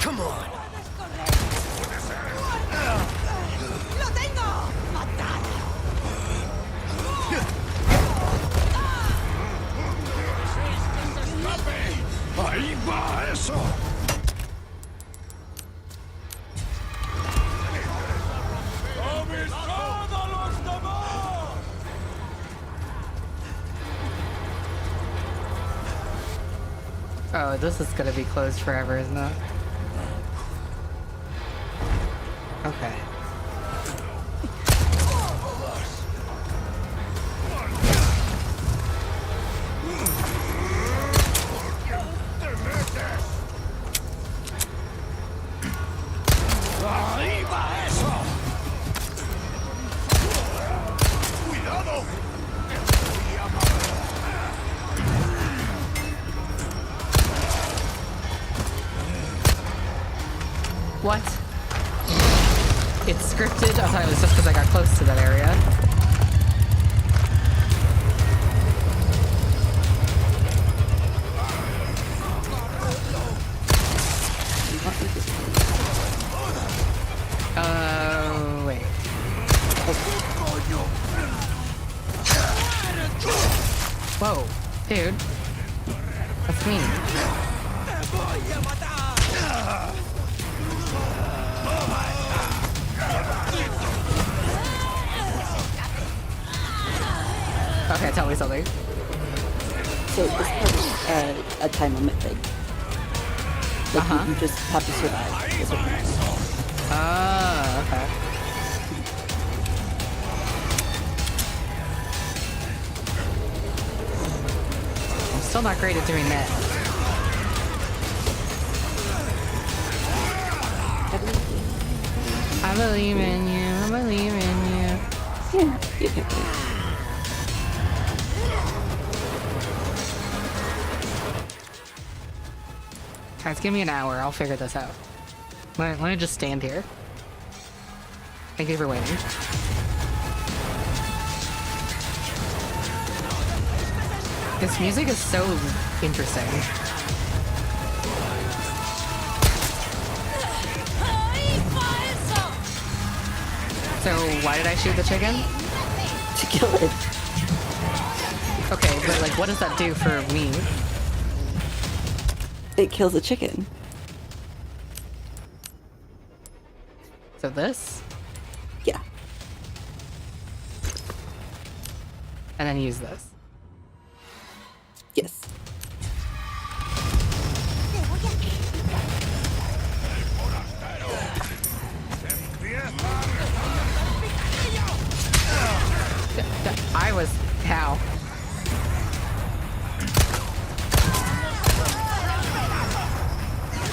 Come on. ¡Ahí va eso! Oh, this is gonna be closed forever, isn't it? Okay. ¡Ahí va eso! ¡Cuidado! What? It's scripted? I thought it was just because I got close to that area. Wait. Whoa, dude. That's me. Okay, tell me something. So this part is a time limit thing. Like you just have to survive. This Okay. still not great at doing that. I believe in you. I believe in you. Yeah, you can do it. Guys, give me an hour. I'll figure this out. Let me just stand here. Thank you for waiting. This music is so interesting. So why did I shoot the chicken? To kill it. Okay, but like what does that do for me? It kills a chicken. So this? Yeah. And then use this. Yes. I was how?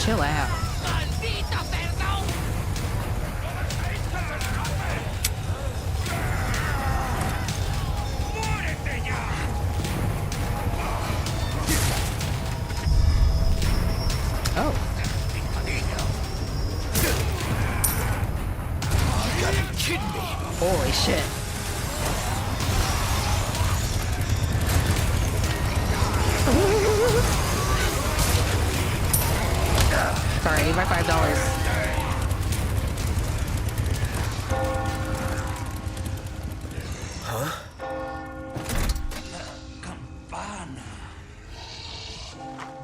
Chill out. Oh. You gotta be kidding me. Holy shit. Sorry, I need my $5.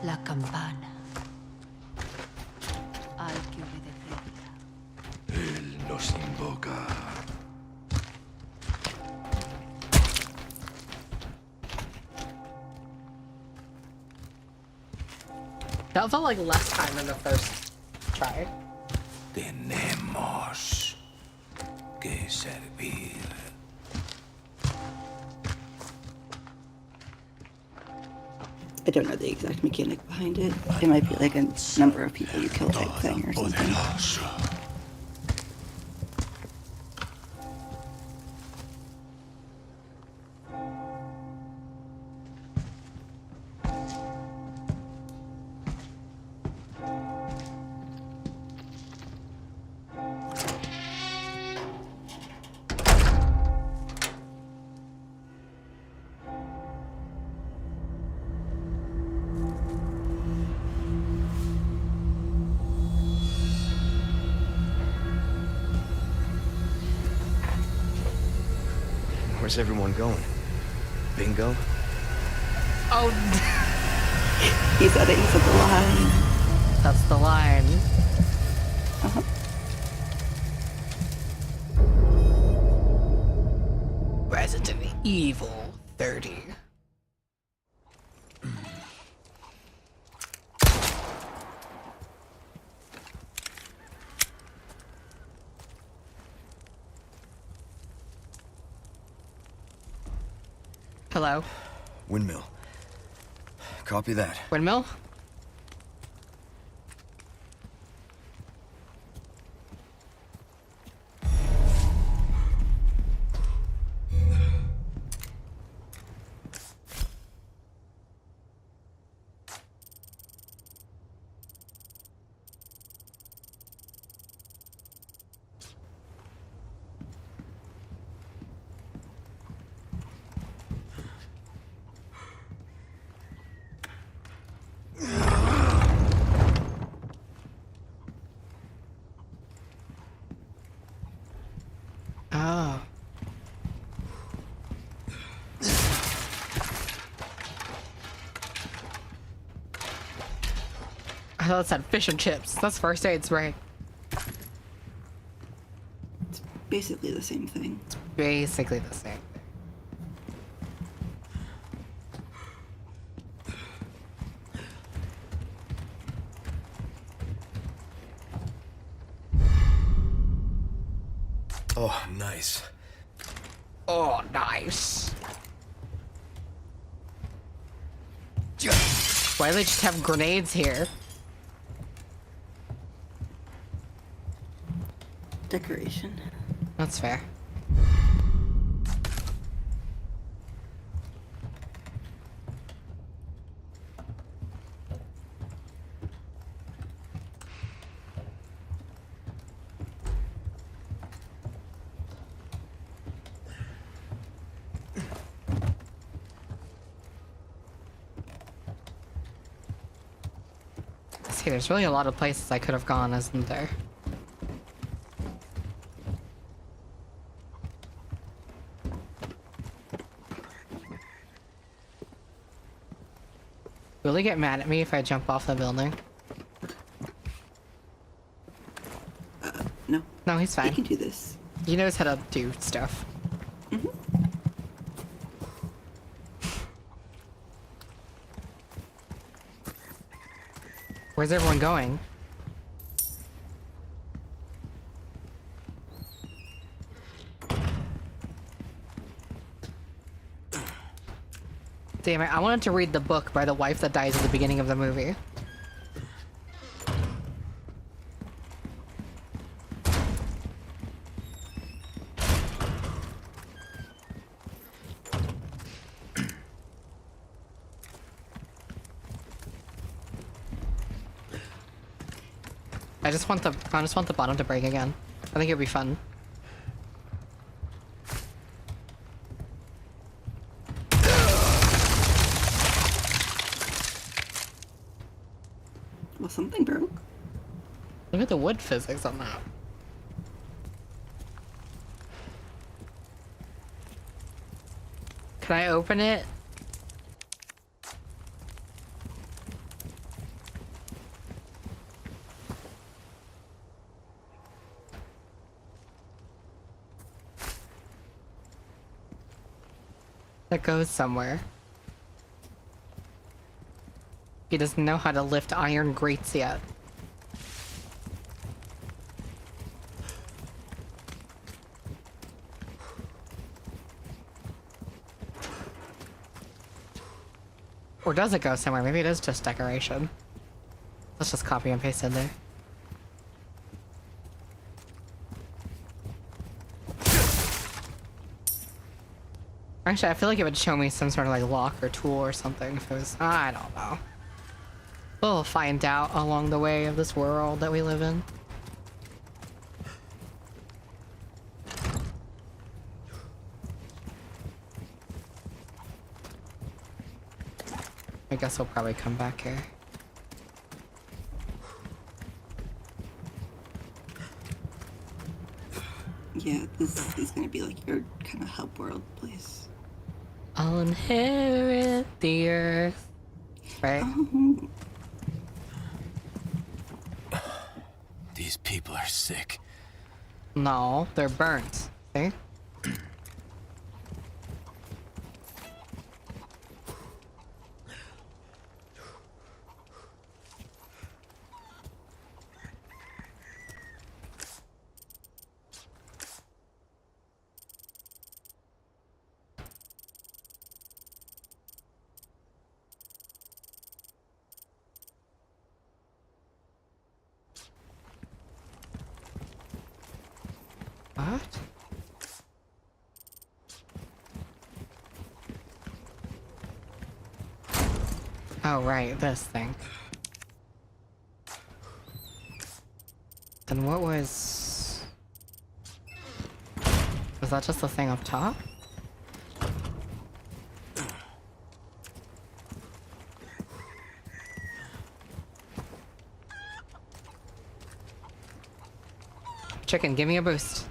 La campana. Ay, que obedecerla. Él nos invoca. That felt like less time than the first try. Tenemos que servir. I don't know the exact mechanic behind it. It might be like a number of people you kill type thing or something. Poderoso. Where's everyone going? Bingo? Oh, He said it. He said the line. that's the line. Uh-huh. Resident Evil 30. Hello? Windmill. Copy that. Windmill? Oh. I thought it said fish and chips. That's first aid spray. It's basically the same thing. Basically the same thing. Oh, nice. Oh, nice. Just Why do they just have grenades here? Decoration. That's fair. See, there's really a lot of places I could have gone, isn't there? Will he get mad at me if I jump off the building? No. No, he's fine. I can do this. He knows how to do stuff. Where's everyone going? Damn it, I wanted to read the book by the wife that dies at the beginning of the movie. I just want the bottom to break again. I think it'd be fun. Well, something broke. Look at the wood physics on that. Can I open it? That goes somewhere. He doesn't know how to lift iron grates yet. Or does it go somewhere? Maybe it is just decoration. Let's just copy and paste in there. Actually, I feel like it would show me some sort of like lock or tool or something if it was... I don't know. We'll find out along the way of this world that we live in. I guess we'll probably come back here. Yeah, this is gonna be like your kind of hub world place. I'll inherit the earth. Right? These people are sick. No, they're burnt. See? What? Oh, right, this thing. Then what was... Was that just the thing up top? Chicken, give me a boost.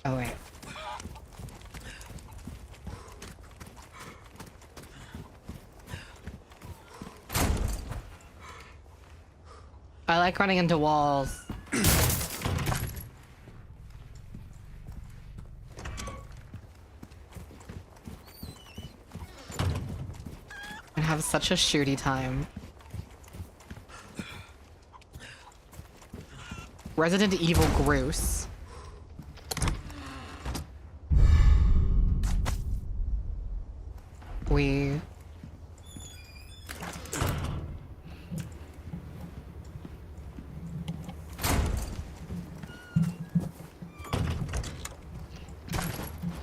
Oh, wait. I like running into walls. I have such a shooty time. Resident Evil Gross. We...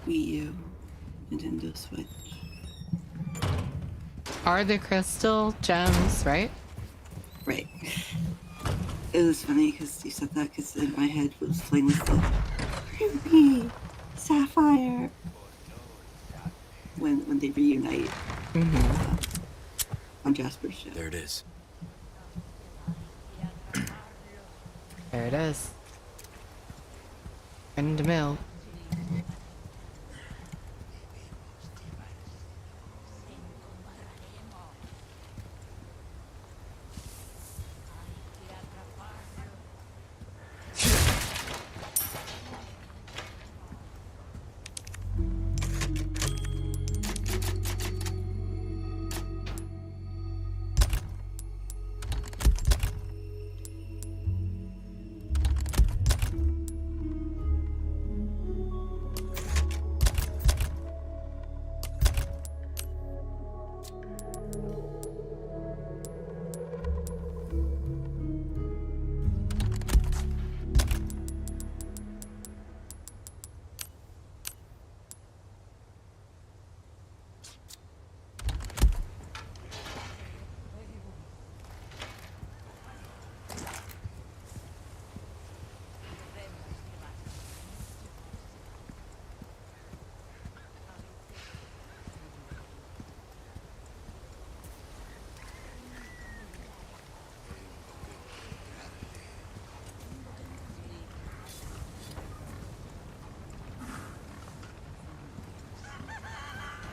Wii U, Nintendo Switch. Are the crystal gems, right? Right. It was funny because you said that because in my head was playing with the Ruby, Sapphire when they reunite on Jasper's ship. There it is. There it is. In the mill.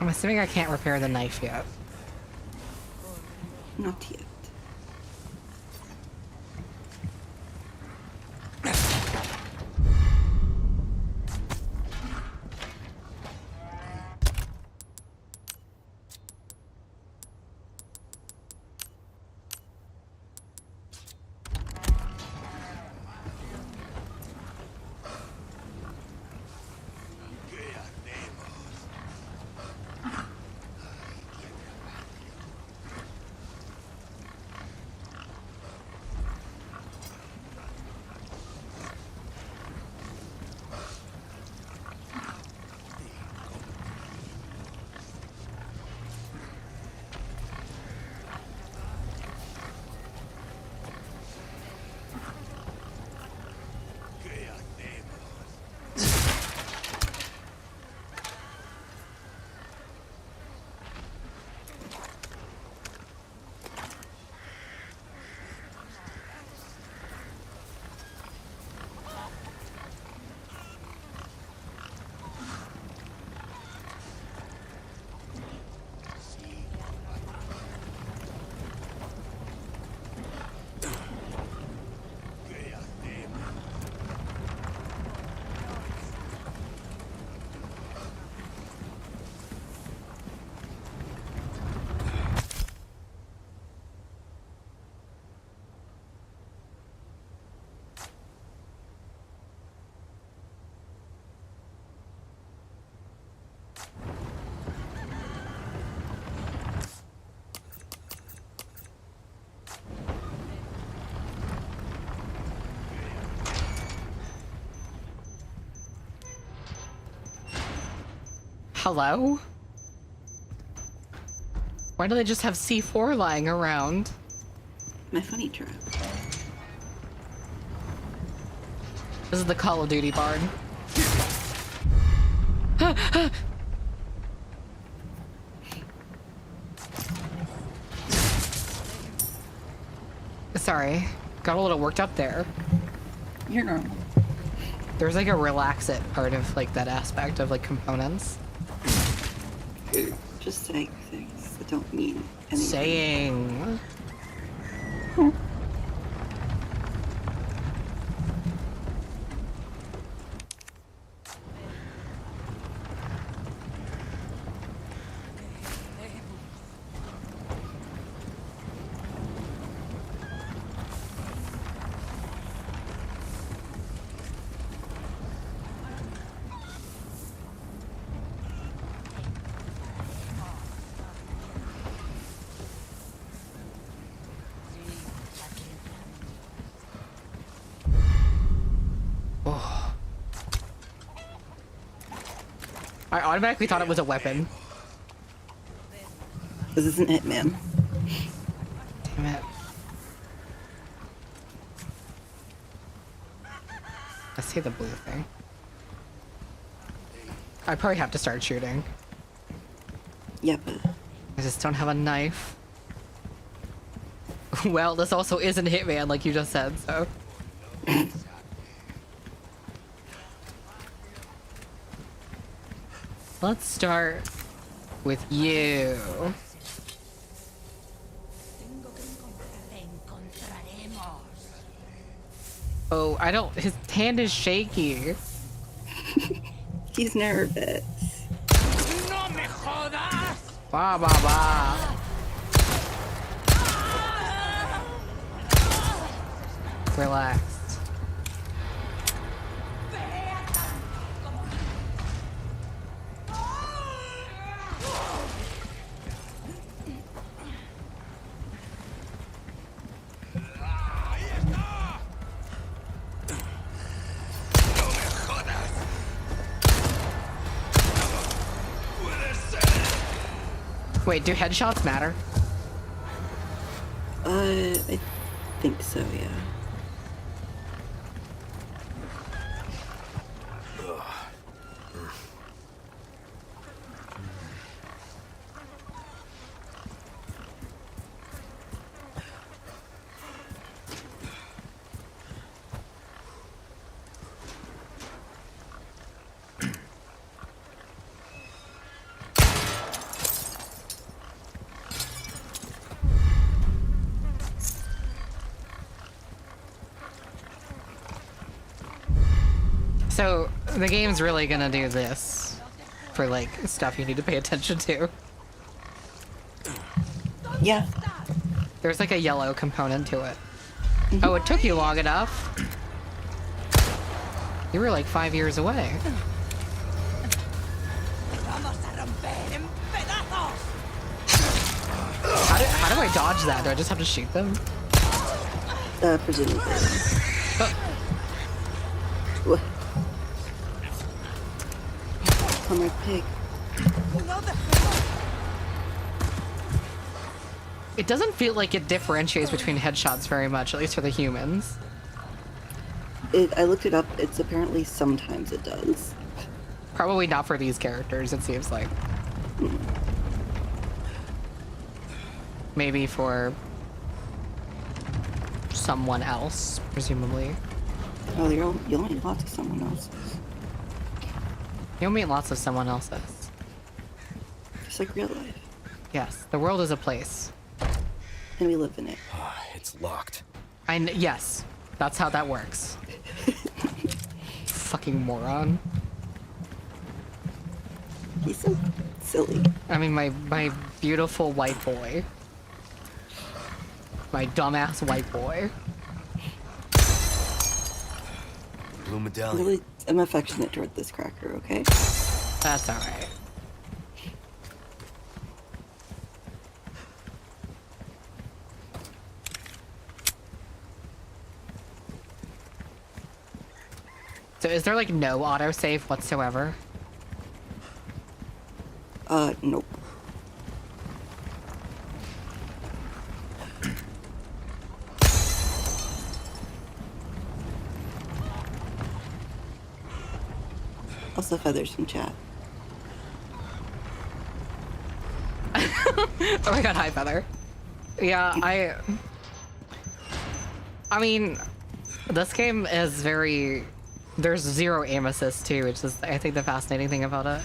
I'm assuming I can't repair the knife yet. Not yet. Hello? Why do they just have C4 lying around? My funny trap. This is the Call of Duty bard. Sorry, got a little worked up there. You're normal. There's like a relax it part of like that aspect of like components. You're just saying things that don't mean anything. Saying. I automatically thought it was a weapon. This isn't it, man. Damn it. I see the blue thing. I probably have to start shooting. Yeah, but I just don't have a knife. Well, this also isn't Hitman, like you just said, so. Let's start with you. Oh, I don't. His hand is shaky. he's nervous. Ba ba ba. Relax. Wait, do headshots matter? I think so, yeah. So, the game's really gonna do this for, like, stuff you need to pay attention to. Yeah. There's, like, a yellow component to it. Oh, it took you long enough. You were, like, 5 years away. How do I dodge that? Do I just have to shoot them? Presumably. Oh. Comrade Pig. It doesn't feel like it differentiates between headshots very much, at least for the humans. I looked it up. It's apparently sometimes it does. Probably not for these characters, it seems like. Maybe for someone else, presumably. Oh, you'll meet lots of someone else's. You'll meet lots of someone else's. Just like real life. Yes, the world is a place. And we live in it. It's locked. Yes, that's how that works. Fucking moron. He's so silly. I mean, my beautiful white boy. My dumbass white boy. Blue medallion. Really, I'm affectionate toward this cracker, okay? That's alright. So is there like no autosave whatsoever? Nope. Also feathers from chat. Oh my god, hi Feather. Yeah, I mean, this game is very There's 0 aim assist too, which is, I think, the fascinating thing about it.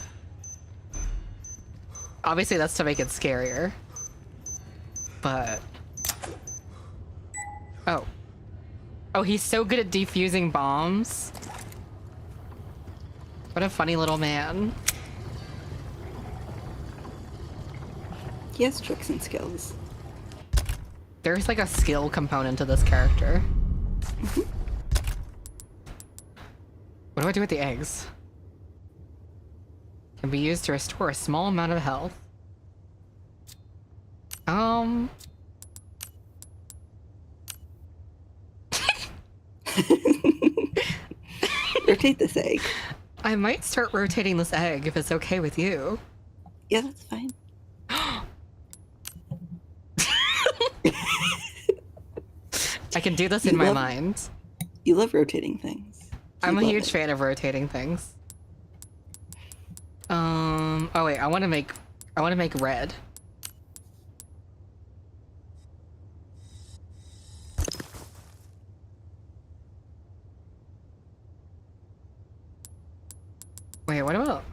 Obviously, that's to make it scarier. But... Oh. Oh, he's so good at defusing bombs. What a funny little man. He has tricks and skills. There's like a skill component to this character. What do I do with the eggs? Can be used to restore a small amount of health. Rotate this egg. I might start rotating this egg if it's okay with you. Yeah, that's fine. I can do this in my mind. You love rotating things. I'm a huge fan of rotating things. Oh wait, I want to make red. Wait, what about?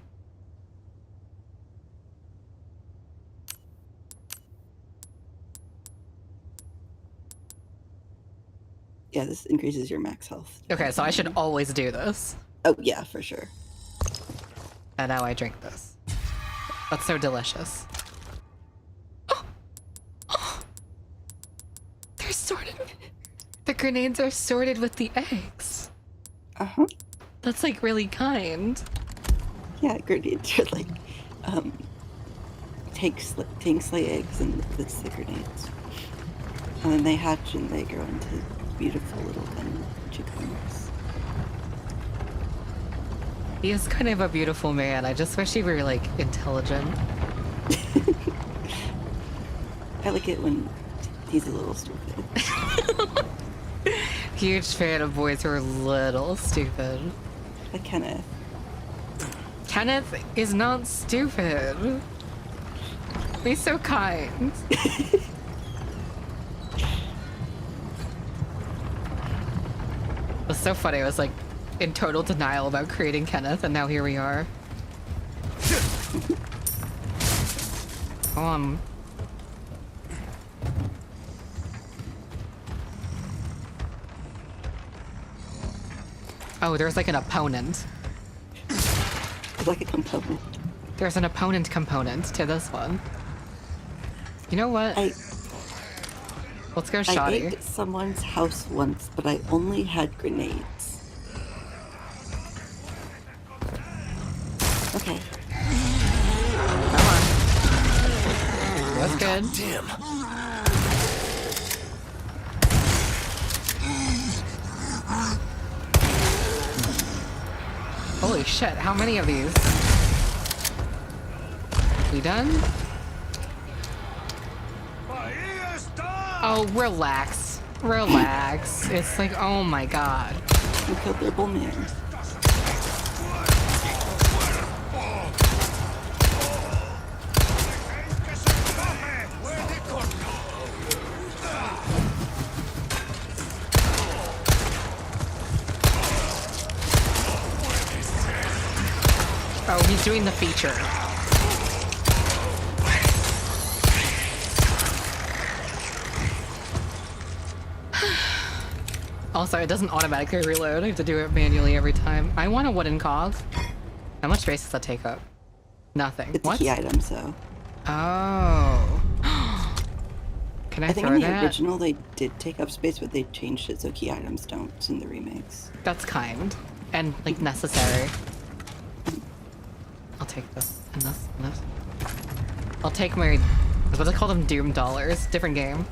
Yeah, this increases your max health. Okay, so I should always do this. Oh yeah, for sure. And now I drink this. That's so delicious. They're sorted. The grenades are sorted with the eggs. Uh-huh. That's like really kind. Yeah, grenades are like, tank slay eggs and that's the grenades. And then they hatch and they grow into beautiful little chickens. He is kind of a beautiful man. I just wish he were like intelligent. I like it when he's a little stupid. Huge fan of boys who are little stupid. Like Kenneth. Kenneth is not stupid. He's so kind. It was so funny. I was like in total denial about creating Kenneth, and now here we are. Oh, there's like an opponent. Like a component. There's an opponent component to this one. You know what? Let's go shoddy. I ate someone's house once, but I only had grenades. Okay. Come on. That's good. Damn. Holy shit, how many of these? We done? Oh, relax. Relax. It's like, oh my god. You killed their bull man. Oh, he's doing the feature. Also, it doesn't automatically reload. I have to do it manually every time. I want a wooden cog. How much space does that take up? Nothing. It's what? a key item, so. Oh. Can I think throw in the that? original they did take up space, but they changed it so key items don't in the remakes. That's kind. And, like, necessary. I'll take this, and this, and this. I'll take my... I was about to call them Doom dollars. Different game.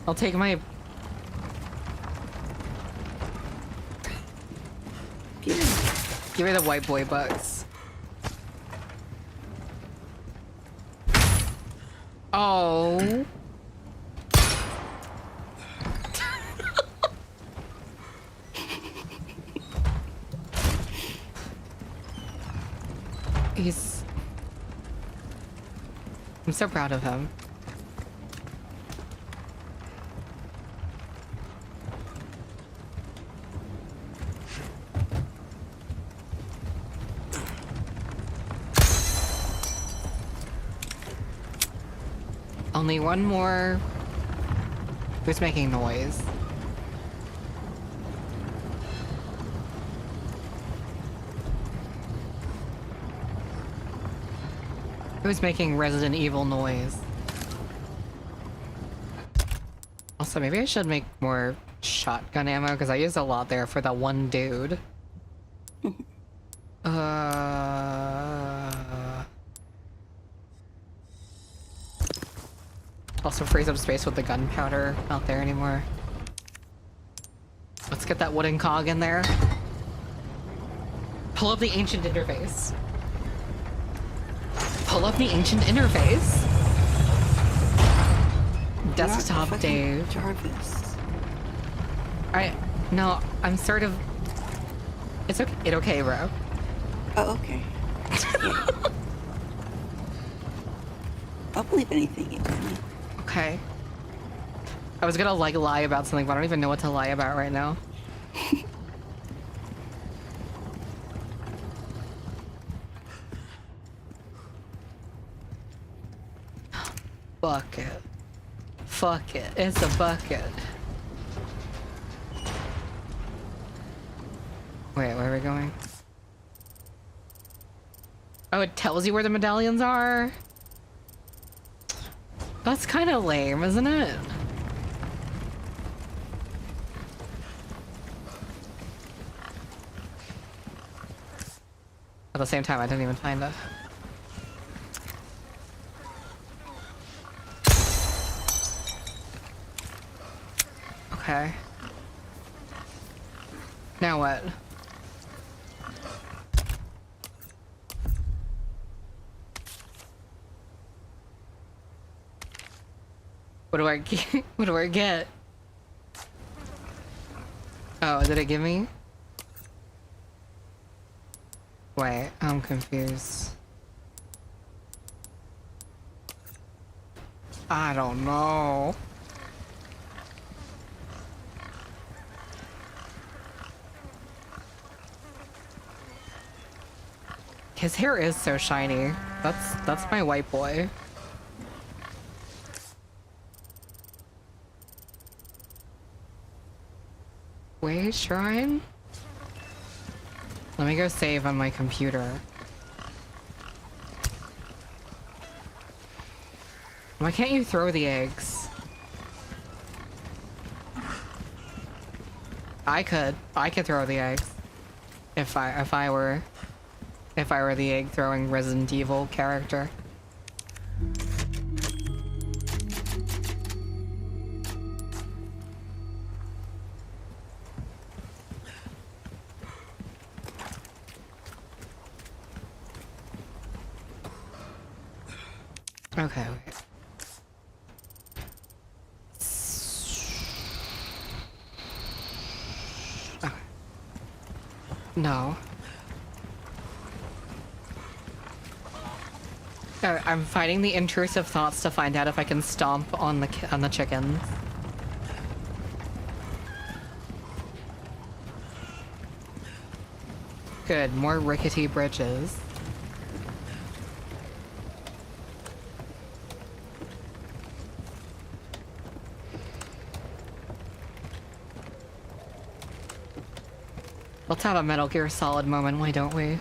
I'll take my... Give me the white boy bucks. Oh. I'm so proud of him. Only one more. Who's making noise? Who's making Resident Evil noise? Also, maybe I should make more shotgun ammo because I used a lot there for that one dude. Also frees up space with the gunpowder not there anymore. Let's get that wooden cog in there. Pull up the ancient interface. Pull up the ancient interface. Desktop Dave. Jarvis. No, I'm sort of... It's okay. It's okay, bro. Oh, okay. Yeah. I'll believe anything you tell me. Okay. I was gonna like lie about something, but I don't even know what to lie about right now. Bucket. Fuck it. It's a bucket. Wait, where are we going? Oh, it tells you where the medallions are? That's kind of lame, isn't it? At the same time, I didn't even find it. Okay. Now what? What do I get? What do I get? Oh, did it give me? Wait, I'm confused. I don't know. His hair is so shiny. That's my white boy. Wait, shrine? Let me go save on my computer. Why can't you throw the eggs? I could throw the eggs. If I were the egg throwing Resident Evil character. Okay, wait. Okay. No. I'm fighting the intrusive thoughts to find out if I can stomp on the chickens. Good, more rickety bridges. Let's have a Metal Gear Solid moment, why don't we?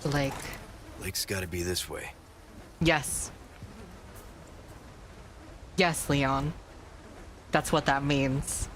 Lake. Lake's gotta be this way. Yes. Yes, Leon. That's what that means.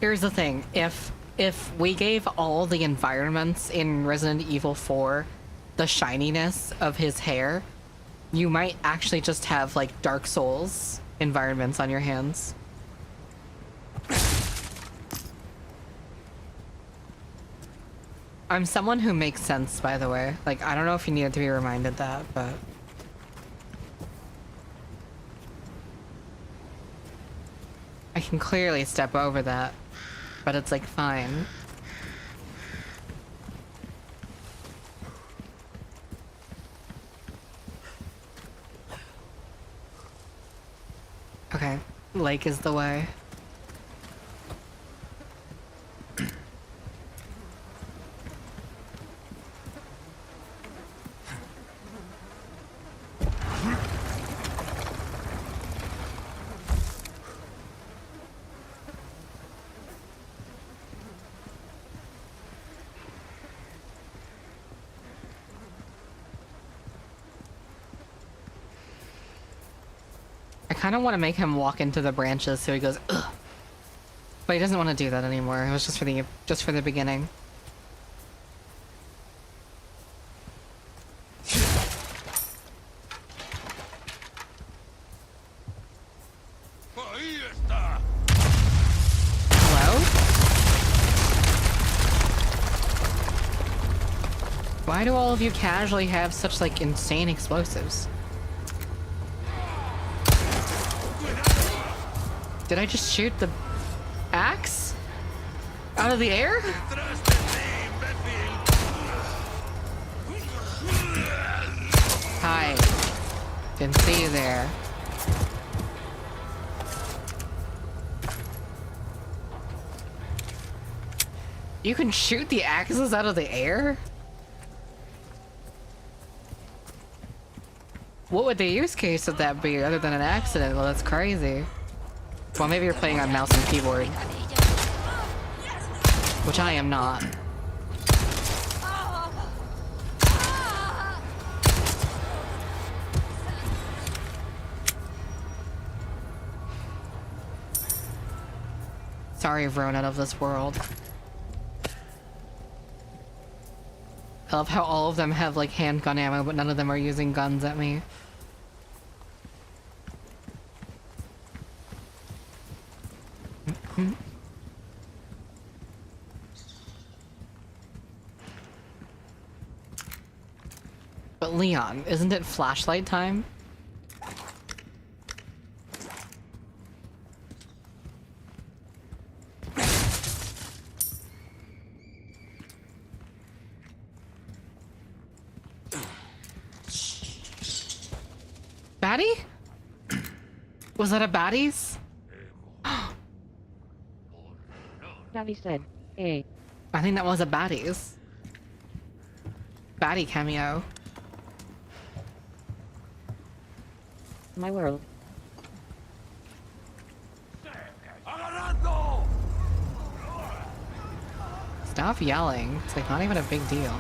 Here's the thing. If we gave all the environments in Resident Evil 4 the shininess of his hair, you might actually just have like Dark Souls environments on your hands. I'm someone who makes sense, by the way. Like, I don't know if you needed to be reminded that, but... I can clearly step over that, but it's like fine. Okay, lake is the way. I kind of want to make him walk into the branches so he goes, ugh. But he doesn't want to do that anymore. It was just for the beginning. Hello? Why do all of you casually have such like insane explosives? Did I just shoot the axe out of the air? Hi. Didn't see you there. You can shoot the axes out of the air? What would the use case of that be other than an accident? Well, that's crazy. Well, maybe you're playing on mouse and keyboard. Which I am not. Sorry, Ronan of this world. I love how all of them have like handgun ammo, but none of them are using guns at me. But Leon, isn't it flashlight time? Baddie? Was that a baddie's? Daddy said, hey. I think that was a baddie's. Baddie cameo. My world. Stop yelling. It's like not even a big deal.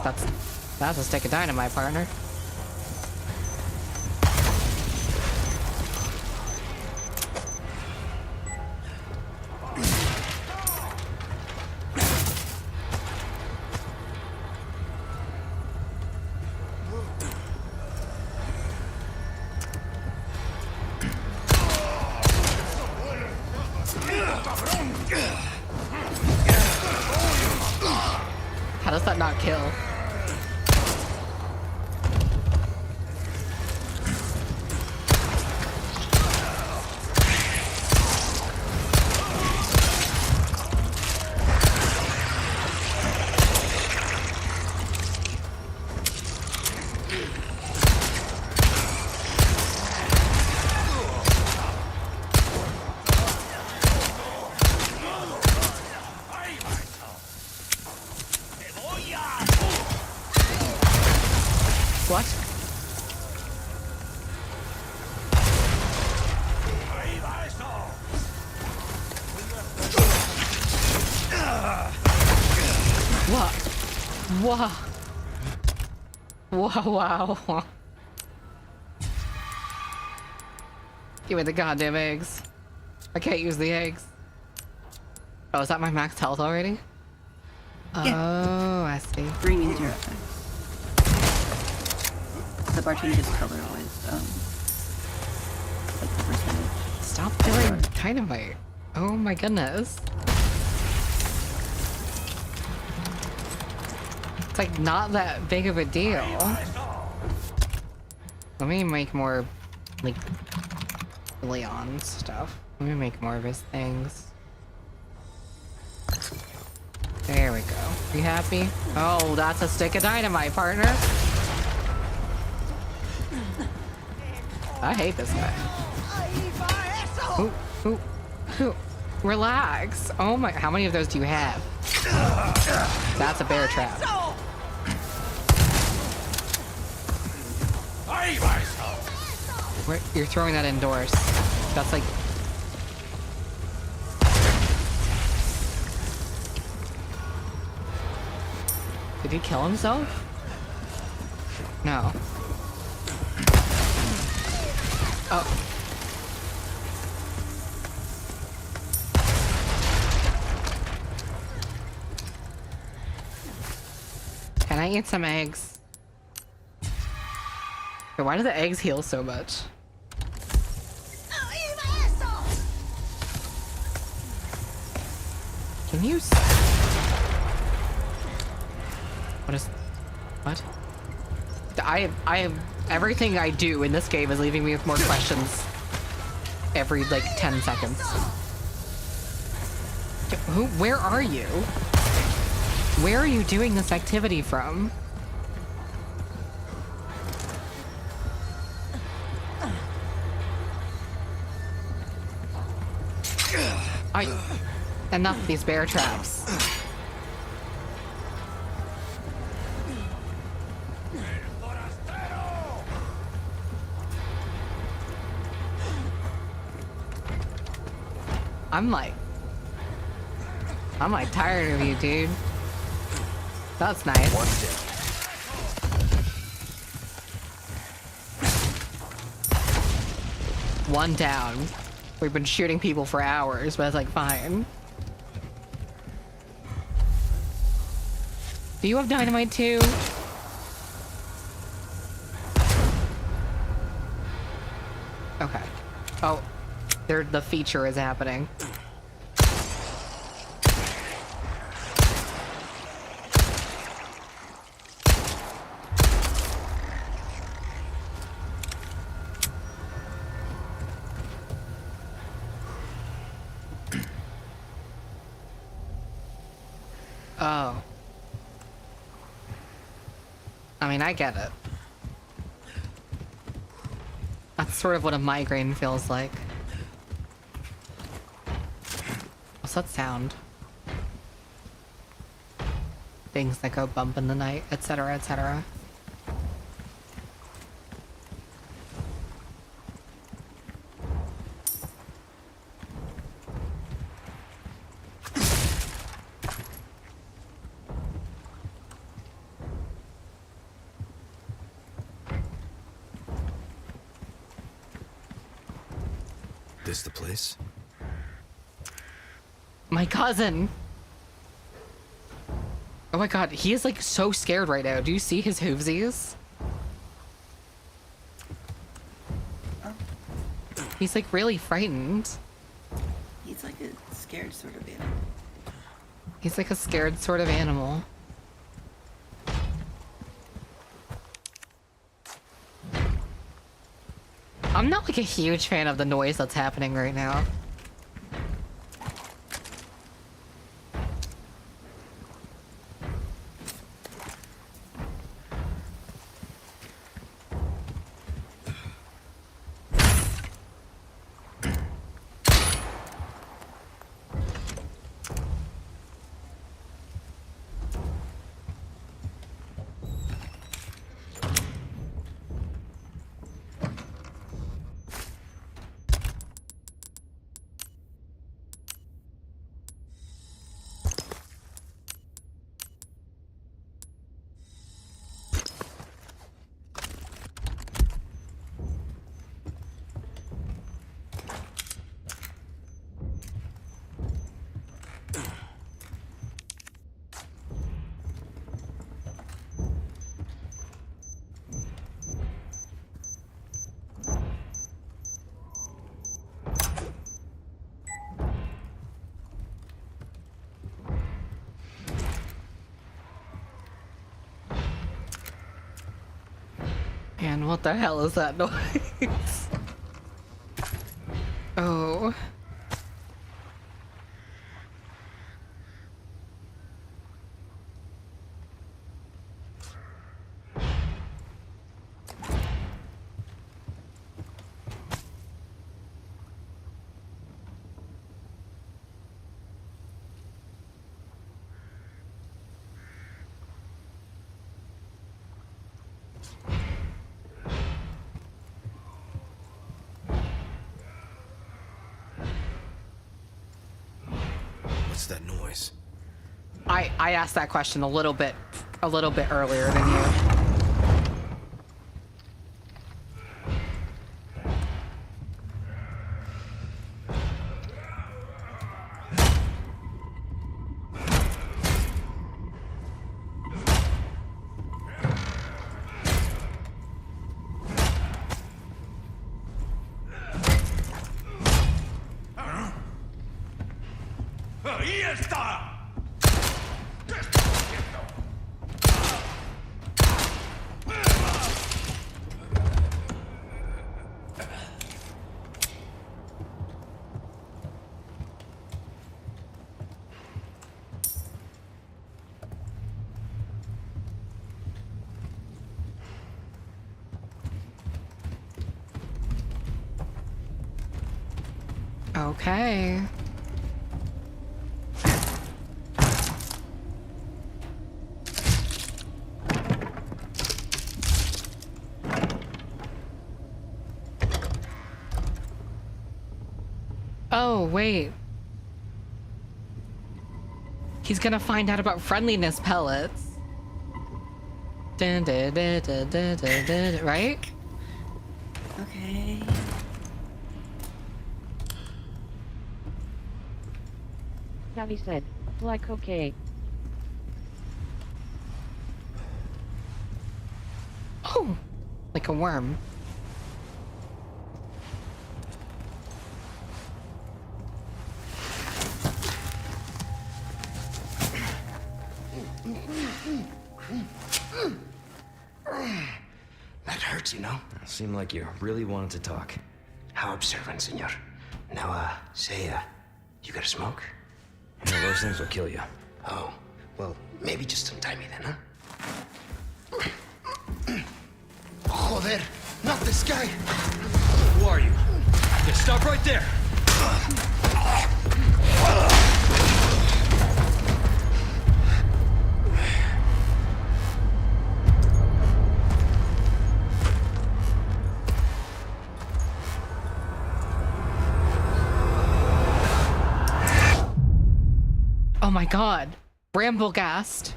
That's a stick of dynamite, partner. How does that not kill? What? What? Wow. Wow. Give me the goddamn eggs. I can't use the eggs. Oh, is that my max health already? Yeah. Oh, I see. Bringing 0 effects. The bartender gets color with, like the percentage. Stop throwing dynamite. Oh my goodness. It's like not that big of a deal. Let me make more, like, Leon stuff. Let me make more of his things. There we go. You happy? Oh, that's a stick of dynamite, partner. I hate this guy. Ooh. Relax. Oh my, how many of those do you have? That's a bear trap. You're throwing that indoors. That's like... Did he kill himself? No. Oh. Can I eat some eggs? But why do the eggs heal so much? Can you... What? I have... Everything I do in this game is leaving me with more questions every, like, 10 seconds. Where are you? Where are you doing this activity from? Enough of these bear traps. I'm like tired of you, dude. That's nice. One down. We've been shooting people for hours, but it's like, fine. Do you have dynamite too? Okay. Oh, the feature is happening. Oh. I mean, I get it. That's sort of what a migraine feels like. What's that sound? Things that go bump in the night, etc., etc. This the place? My cousin! Oh my god, he is like so scared right now. Do you see his hoovesies? Oh. He's like really frightened. He's like a scared sort of animal. He's like a scared sort of animal. I'm not like a huge fan of the noise that's happening right now. man, what the hell is that noise? Oh. What's that noise? I asked that question a little bit earlier than you. ¡Ahí está! Okay. Oh, wait. He's gonna find out about friendliness pellets. Dun, dun, dun, dun, dun, dun, dun, right? Okay. Daddy said, like okay. Oh, like a worm. That hurts, you know? Seemed like you really wanted to talk. How observant, senor. Now, say, you got a smoke? Yeah, those things will kill you. Oh, well, maybe just untie me then, huh? Joder, not this guy! Who are you? Yeah, stop right there! Oh my god. Bramblegast.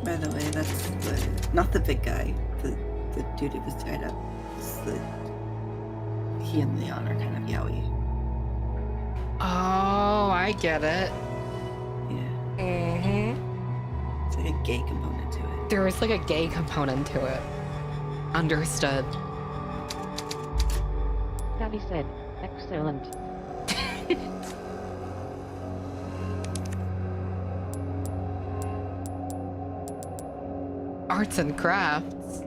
By the way, that's not the big guy. The dude who was tied up. It's he and Leon are kind of yowie. Oh, I get it. Yeah. Mm-hmm. It's like a gay component to it. There is like a gay component to it. Understood. Daddy said, excellent. Arts and crafts.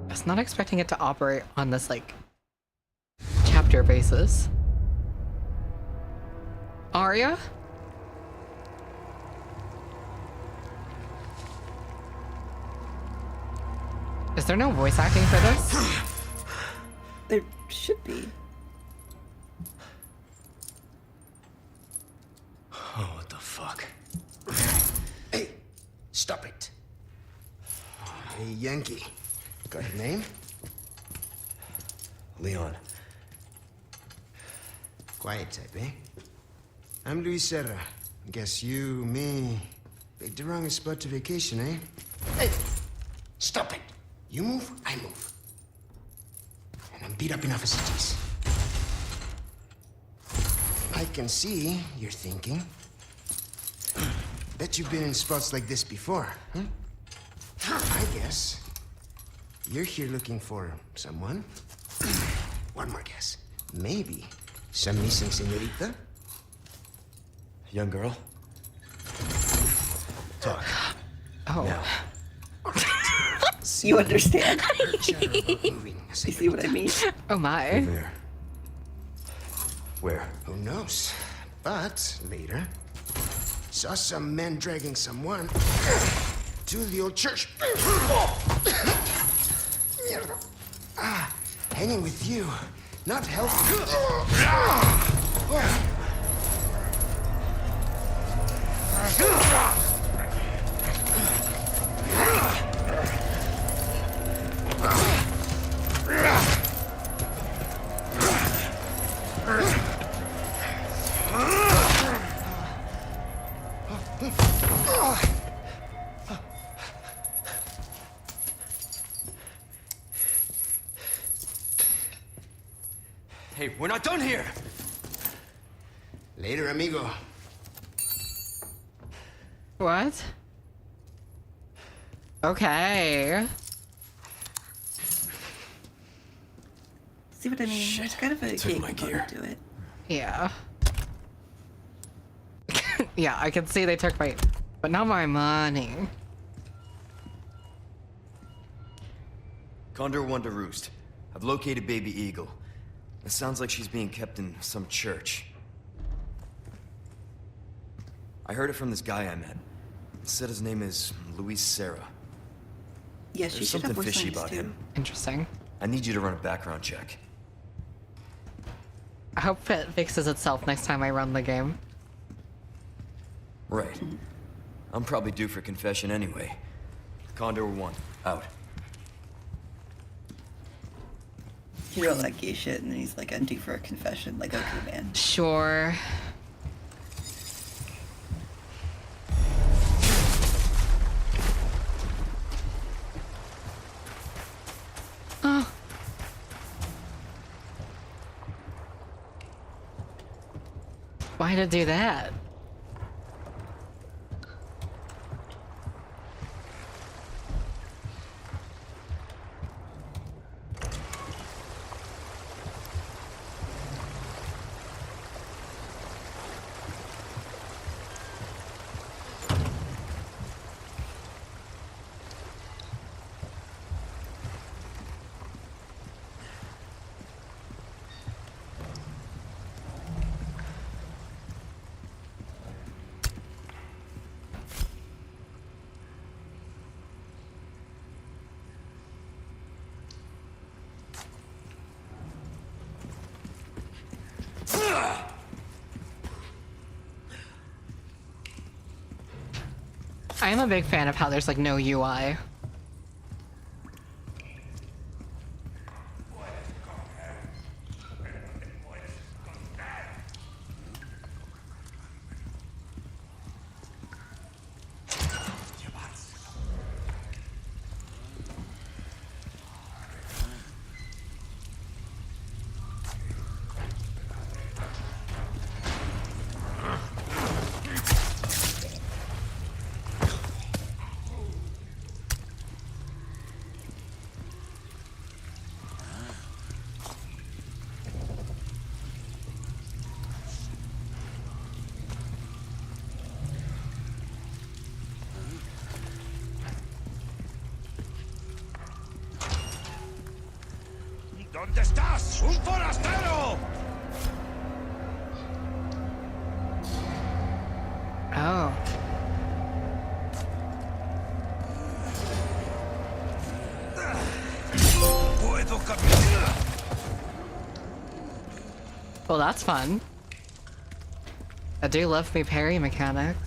I was not expecting it to operate on this like chapter basis. Arya? Is there no voice acting for this? There should be. Oh, what the fuck? Hey, stop it. Hey, Yankee. Got your name? Leon. Quiet type, eh? I'm Luis Serra. Guess you, me, picked the wrongest spot to vacation, eh? Hey, stop it. You move, I move. And I'm beat up enough as it is. I can see you're thinking. Bet you've been in spots like this before, huh? I guess you're here looking for someone. One more guess. Maybe some missing señorita? Young girl? Talk. Oh. Now. You understand? You You see what I mean? Oh my. Over there. Where? Who knows? But later, saw some men dragging someone to the old church. Hanging with you, not helping. Hey, we're not done here! Later, amigo. What? Okay. See what I mean? Shit. There's kind of a Took gate my component gear. to it. Yeah. Yeah, I can see they took my... But not my money. Condor 1 to Roost. I've located Baby Eagle. It sounds like she's being kept in some church. I heard it from this guy I met. He said his name is Luis Serra. Yeah, she There's should have something fishy Whistling about too. him. Interesting. I need you to run a background check. I hope it fixes itself next time I run the game. Right. I'm probably due for confession anyway. Condor 1, out. You don't like gay shit, and then he's like, I'm due for a confession. Like, okay, man. Sure. Oh. Why to do that? I am a big fan of how there's like no UI. ¿Dónde estás? ¡Un forastero! Oh. Puedo caminar. Well, that's fun. I do love me parry mechanics.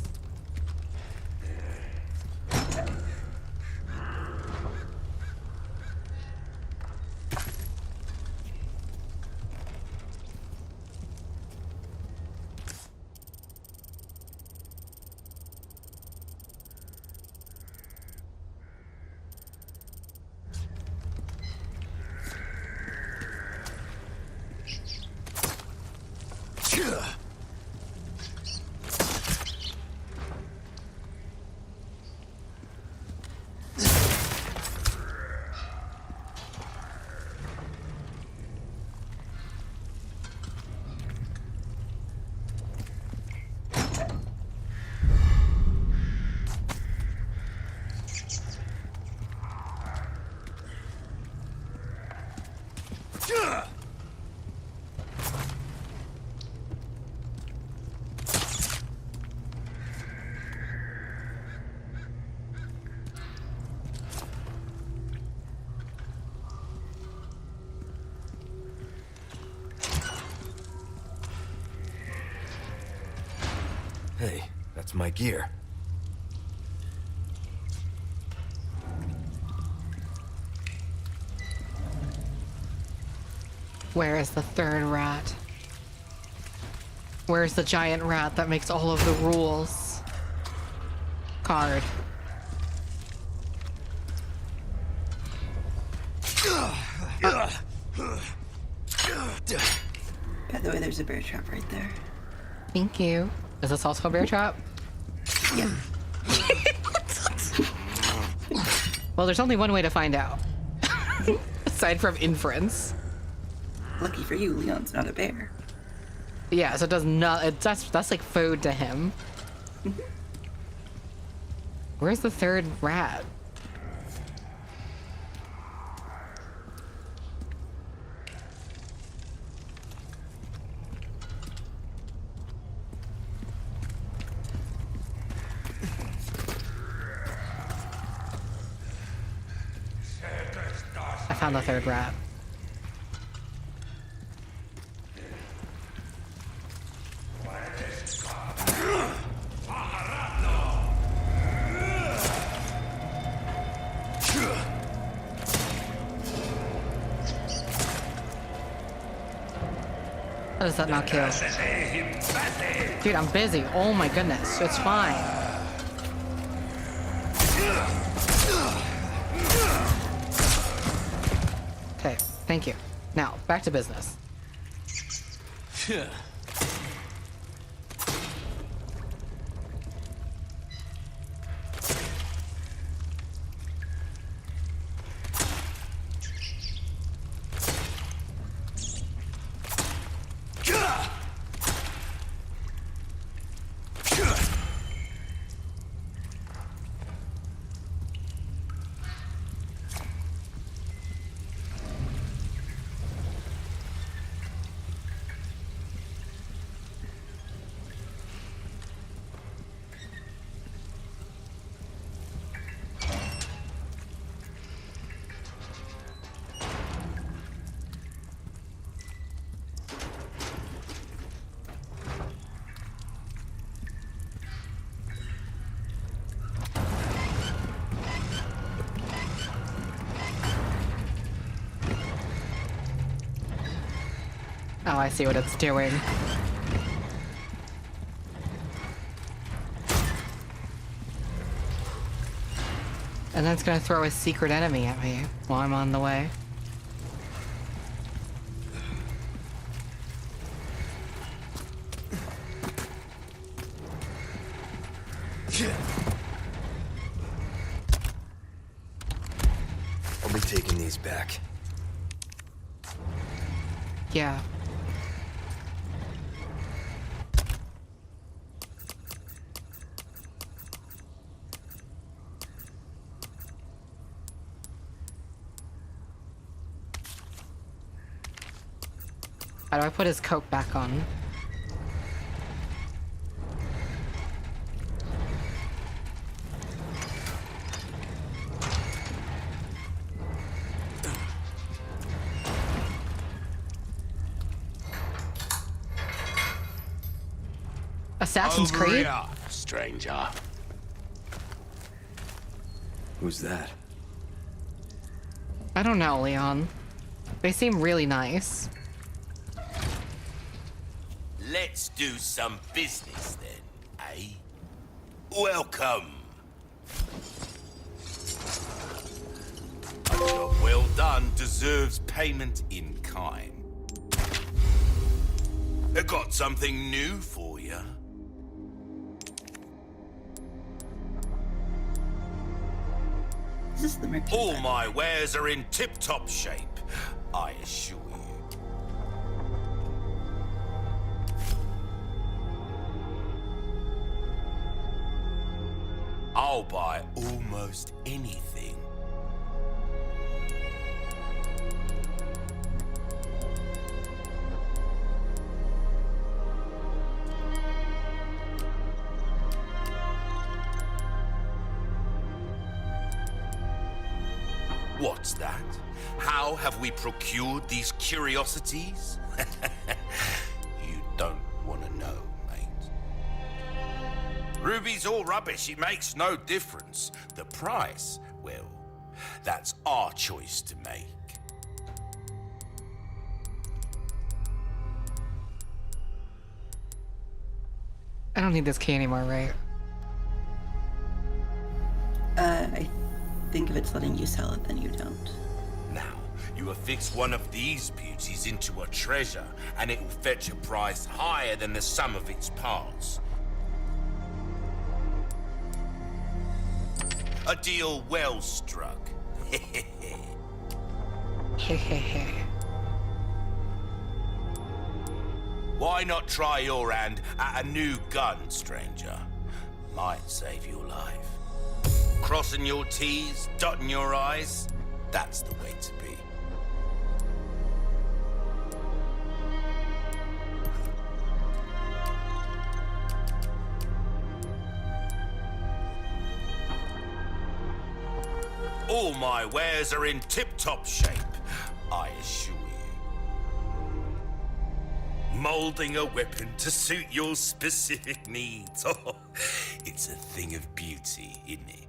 my gear. Where is the third rat? Where's the giant rat that makes all of the rules? Card. By the way, there's a bear trap right there. Thank you. Is this also a bear trap? Yeah. Well, there's only one way to find out. Aside from inference. Lucky for you, Leon's not a bear. Yeah, so it does not. That's like food to him. Where's the third rat? I found the third rat. How does that not kill? Dude, I'm busy. Oh my goodness. It's fine. Okay, thank you. Now, back to business. Oh, I see what it's doing. And then it's gonna throw a secret enemy at me while I'm on the way. I'll be taking these back. Yeah. How do I put his coat back on? Assassin's Over Creed? here, stranger. Who's that? I don't know, Leon. They seem really nice. Let's do some business then, eh? Welcome. A job well done deserves payment in kind. I got something new for you. Is this the merchant? All my wares are in tip-top shape, I assure you. I'll buy almost anything. What's that? How have we procured these curiosities? You don't want to know, mate. Rubies or rubbish, it makes no difference. The price, well, that's our choice to make. I don't need this key anymore, right? I think if it's letting you sell it, then you don't. Now, you affix one of these beauties into a treasure, and it will fetch a price higher than the sum of its parts. A deal well struck. Why not try your hand at a new gun, stranger? Might save your life. Crossing your T's, dotting your I's, that's the way to be. All my wares are in tip-top shape, I assure you. Molding a weapon to suit your specific needs. Oh, it's a thing of beauty, isn't it?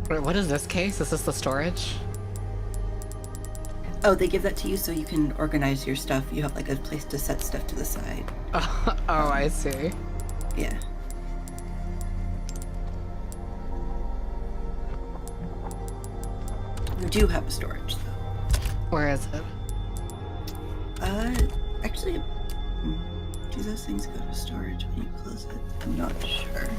Wait, what is this case? Is this the storage? Oh, they give that to you so you can organize your stuff. You have like a place to set stuff to the side. Oh, I see. Yeah. You do have a storage though. Where is it? Actually, do those things go to storage when you close it? I'm not sure.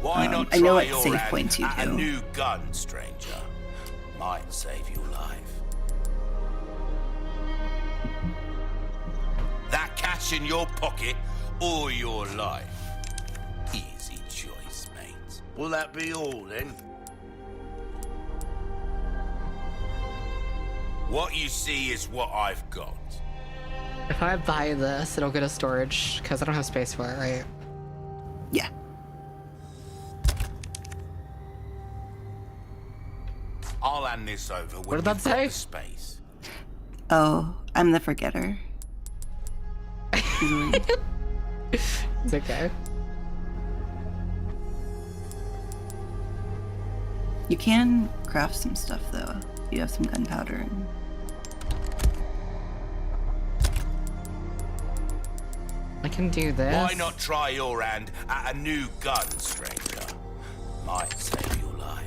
Why not try I know at your save hand points you at do. a new gun, stranger? Might save your life. That cash in your pocket or your life? Easy choice, mate. Will that be all, then? What you see is what I've got. If I buy this, it'll go to storage, because I don't have space for it, right? Yeah. I'll hand this over when What did that we've got say? the space. Oh, I'm the forgetter. It's okay. You can craft some stuff though. You have some gunpowder and I can do this. Why not try your hand at a new gun, stranger? Might save your life.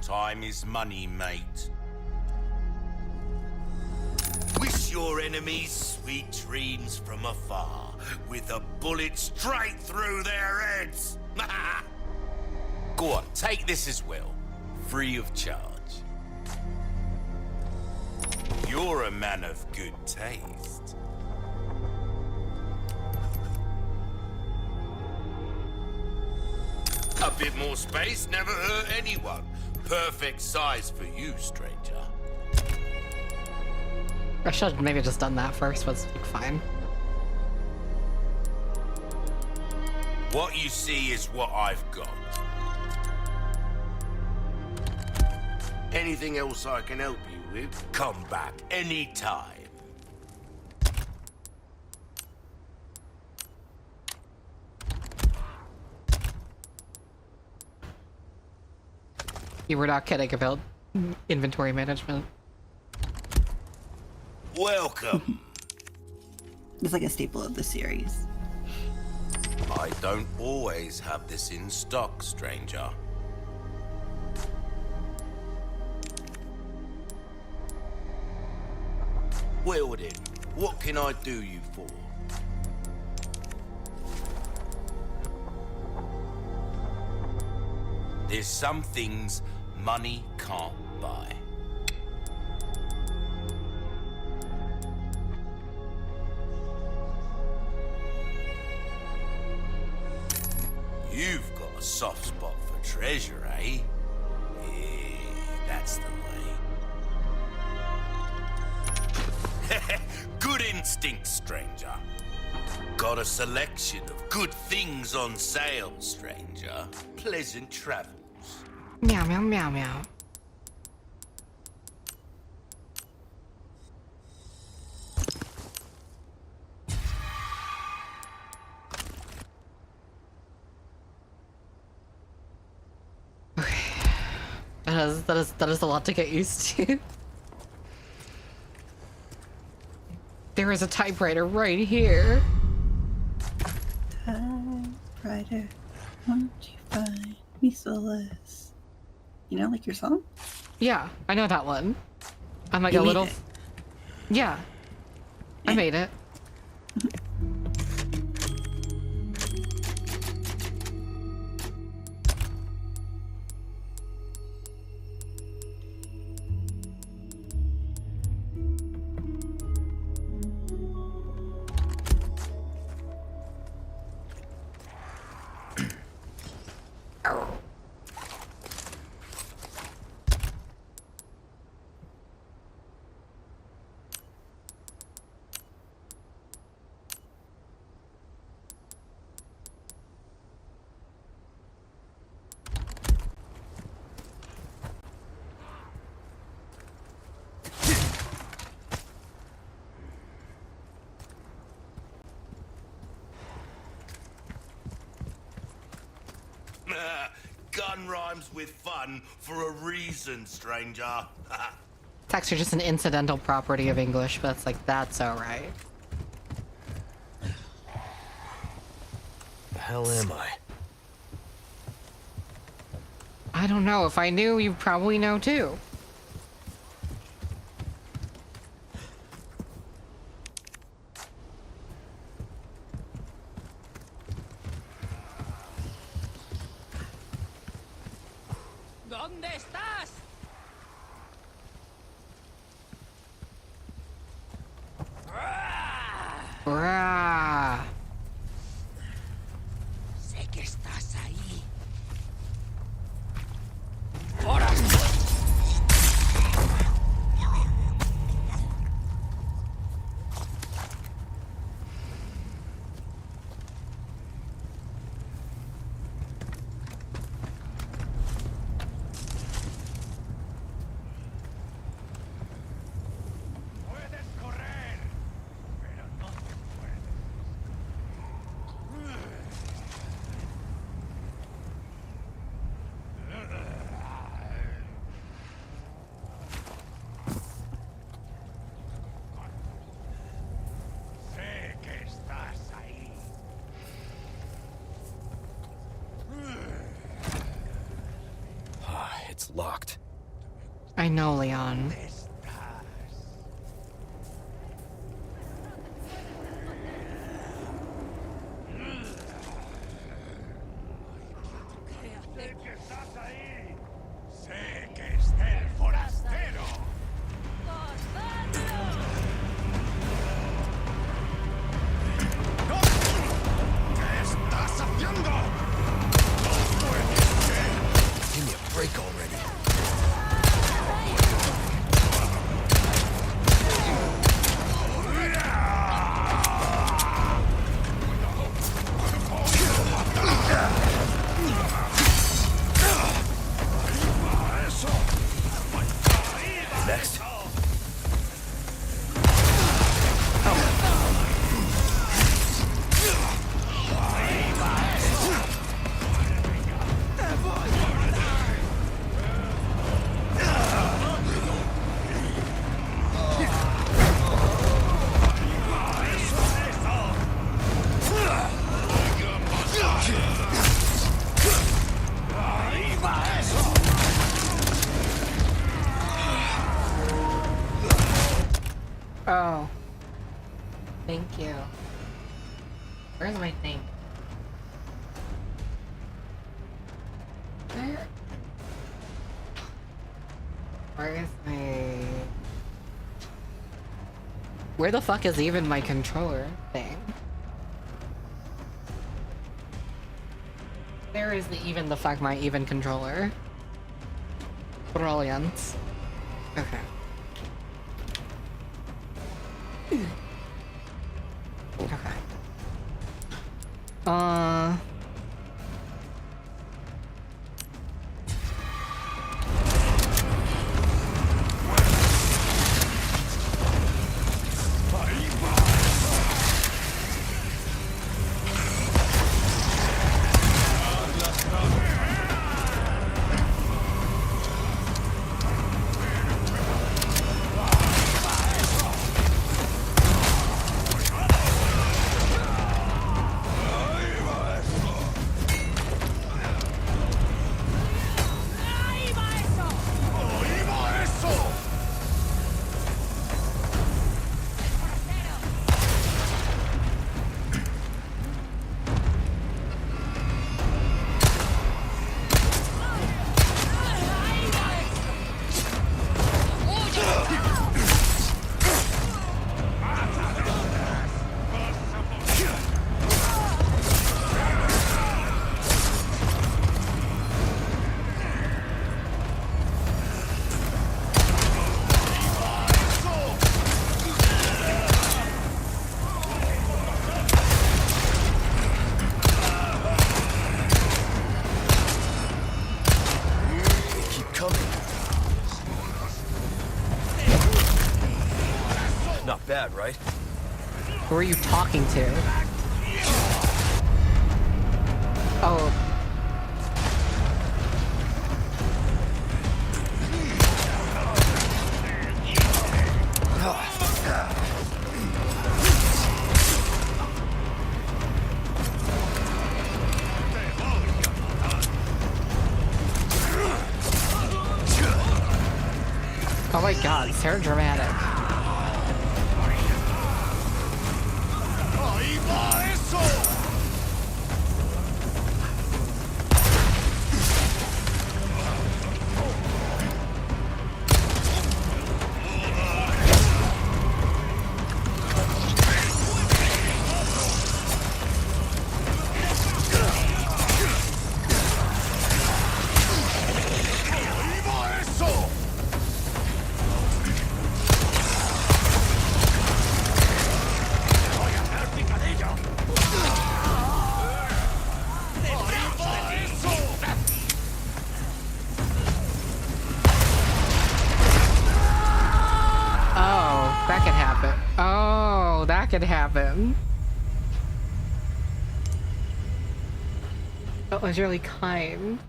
Time is money, mate. Wish your enemies sweet dreams from afar, with a bullet straight through their heads. Go on, take this as well, free of charge. You're a man of good taste. A bit more space never hurt anyone. Perfect size for you, stranger. I should have maybe just done that first, but it's like, fine. What you see is what I've got. Anything else I can help you with? Come back anytime. You were not kidding about inventory management. Welcome. it's like a staple of the series. I don't always have this in stock, stranger. Well then, what can I do you for? There's some things money can't buy. You've got a soft spot for treasure, eh? Yeah, that's the way. Good instinct, stranger. Got a selection of good things on sale, stranger. Pleasant travels. Meow, meow, meow, meow. That is a lot to get used to. There is a typewriter right here. Typewriter, won't you find me solace? You know, like your song? Yeah, I know that one. I'm like You a made little. it. Yeah, I made it. Gun rhymes with fun for a reason, stranger. It's actually just an incidental property of English, but it's like, that's alright. The hell am I? I don't know. If I knew, you probably know too. ¿Dónde estás? Rah. Sé que estás ahí. ¡Ahora! It's locked. I know, Leon. Give me a break already. Next. Thank you. Where's my thing? Where is my... Where the fuck is even my controller thing? Where is even the fuck my even controller? Brilliant. Okay. Okay. Not bad, right? Who are you talking to? Oh. Oh my god, so dramatic. Could happen. That was really kind.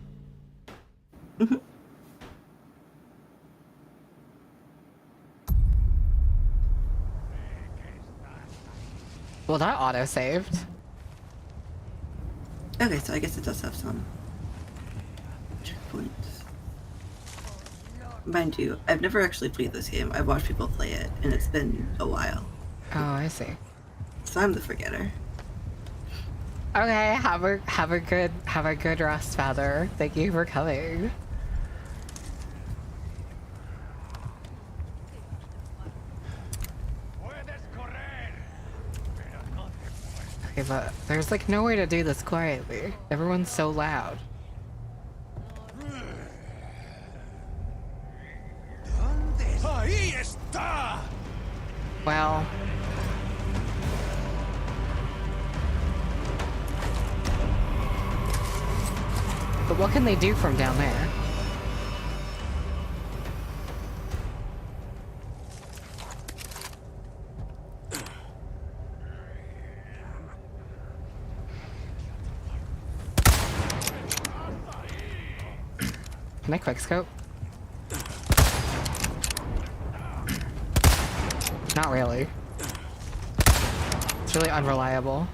Well, that auto-saved. Okay, so I guess it does have some checkpoints. Mind you, I've never actually played this game. I've watched people play it, and it's been a while. Oh, I see. So I'm the forgetter. Okay, have a good rest, Father. Thank you for coming. Okay, but there's like no way to do this quietly. Everyone's so loud. Well. But what can they do from down there? Can I quickscope? Not really. It's really unreliable.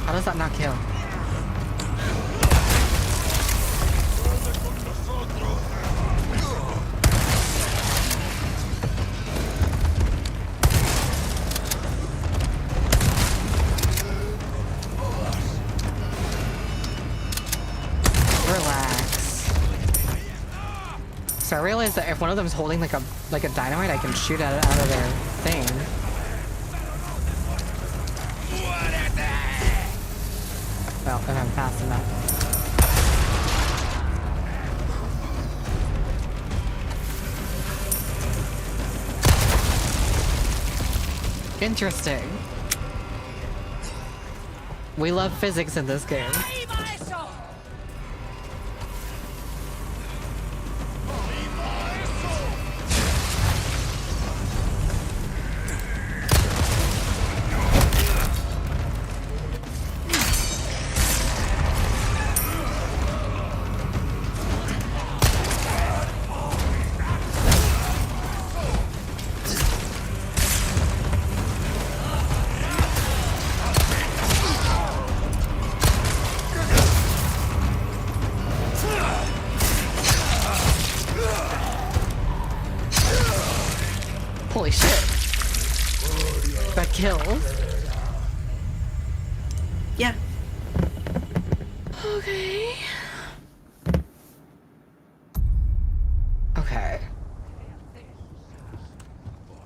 How does that not kill? Relax. So I realized that if one of them is holding like a dynamite, I can shoot at it out of their thing. Well, if I'm fast enough. Interesting. We love physics in this game. Holy shit. That kills. Yeah. Okay. Okay.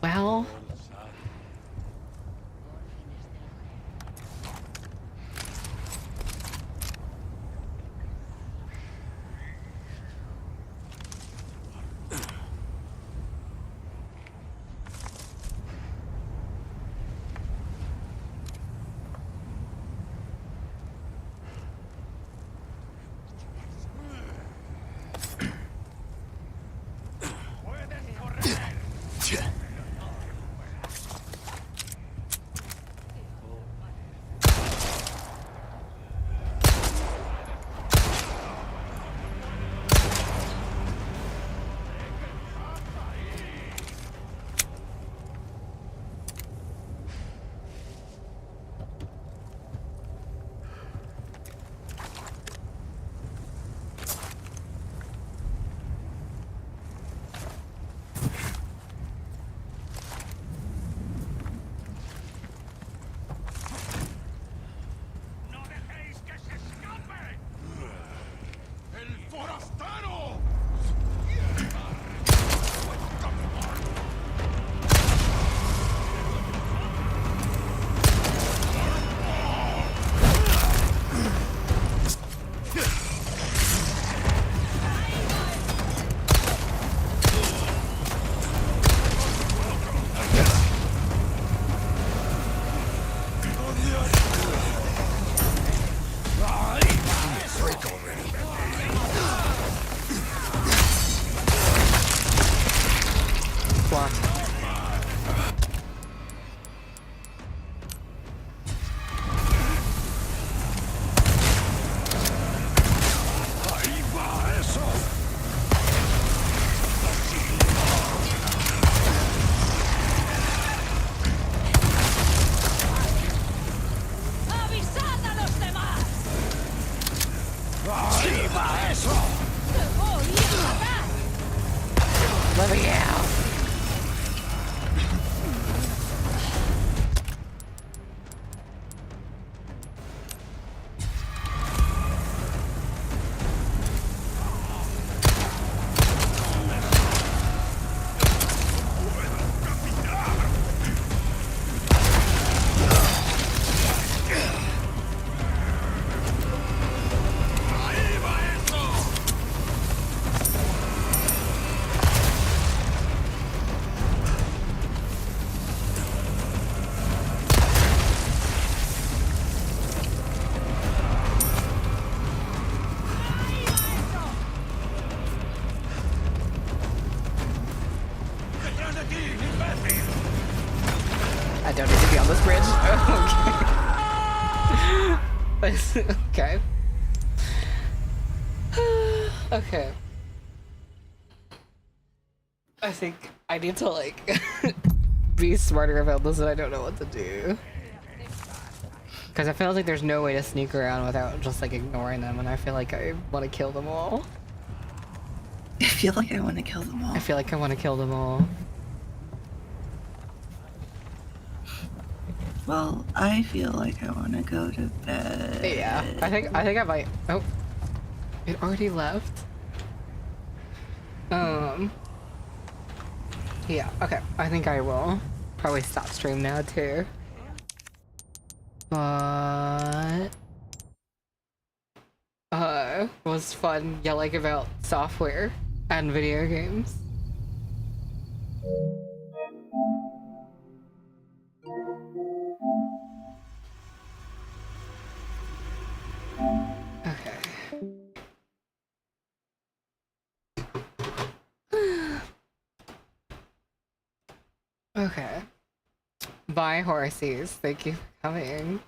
Well. Let me out. I don't need to be on this bridge. Okay. Okay. Okay. I think I need to like be smarter about this and I don't know what to do. Because I feel like there's no way to sneak around without just like ignoring them, and I feel like I want to kill them all. I feel like I want to kill them all. I feel like I want to kill them all. Well, I feel like I want to go to bed. Yeah, I think I might. Oh, it already left. Yeah. Okay. I think I will probably stop stream now too. But it was fun yelling about software and video games. Okay. Okay. Bye, horsies. Thank you for coming.